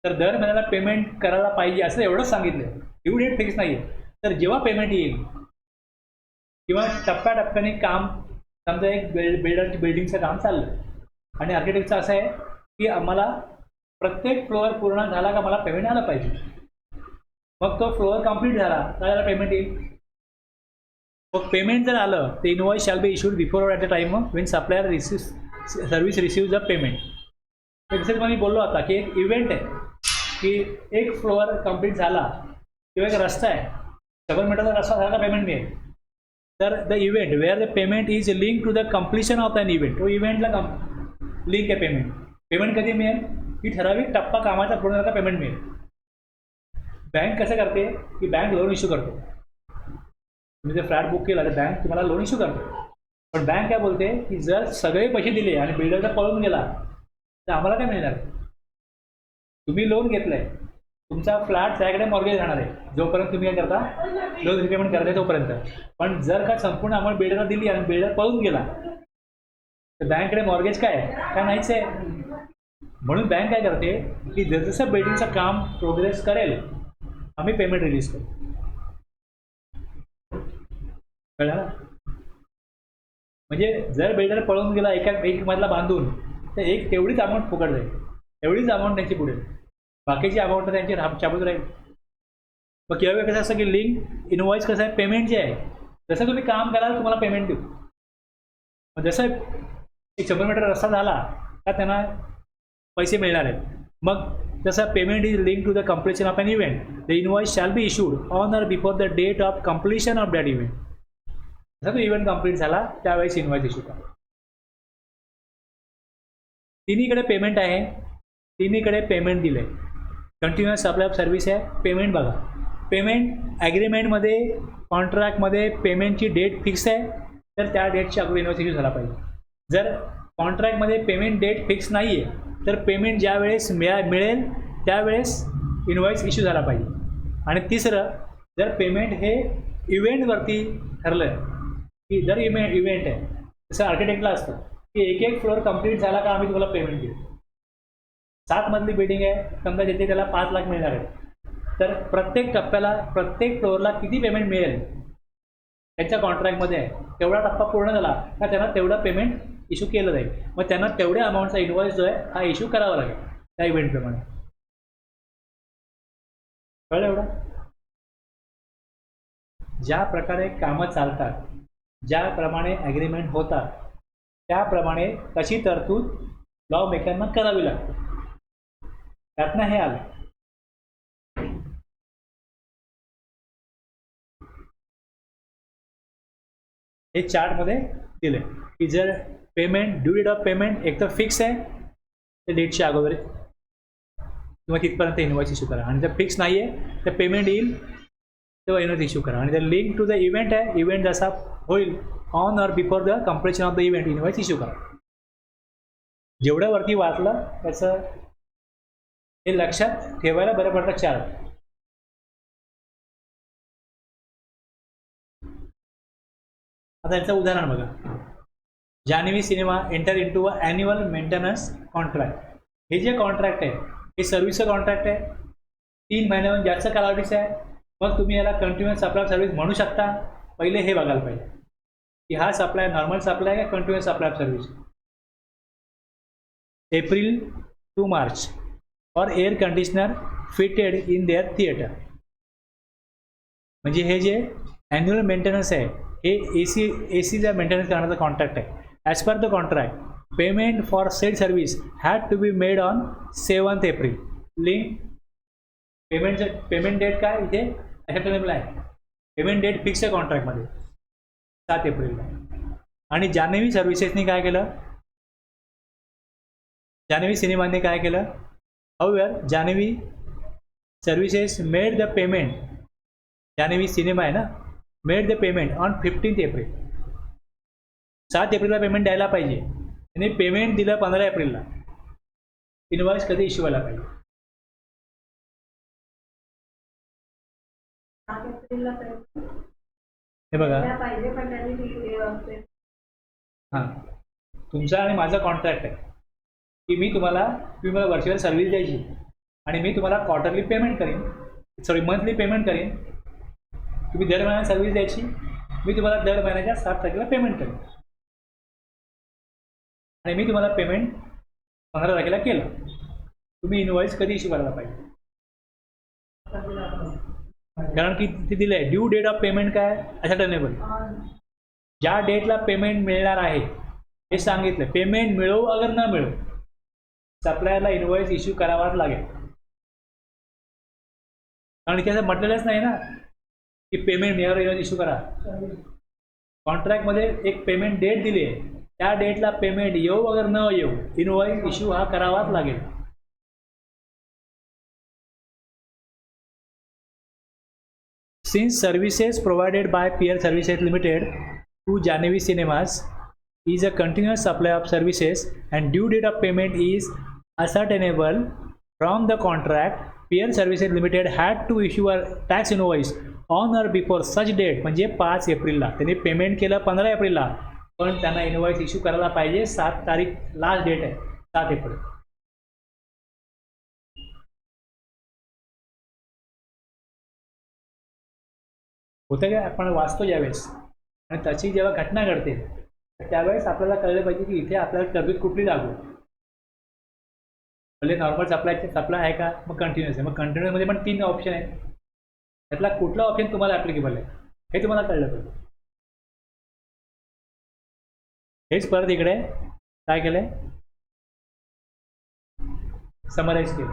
तर दर महिन्याला पेमेंट करायला पाहिजे असं एवढंच सांगितलं. ड्यू डेट फिक्स नाही आहे. तर जेव्हा पेमेंट येईल किंवा टप्प्याटप्प्याने काम, समजा एक बिल्डिंगचं काम चाललं आणि आर्किटेक्टचं असं आहे की आम्हाला प्रत्येक फ्लोअर पूर्ण झाला का मला पेमेंट आलं पाहिजे. मग तो फ्लोअर कंप्लीट झाला तर त्याला पेमेंट येईल. मग पेमेंट जर आलं तर invoice shall be issued before or at the time Wien supplier service receive the payment. जसं मी बोललो आता की एक इव्हेंट आहे की एक फ्लोअर कंप्लीट झाला किंवा एक रस्ता आहे, 7 मीटरचा रस्ता झाला पेमेंट मिळेल. तर the event where the payment is link to the completion of an event, तो इव्हेंटला लिंक आहे पेमेंट. पेमेंट कधी मिळेल की ठराविक टप्पा कामाचा पूर्ण झाला पेमेंट मिळेल. बँक कसं करते की बँक लोन इश्यू करते. तुम्ही जर फ्लॅट बुक केला तर बँक तुम्हाला लोन इश्यू करते. पण बँक काय बोलते की जर सगळे पैसे दिले आणि बिल्डरचा पळून गेला तर आम्हाला काय मिळणार? तुम्ही लोन घेतलंय, तुमचा फ्लॅट त्याकडे मॉर्गेज राहणार आहे जोपर्यंत तुम्ही काय करता लोन रिपेमेंट करताय तोपर्यंत. पण जर का संपूर्ण अमाऊंट बिल्डरला दिली आणि बिल्डर पळून गेला तर बँककडे मॉर्गेज काय नाहीच आहे. म्हणून बँक काय करते की जसं बिल्डिंगचं काम प्रोग्रेस करेल आम्ही पेमेंट रिलीज करू. कळलं ना? म्हणजे जर बिल्डर पळून गेला एक मधला बांधून तर एक तेवढीच अमाऊंट फुकट जाईल, एवढीच अमाऊंट त्यांची पुढे, बाकीची अमाऊंट त्यांची चाबूत राहील. मग केव्हा कसं असतं की लिंक इनवॉइस कसं आहे, पेमेंट जे आहे जसं तुम्ही काम कराल तुम्हाला पेमेंट देऊ. मग जसं एक 100 मीटर रस्ता झाला का त्यांना पैसे मिळणार आहेत. मग तसं payment is link to the completion of an event. The invoice shall be issued on or before the date of completion of that event. जसा तो इव्हेंट कंप्लीट झाला त्यावेळेस इनवॉइस इश्यू करा. तिन्हीकडे पेमेंट आहे, तिन्हीकडे पेमेंट दिलं आहे. कंटिन्युअस सप्लाय ऑफ सर्व्हिस आहे, payment बघा. पेमेंट ॲग्रीमेंटमध्ये कॉन्ट्रॅक्टमध्ये पेमेंटची डेट फिक्स आहे तर त्या डेटच्या अगोदर इनवॉइस इश्यू झाला पाहिजे. जर कॉन्ट्रॅक्टमध्ये पेमेंट डेट फिक्स नाही आहे तर पेमेंट ज्या वेळेस मिळेल त्यावेळेस इनवॉइस इश्यू झाला पाहिजे. आणि तिसरं, जर पेमेंट हे इव्हेंटवरती ठरलं की जर इव्हेंट आहे जसं आर्किटेक्टला असतं की एक फ्लोअर कंप्लीट झाला का आम्ही तुम्हाला पेमेंट देऊ. 7 मजली बिल्डिंग आहे समजा, जिथे त्याला 5 लाख मिळणार आहे तर प्रत्येक टप्प्याला प्रत्येक फ्लोअरला किती पेमेंट मिळेल त्यांच्या कॉन्ट्रॅक्टमध्ये आहे, तेवढा टप्पा पूर्ण झाला का त्यांना तेवढं पेमेंट इश्यू केलं जाईल. मग त्यांना तेवढ्या अमाऊंटचा इन्व्हॉइस जो आहे हा इश्यू करावा लागेल त्या इव्हेंटप्रमाणे. कळलं एवढं? ज्या प्रकारे कामं चालतात, ज्याप्रमाणे ॲग्रीमेंट होतात, त्याप्रमाणे तशी तरतूद लॉ मेकरना करावी लागते. त्यातनं हे आलं. हे चार्टमध्ये दिले की जर payment due date of payment एक तर फिक्स आहे ते डेटच्या अगोदर किंवा तिथपर्यंत इन्व्हॉइस इश्यू करा, आणि जर फिक्स नाही आहे तर पेमेंट येईल तेव्हा इन्व्हॉइस इश्यू करा, आणि जर लिंक टू द इव्हेंट आहे, इव्हेंट जसा होईल on or before the completion of the event invoice issue करा. जेवढं वरती वाचलं त्याचं हे लक्षात ठेवायला बरं पडतं चार्ट. आता याचं उदाहरण बघा. Janhavi cinema enter into a annual maintenance contract. हे जे कॉन्ट्रॅक्ट आहे हे सर्व्हिसचं कॉन्ट्रॅक्ट आहे, 3 महिन्याहून जास्त कालावधीचं आहे. मग तुम्ही याला कंटिन्युअस सप्लाय सर्व्हिस म्हणू शकता. पहिले हे बघायला पाहिजे की हा सप्लाय नॉर्मल सप्लाय का continuous supply of service. April to March for air conditioner fitted in their theatre. म्हणजे हे जे ॲन्युअल मेंटेनन्स आहे हे एसीचा मेंटेनन्स करण्याचा कॉन्ट्रॅक्ट आहे. As per the contract payment for said service had to be made on 7th April. Link payment date काय इथे ॲक्सेप्टेबल आहे. पेमेंट डेट फिक्स आहे कॉन्ट्रॅक्टमध्ये 7 एप्रिलला. आणि जान्हवी सर्व्हिसेसनी काय केलं, जान्हवी सिनेमाने काय केलं, however Janhavi services made the payment, Janhavi cinema आहे ना, made the payment on 15th April. 7 एप्रिलला पेमेंट द्यायला पाहिजे आणि पेमेंट दिलं 15 एप्रिलला. इन्व्हॉइस कधी इश्यू व्हायला पाहिजे? 7 एप्रिलला हे बघा, पाहिजे पण त्यांनी हां तुमचा आणि माझा कॉन्ट्रॅक्ट आहे की तुम्ही मला वर्षभर सर्व्हिस द्यायची आणि मी तुम्हाला क्वार्टरली पेमेंट करीन, सॉरी मंथली पेमेंट करीन. तुम्ही दर महिन्याला सर्व्हिस द्यायची, मी तुम्हाला दर महिन्याच्या 7 तारखेला पेमेंट करेन. आणि मी तुम्हाला पेमेंट 15 तारखेला केलं. तुम्ही इन्व्हॉइस कधी इश्यू करायला पाहिजे? कारण की तिथे दिलं आहे ड्यू डेट ऑफ पेमेंट काय ॲसेटेनेबल. ज्या डेटला पेमेंट मिळणार आहे हे सांगितलं. पेमेंट मिळो अगर न मिळो सप्लायरला इन्व्हॉइस इश्यू करावाच लागेल. कारण इथे असं म्हटलेलंच नाही ना की पेमेंट मिळाल्यावर इन्व्हॉइस इश्यू करा. कॉन्ट्रॅक्टमध्ये एक पेमेंट डेट दिली आहे, त्या डेटला पेमेंट येऊ अगर न येऊ इन्व्हॉइस इश्यू हा करावाच लागेल. Since services provided by Peer Services Limited to Jahnvi Cinemas is a continuous supply of services and due date of payment is ascertainable from the contract, Peer Services Limited had to issue a tax invoice on or before such date. म्हणजे 5 एप्रिलला त्यांनी payment केलं 15 एप्रिलला, पण त्यांना invoice issue करायला पाहिजे 7 तारीख लास्ट डेट आहे 7 एप्रिल. होतं काय, आपण वाचतो ज्यावेळेस आणि त्याची जेव्हा घटना घडते त्यावेळेस आपल्याला कळलं पाहिजे की इथे आपल्याला तरतूद कुठली लागू. म्हणजे नॉर्मल सप्लाय आहे का, मग कंटिन्युअस आहे. मग कंटिन्युअसमध्ये पण 3 ऑप्शन आहेत, त्यातला कुठला ऑप्शन तुम्हाला ॲप्लिकेबल आहे हे तुम्हाला कळलं पाहिजे. हेच परत इकडे काय केलं आहे, समराईज केलं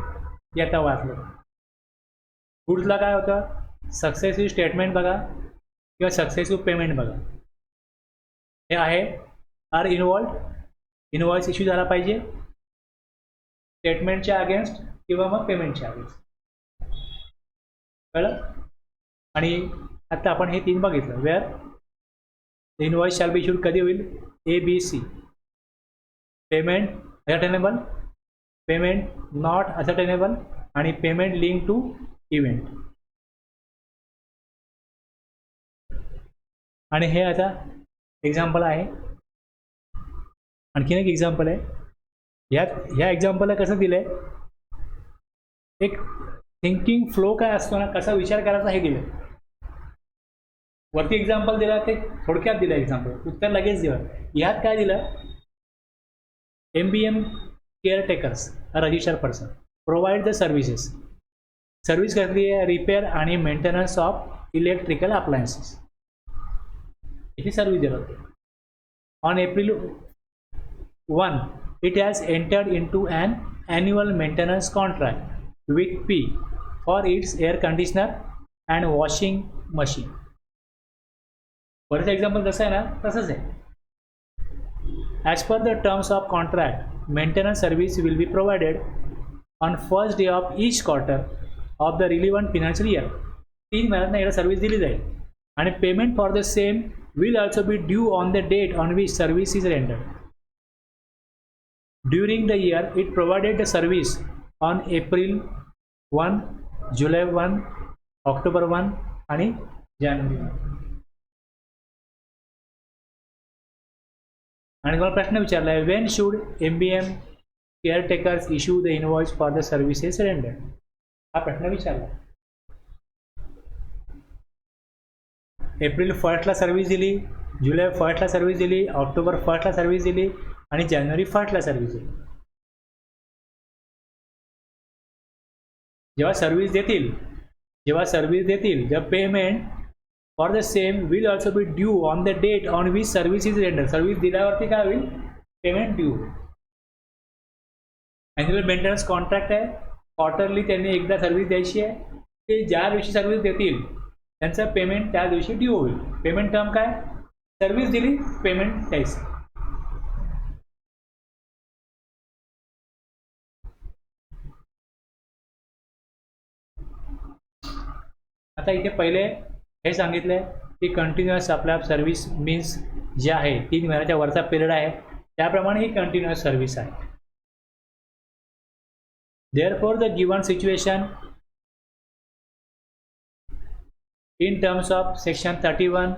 की आता वाचलं. गुड्सला काय होतं, सक्सेसिव्ह स्टेटमेंट बघा किंवा सक्सेसिव्ह पेमेंट बघा. हे आहे आर इन्व्हॉइस इश्यू झाला पाहिजे स्टेटमेंटच्या अगेन्स्ट किंवा मग पेमेंटच्या अगेन्स्ट. कळलं? आणि आता आपण हे 3 बघितलं. Where invoice shall be issued कधी होईल, ABC. Payment ascertainable, payment not ascertainable आणि पेमेंट लिंक टू इव्हेंट. आणि हे आता एक्झाम्पल आहे. आणखीन एक एक्झाम्पल आहे. ह्या एक्झाम्पलला कसं दिलं आहे, एक थिंकिंग फ्लो काय असतो ना, कसा विचार करायचा हे दिलं. वरती एक्झाम्पल दिला ते थोडक्यात दिलं एक्झाम्पल, उत्तर लगेच दिलं. ह्यात काय दिलं, MBM caretakers registered person provide the services. Service कसली आहे, रिपेअर आणि मेंटेनन्स ऑफ इलेक्ट्रिकल अप्लायन्सेस, याची सर्व्हिस दिली होती. On April 1 it has entered into an annual maintenance contract with P for its air conditioner and washing machine. वरचं example जसं आहे ना तसंच आहे. As per the terms of contract, maintenance service will be provided on first day of each quarter of the relevant financial year. 3 महिन्यात याला service दिली जाईल आणि payment for the same will also be due on the date on which service is rendered. During the year, it provided the service on April 1, July 1, October 1 आणि January 1. आणि तुम्हाला प्रश्न विचारला आहे, when should MBM caretakers issue the invoice for the services rendered? हा प्रश्न विचारला. April 1ला सर्व्हिस दिली, जुलै 1ला सर्व्हिस दिली, ऑक्टोबर 1ला सर्व्हिस दिली आणि जानेवारी 1ला सर्व्हिस दिली. जेव्हा सर्व्हिस देतील the payment for the same will also be due on the date on which service is render. Service दिल्यावरती काय होईल, payment due. Annual maintenance contract आहे, क्वार्टरली त्यांनी एकदा सर्व्हिस द्यायची आहे. ते ज्या दिवशी सर्व्हिस देतील त्यांचं पेमेंट त्या दिवशी ड्यू होईल. पेमेंट टर्म काय, सर्व्हिस दिली पेमेंट द्यायचं. आता इथे पहिले हे सांगितलं की कंटिन्युअस आपल्या सर्व्हिस मीन्स जे आहे 3 महिन्याच्या वरचा पिरियड आहे त्याप्रमाणे ही कंटिन्युअस सर्व्हिस आहे. Therefore the given situation in terms of section 31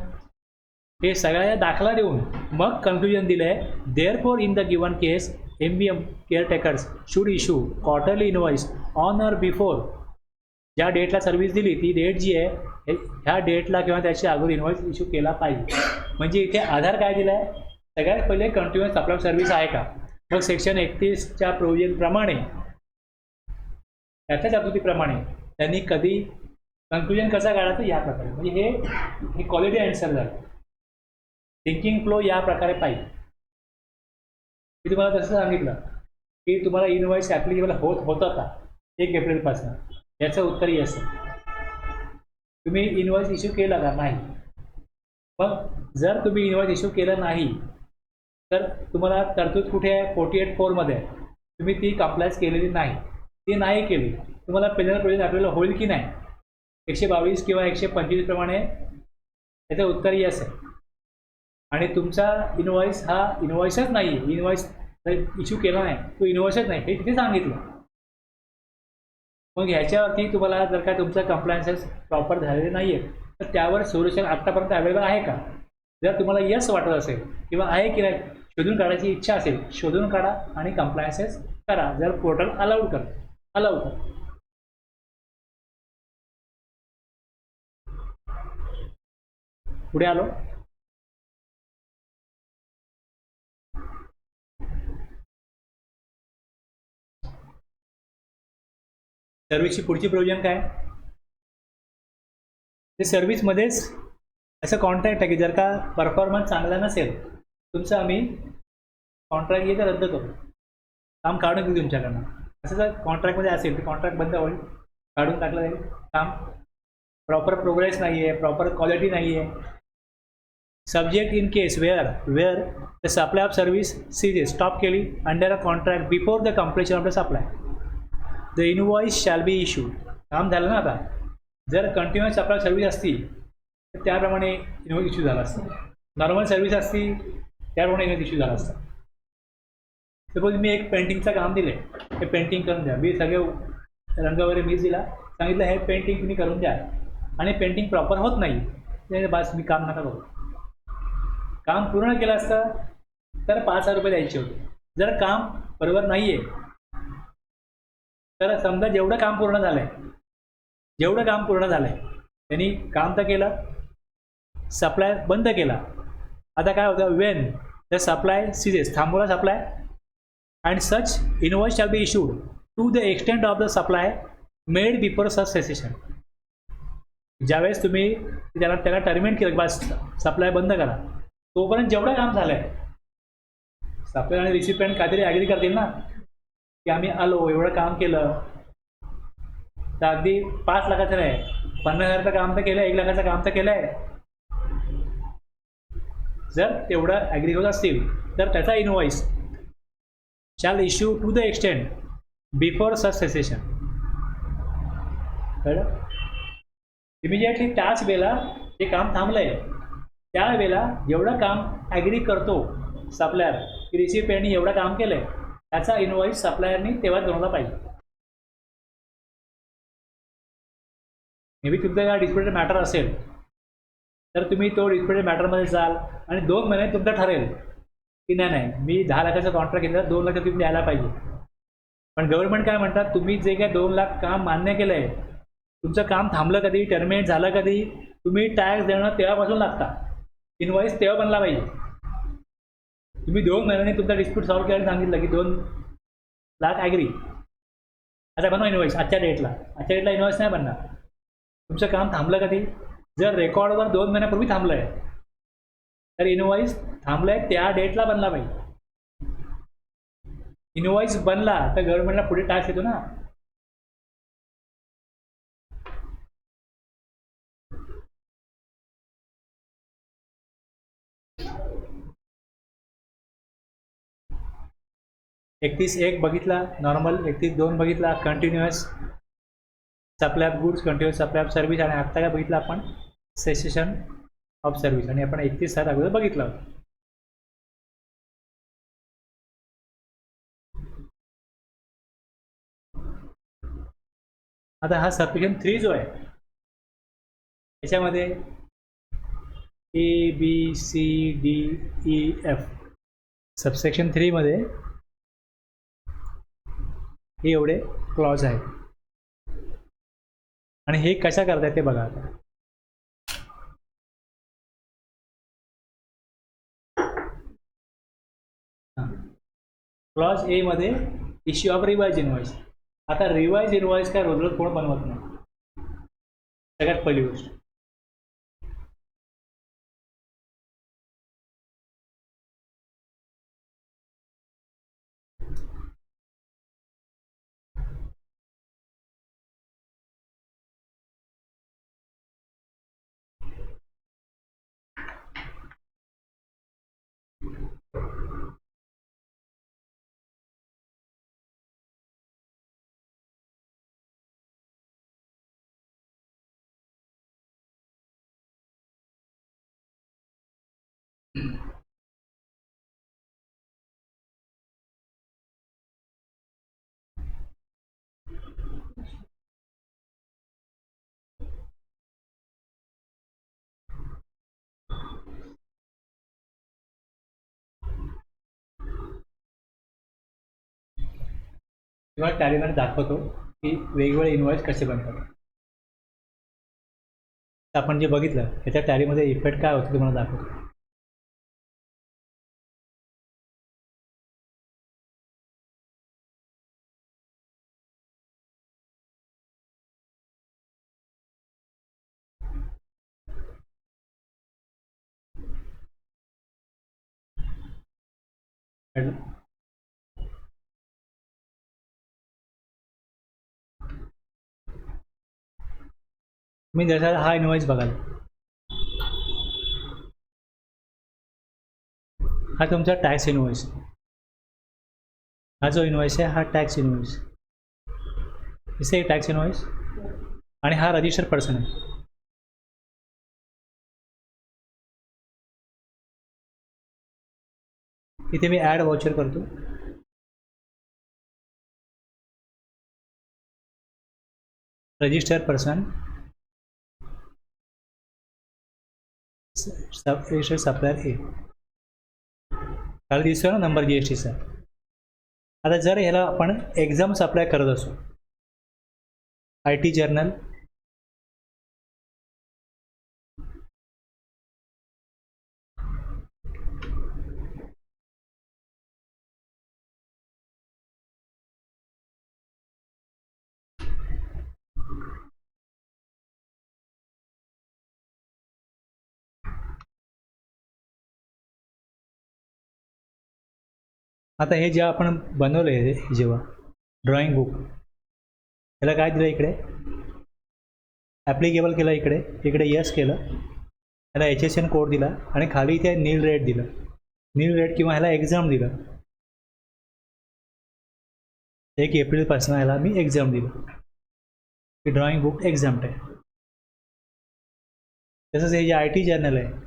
हे सगळ्या दाखला देऊन मग कन्क्लुजन दिलं आहे. Therefore in the given case MBM caretakers should issue quarterly invoice on or before, ज्या डेटला सर्व्हिस दिली ती डेट जी आहे ह्या डेटला किंवा त्याच्या अगोदर इन्व्हॉइस इश्यू केला पाहिजे. म्हणजे इथे आधार काय दिला आहे, सगळ्यात पहिले कंटिन्युअस आपला सर्व्हिस आहे का, मग सेक्शन 31च्या प्रोव्हिजनप्रमाणे त्याच्या तरतुदीप्रमाणे त्यांनी कधी कन्क्लुजन कसा काढायचं या प्रकारे. म्हणजे हे क्वालिटी आन्सर झालं. थिंकिंग फ्लो या प्रकारे पाहिजे. मी तुम्हाला तसं सांगितलं की तुम्हाला इनवॉइस ॲप्लिकेबल होतं का 1 एप्रिलपासून, याचं उत्तर येस. तुम्ही इनवॉइस इश्यू केला का, नाही. मग जर तुम्ही इनवॉइस इश्यू केलं नाही तर तुम्हाला तरतूद कुठे आहे, 48(4) मध्ये आहे. तुम्ही ती कंप्लायन्स केलेली नाही, ती नाही केली, तुम्हाला पेनल प्रोव्हिजन आपल्याला होईल की नाही, 122 किंवा 125 प्रमाणे याचं उत्तर येस आहे. आणि तुमचा इनवॉइस हा इनवॉइसच नाही, इनवॉइस इश्यू केला नाही, तो इनवॉइसच नाही हे तिथे सांगितलं. मग ह्याच्यावरती तुम्हाला जर का तुमचं कंप्लायन्सेस प्रॉपर झालेले नाही आहे तर त्यावर सोल्युशन आत्तापर्यंत अवेलेबल आहे का. जर तुम्हाला यस वाटत असेल किंवा आहे की नाही शोधून काढायची इच्छा असेल, शोधून काढा आणि कंप्लायन्सेस करा जर पोर्टल अलाउड कर. पुढे आलो. सर्व्हिसची पुढची प्रोव्हिजन काय, ते सर्व्हिसमध्येच असं कॉन्ट्रॅक्ट आहे की जर का परफॉर्मन्स चांगला नसेल तुमचं आम्ही कॉन्ट्रॅक्ट येतं रद्द करू, काम काढून घेऊ तुमच्याकडनं. असं जर कॉन्ट्रॅक्टमध्ये असेल तर कॉन्ट्रॅक्ट बंद होईल, काढून टाकलं जाईल. काम प्रॉपर प्रोग्रेस नाही आहे, प्रॉपर क्वालिटी नाही आहे. Subject in case where the supply of service cease stop केली under a contract before the completion of the supply, the invoice shall be issued. काम झालं ना. आता जर कंटिन्युअस आपला सर्व्हिस असती तर त्याप्रमाणे इनवॉइस इश्यू झाला असता. नॉर्मल सर्व्हिस असती त्याप्रमाणे इनवॉइस इश्यू झाला असता. सपोज मी एक पेंटिंगचं काम दिलं आहे, हे पेंटिंग करून द्या, मी सगळे रंग वगैरे मीच दिला, सांगितलं हे पेंटिंग तुम्ही करून द्या आणि पेंटिंग प्रॉपर होत नाही बस मी काम नका करू. काम पूर्ण केलं असतं तर 5,000 रुपये द्यायचे होते. जर काम बरोबर नाही आहे तर समजा जेवढं काम पूर्ण झालं आहे जेवढं काम पूर्ण झालं आहे त्यांनी काम तर केलं, सप्लाय बंद केला. आता काय होतं, वेन द सप्लाय सीजेस, थांबवला supply, and such invoice shall be issued to the extent of the supply made before such cessation. ज्यावेळेस तुम्ही त्याला टर्मिनेट केलं, बस सप्लाय बंद करा, तोपर्यंत जेवढं काम झालं आहे, सप्लाय आणि रिसिपियंट काहीतरी ॲग्री करतील ना की आम्ही आलो, एवढं काम केलं, तर अगदी 5 लाखाचं नाही, 50,000चं काम तर केलं, 1 लाखाचं काम तर केलं आहे. जर तेवढं ॲग्री होत असतील तर त्याचा invoice shall issue to the extent before such cessation. कळलं? इमिजिएटली त्याच वेळेला जे काम थांबलं आहे त्यावेळेला जेवढं काम ॲग्री करतो सप्लायर की रिसिपियंटनी एवढं काम केलं आहे, त्याचा इनवॉइस सप्लायरनी तेव्हाच बनवला पाहिजे. मे बी तुमचा या डिस्प्युटेड मॅटर असेल तर तुम्ही तो डिस्प्युटेड मॅटरमध्ये जाल आणि 2 महिन्यात तुमचं ठरेल की नाही मी 10 लाखाचं कॉन्ट्रॅक्ट घेतलं, 2 लाख तुम्ही द्यायला पाहिजे. पण गव्हर्नमेंट काय म्हणतात, तुम्ही जे काय 2 लाख काम मान्य केलं आहे, तुमचं काम थांबलं कधी, टर्मिनेट झालं कधी, तुम्ही टॅक्स देणं तेव्हापासून लागता, इनवॉइस तेव्हा बनला पाहिजे. तुम्ही 2 महिन्यांनी तुमचा डिस्प्यूट सॉल्व्ह करायला सांगितलं की 2 लाख ॲग्री, आता बनवा इनवॉइस. आजच्या डेटला इनवॉइस नाही बनणार. तुमचं काम थांबलं कधी, जर रेकॉर्डवर 2 महिन्यापूर्वी थांबलं आहे तर इनवॉइस थांबलं आहे त्या डेटला बनला पाहिजे. इनवॉइस बनला तर गव्हर्नमेंटला पुढे टॅक्स येतो ना. एकतीस 1 बघितला नॉर्मल, 31.2 बघितला continuous supply of goods, continuous supply of service, आणि आत्ता काय बघितलं आपण, सेसेशन ऑफ सर्व्हिस, आणि आपण 31 अगोदर बघितलं. आता हा सबसेक्शन 3 जो आहे त्याच्यामध्ये ABCDEF, सबसेक्शन 3 मध्ये हे एवढे क्लॉज आहेत आणि हे कशा करतायत ते बघा. आता क्लॉज ए मध्ये इश्यू ऑफ रिवाइज इनवॉइस. आता रिवाइज इनवॉइस काय रोज कोण बनवत नाही, सगळ्यात पहिली गोष्ट. किंवा टॅलीमध्ये दाखवतो की वेगवेगळे इनवॉइस कसे बनतात. आपण जे बघितलं त्याच्या टॅलीमध्ये इफेक्ट काय होतं तुम्हाला दाखवतो. मी जसा हा इनवॉइस बघाल, हा तुमचा टॅक्स इनवॉइस, हा जो इनवॉइस आहे हा टॅक्स इनवॉइस, इसे टॅक्स इनवॉइस, आणि हा रजिस्टर्ड पर्सन आहे. इथे मी ॲड वाउचर करतो. रजिस्टर्ड पर्सन, रजिस्टर्ड सप्लायर ए, खाली दिसतो ना नंबर GSTचा. आता जर ह्याला आपण एक्झाम सप्लाय करत असू, IT जर्नल आता हे जेव्हा आपण बनवलं आहे जेव्हा ड्रॉइंग बुक, याला काय दिलं इकडे ॲप्लिकेबल केलं, इकडे इकडे यस केलं, ह्याला HSN कोड दिला आणि खाली इथे नील रेट दिलं, नील रेट किंवा ह्याला एक्झाम दिलं. 1 एप्रिलपासून ह्याला मी एक्झाम दिलं की ड्रॉइंग बुक एक्झाम्ड आहे. तसंच हे जे IT जर्नल आहे,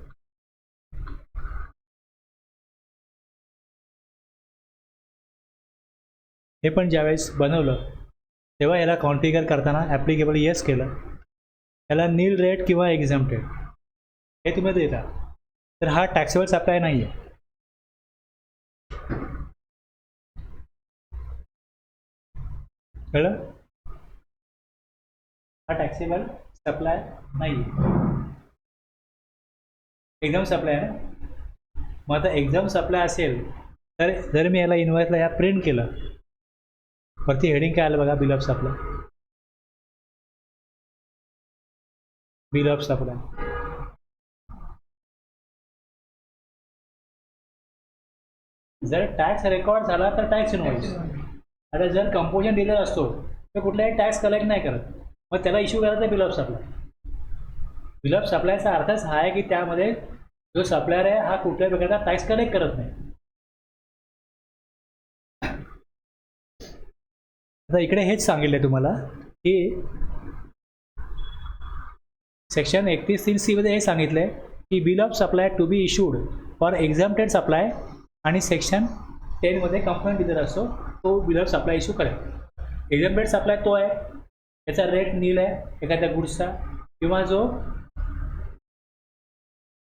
हे पण ज्यावेळेस बनवलं तेव्हा याला कॉन्फिगर करताना ॲप्लिकेबल येस केलं, याला नील रेट किंवा एक्झाम्प्टेड हे तुम्ही देता. तर हा टॅक्सेबल सप्लाय नाही आहे. कळलं? हा टॅक्सेबल सप्लाय नाही आहे, एक्झाम सप्लाय आहे ना. मग आता एक्झाम सप्लाय असेल तर जर मी याला इन्व्हॉइसला या प्रिंट केलं, वरती हेडिंग काय आलं बघा, bill of supply, bill of supply. जर टॅक्स रेकॉर्ड झाला तर टॅक्स इन्व्हॉइस. आता जर कंपोजिशन दिलेला असतो तर कुठलाही टॅक्स कलेक्ट नाही करत, मग त्याला इश्यू करायचा bill of supply. Bill of सप्लायचा अर्थच हा आहे की त्यामध्ये जो सप्लायर आहे हा कुठल्याही प्रकारचा टॅक्स कलेक्ट करत नाही. आता इकडे हेच सांगितलं तुम्हाला की सेक्शन 31(3)C मध्ये हे सांगितलं आहे की bill of supply to be issued for exempted supply, आणि सेक्शन 10 मध्ये कंप्लेंट दिलेला असतो तो बिल ऑफ सप्लाय इश्यू करेल. एक्झाम्प्टेड सप्लाय तो आहे त्याचा रेट नील आहे एखाद्या गुड्सचा, किंवा जो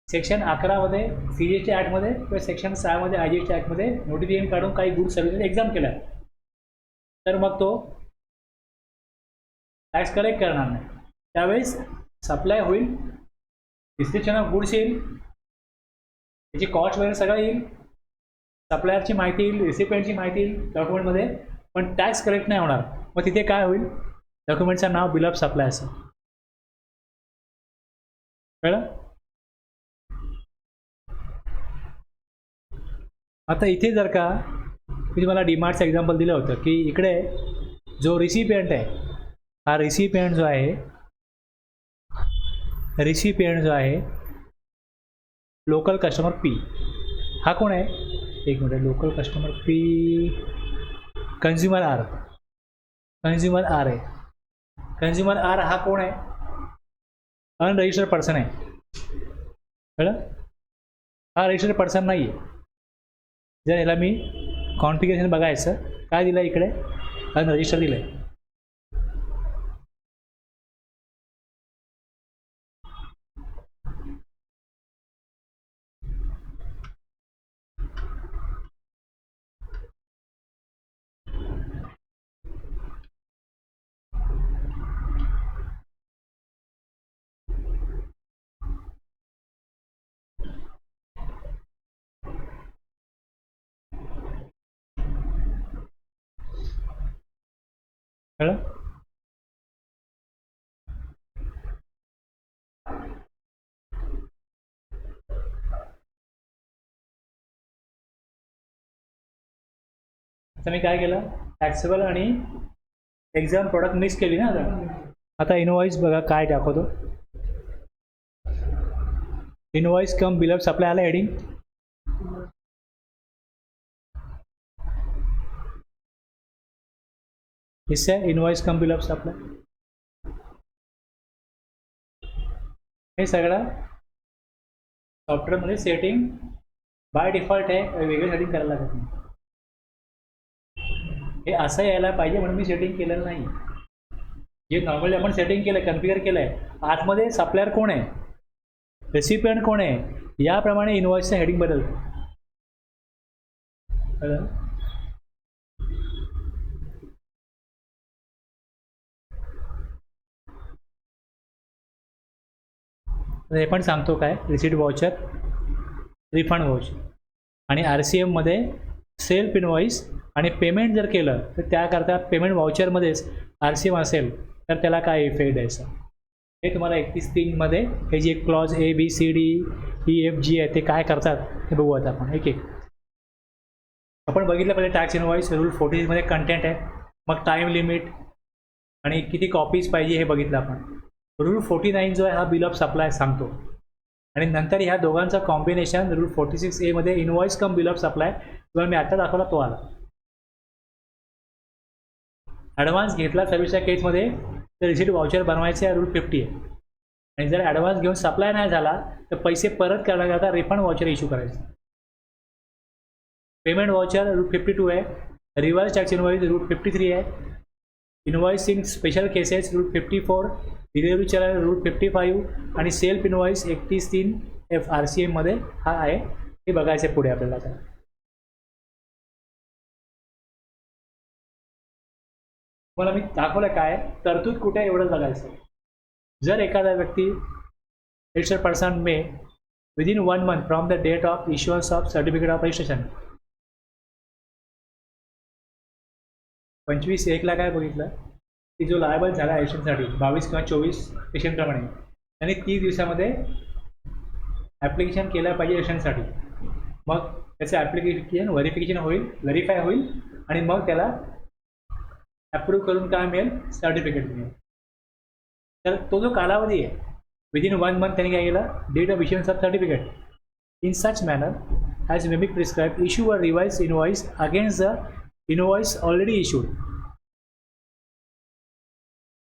सेक्शन 11 मध्ये CGST ॲक्टमध्ये किंवा सेक्शन 6 मध्ये IGST ॲक्टमध्ये नोटिफिकेशन काढून काही गुड्स सर्व्हिसेस एक्झाम केल्या तर मग तो टॅक्स कलेक्ट करणार नाही. त्यावेळेस सप्लाय होईल, डिस्क्रिप्शन ऑफ गुड्स येईल, त्याची कॉस्ट वगैरे सगळं येईल, सप्लायरची माहिती येईल, रिसिपेंटची माहिती येईल डॉक्युमेंटमध्ये, पण टॅक्स कलेक्ट नाही होणार. मग तिथे काय होईल, डॉक्युमेंटचं नाव बिल ऑफ सप्लाय असेल. कळलं? आता इथे जर का मी तुम्हाला डीमार्टचं एक्झाम्पल दिलं होतं की इकडे जो रिसिपियंट आहे, हा रिसिपियंट जो आहे, रिसिपियंट जो आहे लोकल कस्टमर P, हा कोण आहे, एक minute, local customer P consumer R, consumer R आहे. कंझ्युमर R हा कोण आहे, अनरजिस्टर्ड पर्सन आहे. कळलं? हा रजिस्टर्ड पर्सन नाही आहे. जर याला मी कॉन्फिगरेशन बघायचं, काय दिलं इकडे, अनरजिस्टर्ड दिलं आहे. कळलं? आता मी काय केलं, टॅक्सेबल आणि एक्झाम प्रोडक्ट मिक्स केली ना. आता इनवॉइस बघा काय दाखवतो, invoice come bill of supply आला हेडिंग. इससे invoice come bill of supply, हे सगळं सॉफ्टवेअरमध्ये सेटिंग बाय डिफॉल्ट आहे, वेगळी सेटिंग करायला लागत नाही. हे असं यायला पाहिजे म्हणून मी सेटिंग केलेलं नाही. जे नॉर्मली आपण सेटिंग केलं, कन्फिगर केलं आहे, आतमध्ये सप्लायर कोण आहे, रेसिपियंट कोण आहे, याप्रमाणे इनवॉइसचं हेडिंग बदलतं. हे पण सांगतो काय, रिसीट वाउचर, रिफंड वाउचर, आणि RCM मध्ये सेल्फ इनवॉइस आणि पेमेंट जर केलं तर त्याकरता पेमेंट वाउचरमध्येच RCM असेल तर त्याला काय इफेक्ट द्यायचा, हे तुम्हाला 31(3) मध्ये हे जी एक क्लॉज ABCDEFG आहे ते काय करतात हे बघू आता आपण एक एक. आपण बघितलं पहिले टॅक्स इनवॉइस रूल 46 मध्ये कंटेंट आहे, मग टाईम लिमिट आणि किती कॉपीज पाहिजे हे बघितलं आपण. रूल 49 जो आहे हा बिल ऑफ सप्लाय सांगतो, आणि नंतर ह्या दोघांचं कॉम्बिनेशन रूल 46A मध्ये invoice come bill of supply किंवा मी आता दाखवला तो आला. ॲडव्हान्स घेतला सर्व्हिसच्या केसमध्ये तर रिसिट वाउचर बनवायचे आहे, रूल 50 आहे. आणि जर ॲडव्हान्स घेऊन सप्लाय नाही झाला तर पैसे परत करण्याकरता रिफंड वाउचर इश्यू करायचं. पेमेंट वाउचर रूल 52 आहे. रिव्हर्स टॅक्स इनवॉइस रूल 53 आहे. Invoice in special cases rule 54, delivery चलन रूल 55 आणि सेल्फ इनवॉइस 31(3) FRCM मध्ये हा आहे. हे बघायचे पुढे आपल्याला. आता मला मी दाखवलं काय तरतूद कुठे एवढं बघायचं. जर एखादा व्यक्ती registered person may within 1 month from the date of issuance of certificate of registration 25/1 ला काय बघितलं की जो लायबल झाला रजिस्ट्रेशनसाठी 22 किंवा 24 पेशंटप्रमाणे त्यांनी 30 दिवसामध्ये ॲप्लिकेशन केलं पाहिजे रजिस्ट्रेशनसाठी. मग त्याचं ॲप्लिकेशन व्हेरीफाय होईल आणि मग त्याला ॲप्रूव्ह करून काय मिळेल, सर्टिफिकेट मिळेल. तर तो जो कालावधी आहे विदिन 1 month त्यांनी काय केलं, date of issuance of certificate in such manner as may be prescribe issue a revise invoice against the invoice already issued.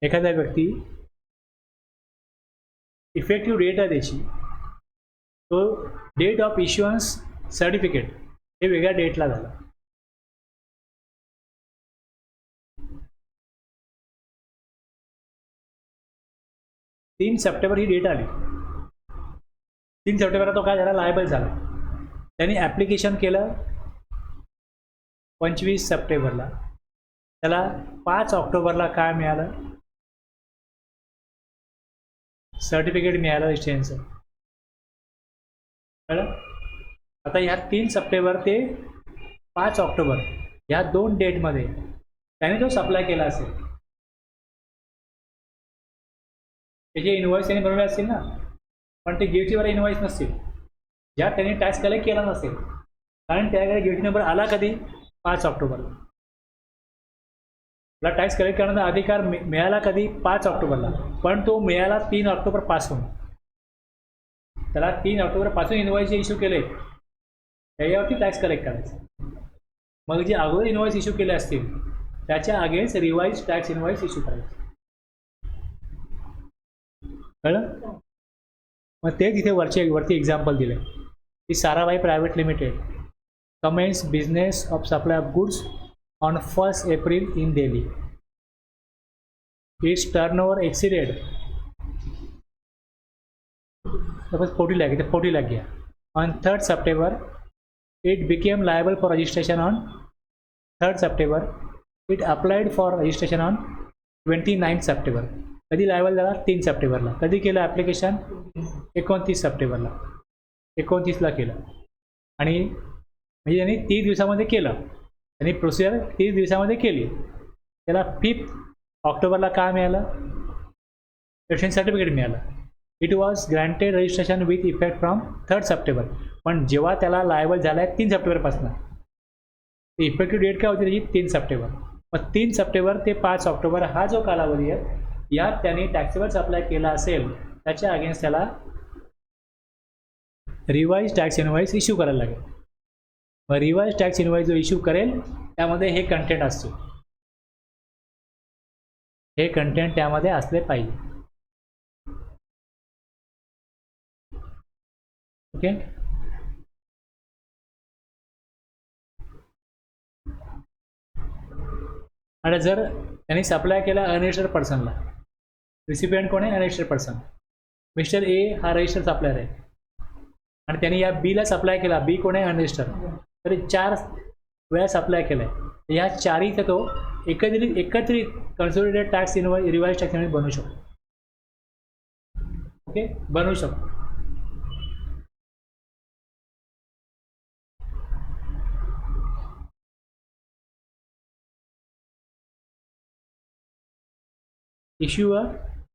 एखादा व्यक्ती इफेक्टिव्ह डेट आहे त्याची, तो डेट ऑफ इश्युअन्स सर्टिफिकेट हे वेगळ्या डेटला झाला. तीन सप्टेंबर ही डेट आली. 3 सप्टेंबरला तो काय झाला, लायबल झाला. त्यांनी ॲप्लिकेशन केलं 25 सप्टेंबरला. त्याला 5 ऑक्टोबरला काय मिळालं, सर्टिफिकेट मिळालं रजिस्ट्रेशनचं. कळलं. आता ह्या 3 सप्टेंबर ते 5 ऑक्टोबर ह्या 2 डेटमध्ये त्याने जो सप्लाय केला असेल त्याचे इनवॉइस त्याने बनवले असतील ना, पण ते गिल्टीवर इनवॉइस नसतील ज्या त्याने टॅक्स कलेक्ट केला नसेल, कारण त्याकडे गिल्टी नंबर आला कधी, 5 ऑक्टोबरला. त्याला टॅक्स कलेक्ट करण्याचा अधिकार मिळाला कधी, 5 ऑक्टोबरला, पण तो मिळाला 3 ऑक्टोबरपासून. त्याला 3 ऑक्टोबरपासून इनवॉइस जे इश्यू केले त्याच्यावरती टॅक्स कलेक्ट करायचं. मग जे अगोदर इनवॉइस इश्यू केले असतील त्याच्या against revise tax invoice issue करायचं. कळलं. मग ते तिथे वरती एक्झाम्पल दिले की Sarabhai private limited comments business of supply of goods on 1 April in Delhi. It's turnover exceeded suppose 40 lakh, इथे 40 lakh घ्या. On 3rd September it became liable for registration on 3rd September. It applied for registration on 29 September. कधी liable झाला, 3 सप्टेंबरला. कधी केलं application, 29 सप्टेंबरला. 29ला केलं आणि म्हणजे त्यांनी 30 दिवसामध्ये केलं. त्यांनी प्रोसिजर 30 दिवसामध्ये केली. त्याला 5 ऑक्टोबरला काय मिळालं, रजिस्ट्रेशन सर्टिफिकेट मिळालं. It was granted registration with effect from 3rd September. पण जेव्हा त्याला लायबल झाला आहे 3 सप्टेंबरपासून, इफेक्टिव्ह डेट काय होती त्याची, 3 सप्टेंबर. मग 3 सप्टेंबर ते 5 ऑक्टोबर हा जो कालावधी आहे यात त्यांनी टॅक्सेबल सप्लाय केला असेल त्याच्या अगेन्स्ट त्याला रिवाइज टॅक्स इनवॉइस इश्यू करायला लागेल. मग रिवाइज टॅक्स इनवॉइस जो इश्यू करेल त्यामध्ये हे कंटेंट असतो. हे कंटेंट त्यामध्ये असले पाहिजे. ओके. आणि जर त्यांनी सप्लाय केला अनरजिस्टर्ड पर्सनला, रिसिपियंट कोण आहे, अनरजिस्टर्ड पर्सन. मिस्टर ए हा रजिस्टर्ड सप्लायर आहे आणि त्यांनी या बीला सप्लाय केला, बी कोण आहे, अनरजिस्टर्ड. तरी 4 वेळा सप्लाय केला आहे. या 4चा तो एकत्रित consolidated tax invoice revise tax invoice बनवू शकतो. ओके, बनवू शकतो. इश्यू अ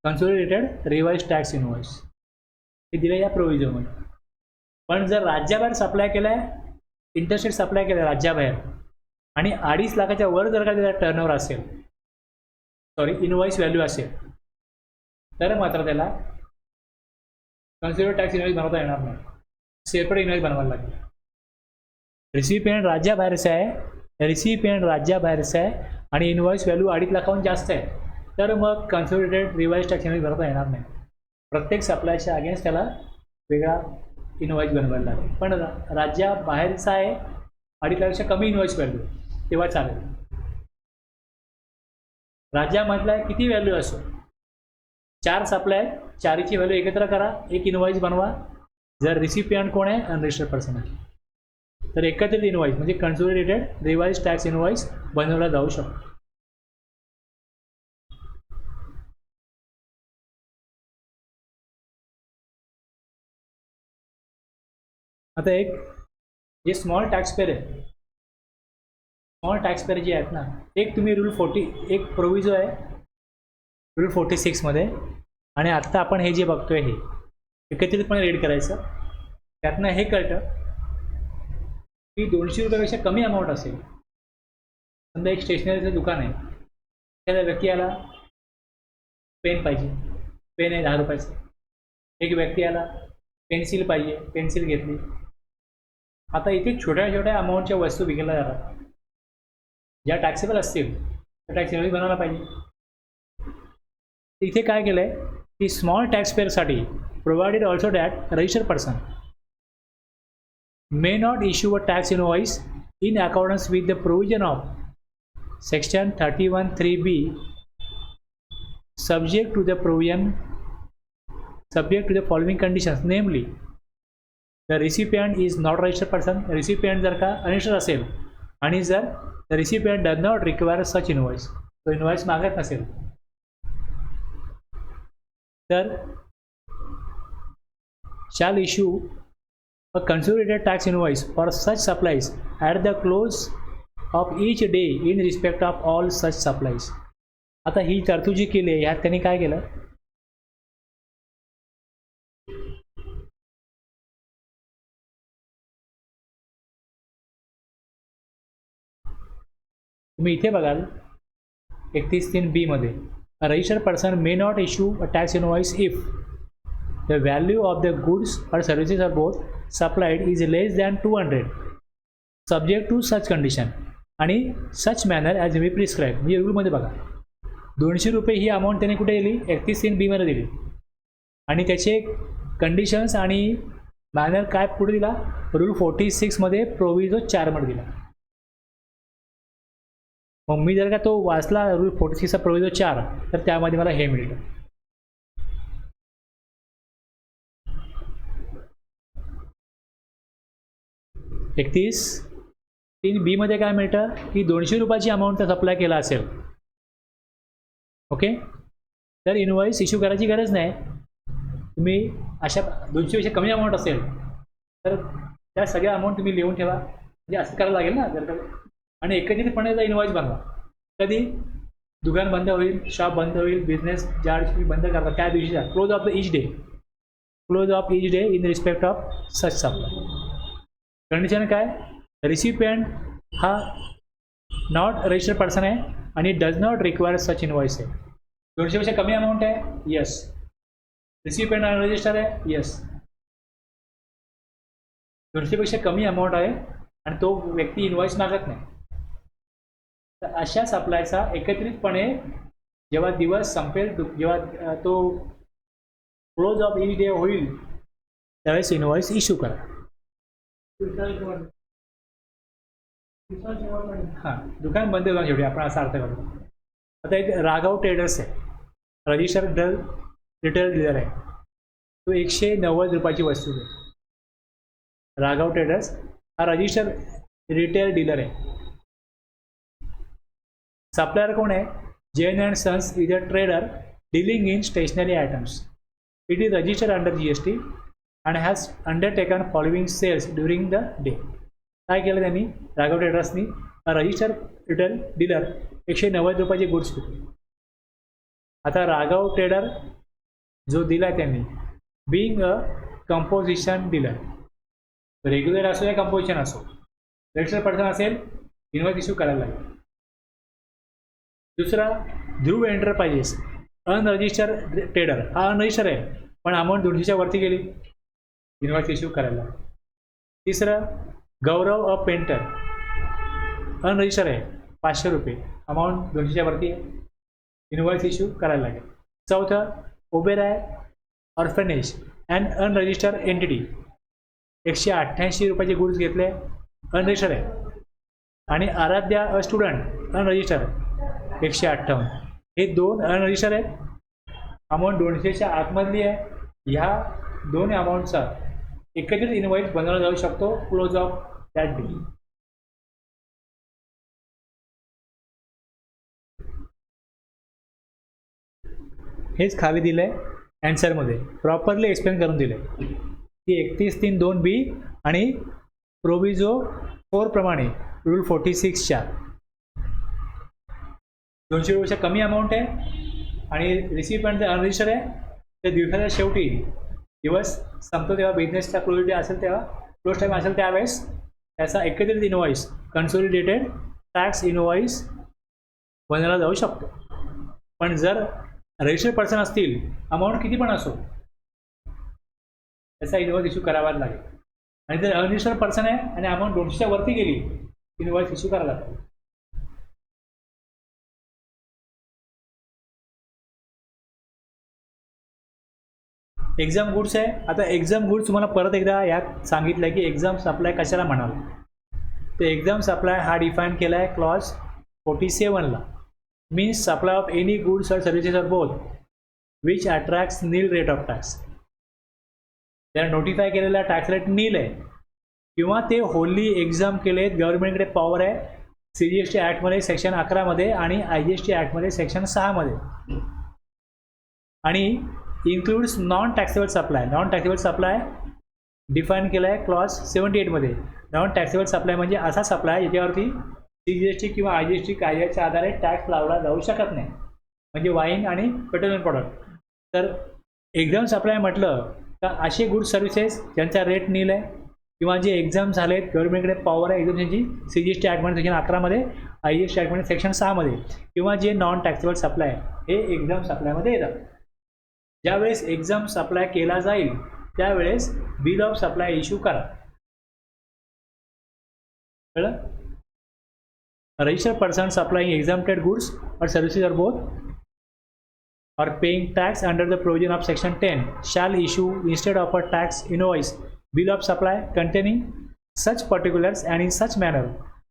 कन्सोलिडेटेड रिवाइज टॅक्स इनवॉइस हे दिलं या प्रोव्हिजनमध्ये. पण जर राज्याबाहेर सप्लाय केला आहे इंटरस्टेट सप्लाय केलं राज्याबाहेर आणि 2.5 लाखाच्या वर जर का त्याचा टर्नओव्हर असेल, सॉरी इनवॉइस व्हॅल्यू असेल, तर मात्र त्याला कन्झ्युमर टॅक्स इनवॉइस बनवता येणार नाही, सेपरेट इनवॉइस बनवायला लागेल. रिसिपियंट राज्याबाहेरचं आहे, रिसिपियंट राज्याबाहेरचं आहे आणि इनवॉइस व्हॅल्यू 2.5 लाखाहून जास्त आहे, तर मग कन्सोलिडेटेड रिवाइज टॅक्स इनवॉइस बनवता येणार नाही. प्रत्येक सप्लायच्या अगेन्स्ट त्याला वेगळा इनवॉइस बनवायला लागेल. पण राज्याबाहेरचा आहे 2.5 लाखापेक्षा कमी इनवॉइस व्हॅल्यू, तेव्हा चालेल. राज्यामधला किती व्हॅल्यू असो, 4 सप्लाय आहेत, 4ची व्हॅल्यू एकत्र करा, एक इनवॉइस बनवा. जर रिसिपियंट कोण आहे, अनरजिस्टर्ड पर्सन आहे, तर एकत्रित इनवॉइस म्हणजे कन्सोलिडेटेड रिवाइज टॅक्स इनवॉइस बनवला जाऊ शकतो. आता एक जे स्मॉल टॅक्स पेअर आहे, स्मॉल टॅक्स पेअर जे आहेत ना, एक तुम्ही रूल 40 एक प्रोविजो आहे रूल 46 मध्ये, आणि आत्ता आपण हे जे बघतोय हे एकत्रितपणे रीड करायचं. त्यातनं हे कळतं की 200 रुपयापेक्षा कमी अमाऊंट असेल, समजा एक स्टेशनरीचं दुकान आहे, त्याला व्यक्ती आला पेन पाहिजे, पेन आहे 10 रुपयाचं. एक व्यक्ती आला पेन्सिल पाहिजे, पेन्सिल घेतली. आता इथे छोट्या छोट्या अमाऊंटच्या वस्तू विकल्या जातात, ज्या टॅक्सेबल असतील त्या टॅक्स इनवॉइस बनवायला पाहिजे. इथे काय केलं आहे की स्मॉल टॅक्स पेअरसाठी provided also that registered person may not issue a tax invoice in accordance with the provision of section 31(3)(b) subject to the following conditions, namely the recipient is not registered person, recipient जर का unregistered असेल आणि जर the recipient does not require such invoice, तो invoice मागत नसेल, तर shall issue a consolidated tax invoice for such supplies at the close of each day in respect of all such supplies. आता ही तरतूद जी केली आहे ह्यात त्यांनी काय केलं, तुम्ही इथे बघाल 31(3)(b) मध्ये a registered person may not issue a tax invoice if the value of the goods or services or both supplied is less than 200 subject to such condition आणि such manner as may prescribe. म्हणजे रूलमध्ये बघा 200 रुपये ही amount त्याने कुठे दिली, 31(3)(b) मध्ये दिली आणि त्याचे कंडिशन्स आणि मॅनर काय पुढे दिला, रूल 46 मध्ये प्रोविजो 4 मध्ये दिला. मग मी जर का तो वाचला रूल 46 चा प्रोविजो 4, तर त्यामध्ये मला हे मिळतं. एकतीस 3(b) मध्ये काय मिळतं की 200 रुपयाची अमाऊंट सप्लाय केला असेल, ओके, तर इनवॉइस इश्यू करायची गरज नाही. तुम्ही अशा 200 पेक्षा कमी अमाऊंट असेल तर त्या सगळ्या अमाऊंट तुम्ही लिहून ठेवा, म्हणजे असं करायला लागेल ना जर का, आणि एकत्रितपणे इनवॉइस बनवा. कधी दुकान बंद होईल, शॉप बंद होईल, बिझनेस ज्या दिवशी बंद करता त्या दिवशीचा close of the each day, close of each day in respect of such supply. Condition काय, रिसिपियंट हा नॉट रजिस्टर्ड पर्सन आहे आणि does not require such invoice आहे. 200 पेक्षा कमी अमाऊंट आहे, येस. रिसिपियंट अनरजिस्टर्ड आहे, येस. 200 पेक्षा कमी अमाऊंट आहे आणि तो व्यक्ती इनवॉइस मागत नाही, तर अशा सप्लायचा एकत्रितपणे जेव्हा दिवस संपेल, जेव्हा तो क्लोज ऑफ इच डे होईल त्यावेळेस इनवॉइस इश्यू करा. हां, दुकान बंद होणार शेवटी, आपण असा अर्थ करतो. आता एक राघव ट्रेडर्स आहे, रजिस्टर्ड रिटेल डीलर आहे, तो 190 रुपयाची वस्तू आहे. राघव ट्रेडर्स हा रजिस्टर्ड रिटेल डीलर आहे. सप्लायर कोण आहे, Jain and sons is a trader dealing in stationery items. It is registered under GST and has undertaken following sales during the day. काय केलं त्यांनी, राघव ट्रेडर्सनी रजिस्टर्ड रिटेल डीलर 190 रुपयाचे गुड्स विकले. आता राघव ट्रेडर जो दिला त्यांनी, being a composition dealer, regular असो या कंपोजिशन असो, रजिस्टर्ड पर्सन असेल इनवॉइस इश्यू करायला लागेल. दुसरा ध्रुव एंटरप्राइजेस अनरजिस्टर्ड ट्रेडर, हा अनरजिस्टर आहे पण अमाऊंट 200च्या वरती गेली, इनवॉइस इश्यू करायला लागेल. तिसरं गौरव अ पेंटर अनरजिस्टर आहे 500 रुपये, अमाऊंट 200च्या वरती आहे, इनवॉइस इश्यू करायला लागेल. चौथं Oberoi orphanage and unregistered entity 188 रुपयाचे गुड्स घेतले, अनरजिस्टर आहे. आणि आराध्या अ स्टुडंट अनरजिस्टर 158, हे 2 अनरजिस्टर आहेत, अमाऊंट 200च्या आतमधली आहे. ह्या 2 अमाऊंटचा एकत्रित इनवॉइस बनवला जाऊ शकतो क्लोज ऑफ दॅट डे. हेच खाली दिलं आहे ॲन्सरमध्ये, प्रॉपरली एक्सप्लेन करून दिलं आहे की 31.3.2b आणि प्रोविजो 4 प्रमाणे रूल 46च्या 200 रुपयापेक्षा कमी अमाऊंट आहे आणि रिसिपंट जर अनरजिस्टर आहे तर दिवसाच्या शेवटी दिवस संपतो तेव्हा बिझनेसचा क्लोज डे असेल तेव्हा क्लोज टाईम असेल त्यावेळेस त्याचा एकत्रित इनवॉइस कन्सोलिडेटेड टॅक्स इनवॉइस बनवला जाऊ शकतो. पण जर रजिस्टर्ड पर्सन असतील अमाऊंट किती पण असो त्याचा इनवॉइस इश्यू करावा लागेल. आणि जर अनरजिस्टर्ड पर्सन आहे आणि अमाऊंट 200च्या वरती गेली इनवॉइस इश्यू करायला लागेल. एक्झाम गुड्स आहे. आता एक्झाम गुड्स तुम्हाला परत एकदा यात सांगितलं आहे की एक्झाम सप्लाय कशाला म्हणाल, तर एक्झाम सप्लाय हा डिफाईन केला आहे क्लॉज 47ला. Means supply of any goods or services or both which attracts nil rate of tax. त्याला नोटिफाय केलेला टॅक्स रेट नील आहे किंवा ते होली एक्झाम केलेत, गव्हर्नमेंटकडे पॉवर आहे CGST ॲक्टमध्ये सेक्शन 11मध्ये आणि IGST ॲक्टमध्ये सेक्शन 6मध्ये. आणि includes non taxable supply. Non taxable supply define केला आहे क्लॉज 78मध्ये. नॉन टॅक्सेबल सप्लाय म्हणजे असा सप्लाय ज्याच्यावरती CGST किंवा IGST कायद्याच्या आधारे टॅक्स लावला जाऊ शकत नाही, म्हणजे वाईन आणि पेट्रोलियम प्रॉडक्ट. तर एक्झाम सप्लाय म्हटलं तर असे गुड्स सर्व्हिसेस ज्यांचा रेट नील आहे किंवा जे एक्झाम झालेत, गव्हर्नमेंटकडे पॉवर आहे एक्झामची CGST ॲक्टमध्ये सेक्शन 11मध्ये, IGST ॲक्टमध्ये सेक्शन 6मध्ये, किंवा जे नॉन टॅक्सेबल सप्लाय हे एक्झाम सप्लायमध्ये येतात. ज्यावेळेस एक्झाम सप्लाय केला जाईल त्यावेळेस बिल ऑफ सप्लाय इश्यू करा. कळलं? Registered person supplying exempted goods or services or both or paying tax under the provision of section 10 shall issue instead of a tax invoice bill of supply containing such particulars and in such manner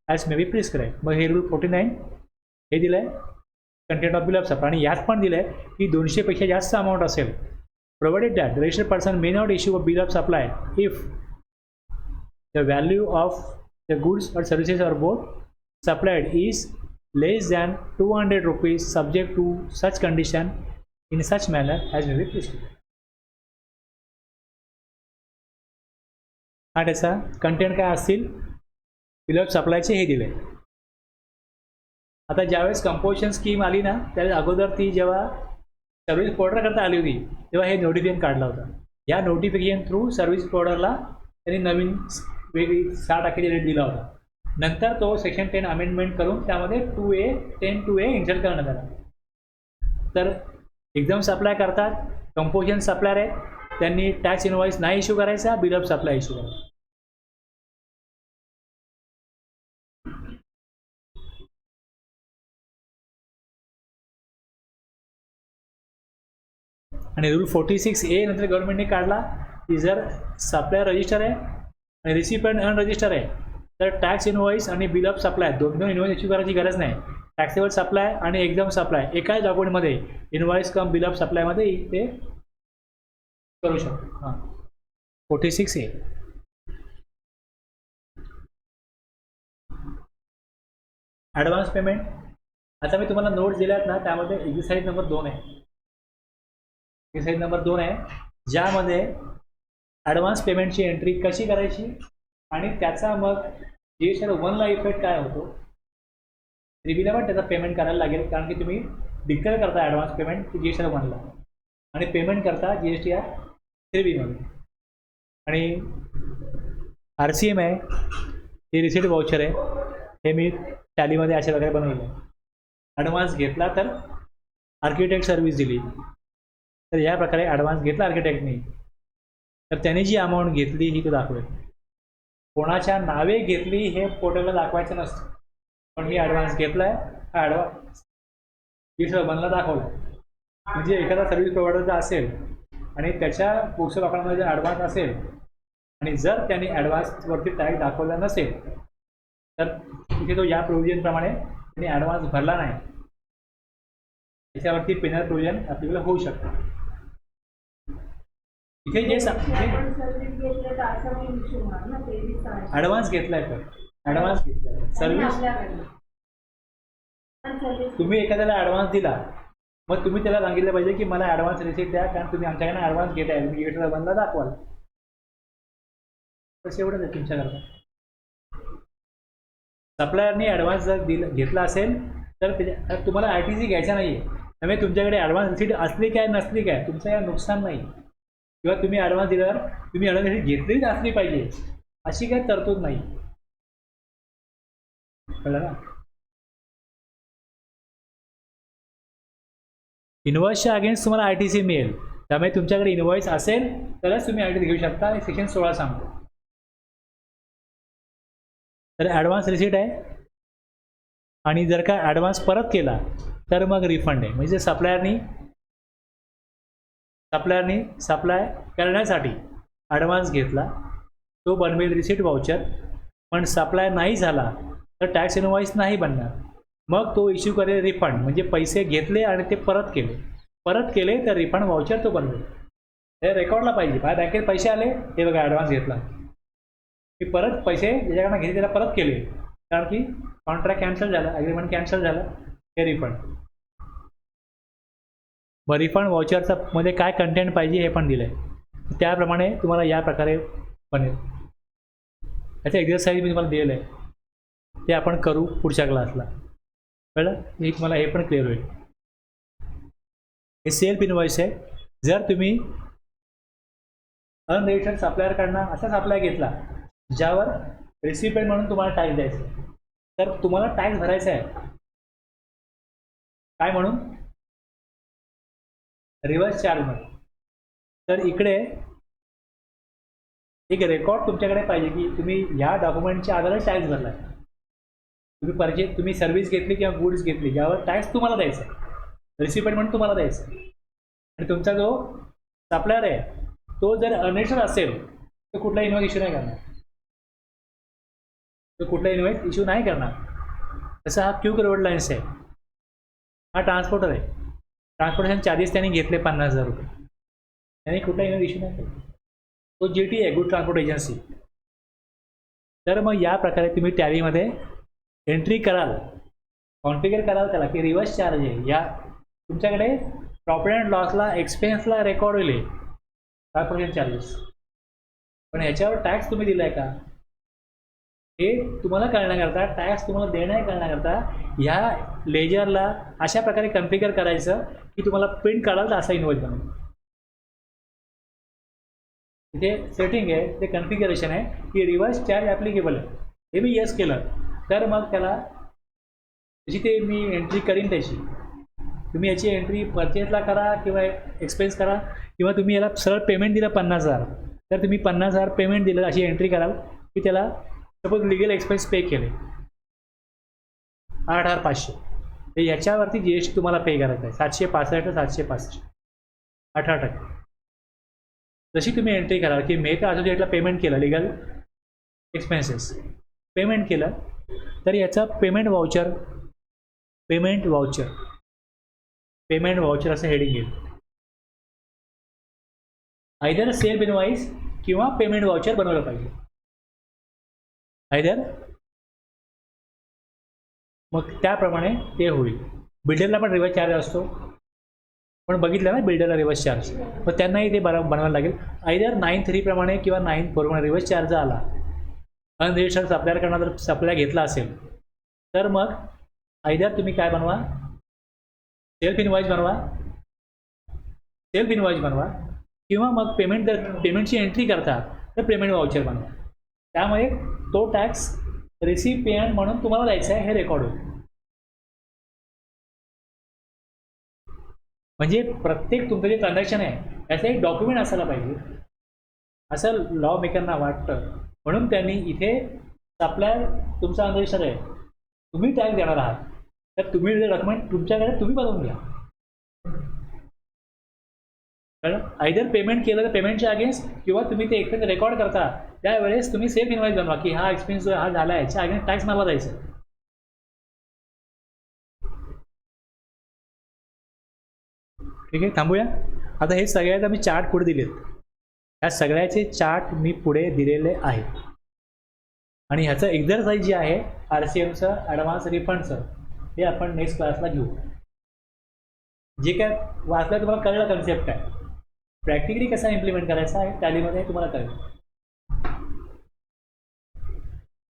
as may be prescribed. मग हे rule 49 हे दिलं आहे content of bill of supply. आणि यात पण दिलं आहे की 200पेक्षा जास्त अमाऊंट असेल provided that registered person may not issue a bill of supply if the value of the goods or services और both supplied is less than 200 rupees subject to such condition in such manner as may be prescribed. हा त्याचा content काय असतील bill of सप्लायचे हे दिले. आता ज्यावेळेस composition scheme आली ना त्यावेळेस अगोदर ती जेव्हा सर्व्हिस प्रोव्हायडर करता आली होती तेव्हा हे नोटिफिकेशन काढला होता. या नोटिफिकेशन थ्रू सर्व्हिस प्रोव्हायडरला त्यांनी नवीन वेगळी 6% रेट दिला होता. नंतर तो सेक्शन 10 अमेंडमेंट करून त्यामध्ये 10(2)(a) इन्सर्ट करण्यात आला. तर एक्झाम सप्लाय करतात, कंपोजिशन सप्लायर आहे, त्यांनी टॅक्स इनवॉइस नाही इश्यू करायचा, बिल ऑफ सप्लाय इश्यू करायचा. आणि रूल 46A नंतर गव्हर्नमेंटने काढला की जर सप्लायर रजिस्टर आहे आणि रिसिपंट अनरजिस्टर आहे तर टॅक्स इनवॉइस आणि बिल ऑफ सप्लाय दोन इनवॉइस इश्यू करायची गरज नाही. टॅक्सेबल सप्लाय आणि एक्झाम सप्लाय एकाच डॉक्युमेंटमध्ये इनवॉइस कम बिल ऑफ सप्लायमध्ये ते करू शकतो. हां 46A. Advance payment. आता मी तुम्हाला नोट्स दिल्यात ना त्यामध्ये एक्झरसाइज नंबर 2 आहे. एक्झरसाइज नंबर 2 आहे ज्यामध्ये ॲडव्हान्स पेमेंटची एंट्री कशी करायची आणि त्याचा मग GST 1ला इफेक्ट काय होतो. 3Bला पण त्याचा पेमेंट करायला लागेल कारण की तुम्ही डिक्लेअर करता ॲडव्हान्स पेमेंट GST 1ला आणि पेमेंट करता GST 3Bमध्ये. आणि RCM आहे हे रिसिट वाउचर आहे, हे मी टॅलीमध्ये अशा प्रकारे बनवलं आहे. ॲडव्हान्स घेतला तर आर्किटेक्ट सर्व्हिस दिली, तर या प्रकारे ॲडव्हान्स घेतला आर्किटेक्टने, तर त्याने जी अमाऊंट घेतली ही तो दाखवेल. कोणाच्या नावे घेतली हे पोर्टलला दाखवायचं नसतं, पण मी ॲडव्हान्स घेतला आहे, हा ॲडव्हान्स ही सगळं बनला दाखवला. म्हणजे एखादा सर्व्हिस प्रोव्हायडर जर असेल आणि त्याच्या बुक्स ऑफ अकाउंटमध्ये जर ॲडव्हान्स असेल आणि जर त्याने ॲडव्हान्सवरती टॅग दाखवला नसेल तर तिथे तो या प्रोव्हिजनप्रमाणे त्याने ॲडव्हान्स भरला नाही, त्याच्यावरती पेनल प्रोव्हिजन ॲप्लिकेबल होऊ शकतं. इथे जे आपण सर्व्हिस घेतलं तर असं काही इश्यू होणार ना, 23,600. ॲडव्हान्स घेतलाय तर ॲडव्हान्स घेतलाय सर्व्हिस, आपल्याकडे पण सर्व्हिस तुम्ही एखाद्याला ॲडव्हान्स दिला, मग तुम्ही त्याला सांगितलं पाहिजे की मला ॲडव्हान्स रिसिप्ट द्या, कारण तुम्ही आमच्याकडे ॲडव्हान्स घेत आहे, तुम्ही गेटला बंदला दाखवाल. तसं एवढंच आहे तुमच्याकरता. सप्लायरने ॲडव्हान्स जर घेतला असेल तर त्याच्या तुम्हाला RTC घ्यायचा नाही आहे, त्यामुळे तुमच्याकडे ॲडव्हान्स रिसिप्ट असली काय नसली काय तुमचं काय नुकसान नाही, किंवा तुम्ही ॲडव्हान्स दिल्यावर तुम्ही ॲडव्हान्स रिसिप्ट घेतलीच असली पाहिजे अशी काही तरतूद नाही. कळलं ना? इनवॉइसच्या अगेन्स्ट तुम्हाला RTC मिळेल, त्यामुळे तुमच्याकडे इनवॉइस असेल तरच तुम्ही RTC घेऊ शकता. हे सेक्शन 16 सांगतो. तर ॲडव्हान्स रिसिट आहे आणि जर का ॲडव्हान्स परत केला तर मग रिफंड आहे. म्हणजे सप्लायरनी सप्लाय करण्यासाठी ॲडव्हान्स घेतला, तो बनवेल रिसिट वाउचर, पण सप्लाय नाही झाला तर टॅक्स इनवॉइस नाही बनणार, मग तो इश्यू करेल रिफंड. म्हणजे पैसे घेतले आणि ते परत केले तर रिफंड वाउचर तो बनवेल. हे रेकॉर्डला पाहिजे, माझ्या बँकेत पैसे आले, हे बघा ॲडव्हान्स घेतला, मी परत पैसे ज्याच्याकडनं घेतले त्याला परत केले, कारण की कॉन्ट्रॅक्ट कॅन्सल झालं, ॲग्रीमेंट कॅन्सल झालं, हे रिफंड. मग रिफंड वाउचरचा मध्ये काय कंटेंट पाहिजे हे पण दिलं आहे, त्याप्रमाणे तुम्हाला या प्रकारे बनेल. याचं एक्झरसाईज मी तुम्हाला दिलेलं आहे, ते आपण करू पुढच्या क्लासला. कळलं? हे तुम्हाला हे पण क्लिअर होईल. हे सेल्फ इनवॉइस आहे. जर तुम्ही अनरजिस्टर्ड सप्लायरकडनं असा सप्लाय घेतला ज्यावर रिसिपेंट म्हणून तुम्हाला टॅक्स द्यायचा, तर तुम्हाला टॅक्स भरायचा आहे काय म्हणून, रिव्हर्स चार्ज म्हणून. तर इकडे एक रेकॉर्ड तुमच्याकडे पाहिजे की तुम्ही ह्या डॉक्युमेंटच्या आधारे टॅक्स भरला आहे. तुम्ही सर्व्हिस घेतली किंवा गुड्स घेतली यावर टॅक्स तुम्हाला द्यायचा आहे, रिसिपेंट म्हणून तुम्हाला द्यायचं आहे. आणि तुमचा जो सप्लायर आहे तो जर अनरजिस्टर्ड असेल तर कुठला इनवॉइस इश्यू नाही करणार, इश्यू नाही करणार. तसा हा क्यू रोड लाईन्स आहे, हा ट्रान्सपोर्टर आहे, ट्रान्सपोर्टेशन चार्जेस त्यांनी घेतले 50,000 रुपये, त्यांनी कुठला इनवॉइस इश्यू नाही केला. तो GT आहे, गुड ट्रान्सपोर्ट एजन्सी. तर मग या प्रकारे तुम्ही टॅलीमध्ये एंट्री कराल, कॉन्फिगर कराल त्याला की रिव्हर्स चार्ज आहे, या तुमच्याकडे प्रॉफिट अँड लॉसला एक्सपेन्सला रेकॉर्ड होईल ट्रान्सपोर्टेशन चार्जेस, पण ह्याच्यावर टॅक्स तुम्ही दिला आहे का हे तुम्हाला कळण्याकरता, टॅक्स तुम्हाला देणं करण्याकरता ह्या लेजरला अशा प्रकारे कॉन्फिगर करायचं की तुम्हाला प्रिंट काढाल तर असा इनवॉइस बनवून. इथे सेटिंग आहे, ते कॉन्फिगरेशन आहे की रिव्हर्स चार्ज ॲप्लिकेबल आहे. हे मी येस केलं तर मग त्याला त्याची ते मी एंट्री करीन त्याची. तुम्ही याची एंट्री परचेसला करा किंवा एक्सपेन्स करा, किंवा तुम्ही याला सरळ पेमेंट दिलं 50,000, तर तुम्ही 50,000 पेमेंट दिलं अशी एंट्री कराल की त्याला सपोज लिगल एक्सपेन्स पे केले 8,500, तर याच्यावरती GST तुम्हाला पे करायचं आहे 765 765 18%. जशी तुम्ही एंट्री कराल की मेहता असोसिएटला पेमेंट केलं, लिगल एक्सपेन्सेस पेमेंट केलं, तर याचा पेमेंट वाउचर असं हेडिंग येईल. आयदर सेल्फ इनवॉइस किंवा पेमेंट वाउचर बनवलं पाहिजे, आयदर. मग त्याप्रमाणे ते होईल. बिल्डरला पण रिव्हर्स चार्ज असतो, पण बघितलं ना बिल्डरला रिव्हर्स चार्ज, मग त्यांनाही ते बनवायला लागेल. आयदर 9(3) प्रमाणे किंवा 9(4) प्रमाणे रिव्हर्स चार्ज आला. अनरजिस्टर्ड सप्लायरकडनं जर सप्लाय घेतला असेल तर मग आयदर तुम्ही काय बनवा, सेल्फ इनवॉइस बनवा, किंवा मग पेमेंटची एंट्री करता तर पेमेंट वाउचर बनवा. त्यामुळे तो टॅक्स रेसिपियंट म्हणून तुम्हाला द्यायचं आहे हे रेकॉर्ड होईल. म्हणजे प्रत्येक तुमचं जे ट्रान्झॅक्शन आहे त्याचं एक डॉक्युमेंट असायला पाहिजे असं लॉ मेकरना वाटतं. म्हणून त्यांनी इथे सप्लायर तुमचा अनरजिस्टर आहे, तुम्ही टॅक्स देणार आहात, तर तुम्ही जे डॉक्युमेंट तुमच्याकडे तुम्ही बनवून घ्या. कारण आयदर पेमेंट केलं तर पेमेंटच्या अगेन्स्ट किंवा तुम्ही ते एक्सपेन्स रेकॉर्ड करता त्यावेळेस तुम्ही सेफ इन्व्हॉइस बनवा की हा एक्सपेन्स जो हा झाला आहे याच्या अगेन्स्ट टॅक्स मला द्यायचा आहे. ठीक आहे, थांबूया. आता हे सगळ्यात मी चार्ट पुढे दिलेत, या सगळ्याचे चार्ट मी पुढे दिलेले आहेत. आणि ह्याचं एक्झरसाईज जे आहे RCMचं ॲडव्हान्स रिफंडचं हे आपण नेक्स्ट क्लासला घेऊ. जे काय वाचलं तुम्हाला कळलं कन्सेप्ट काय, प्रॅक्टिकली कसा इम्प्लिमेंट करायचा आहे टॅलीमध्ये तुम्हाला कळेल.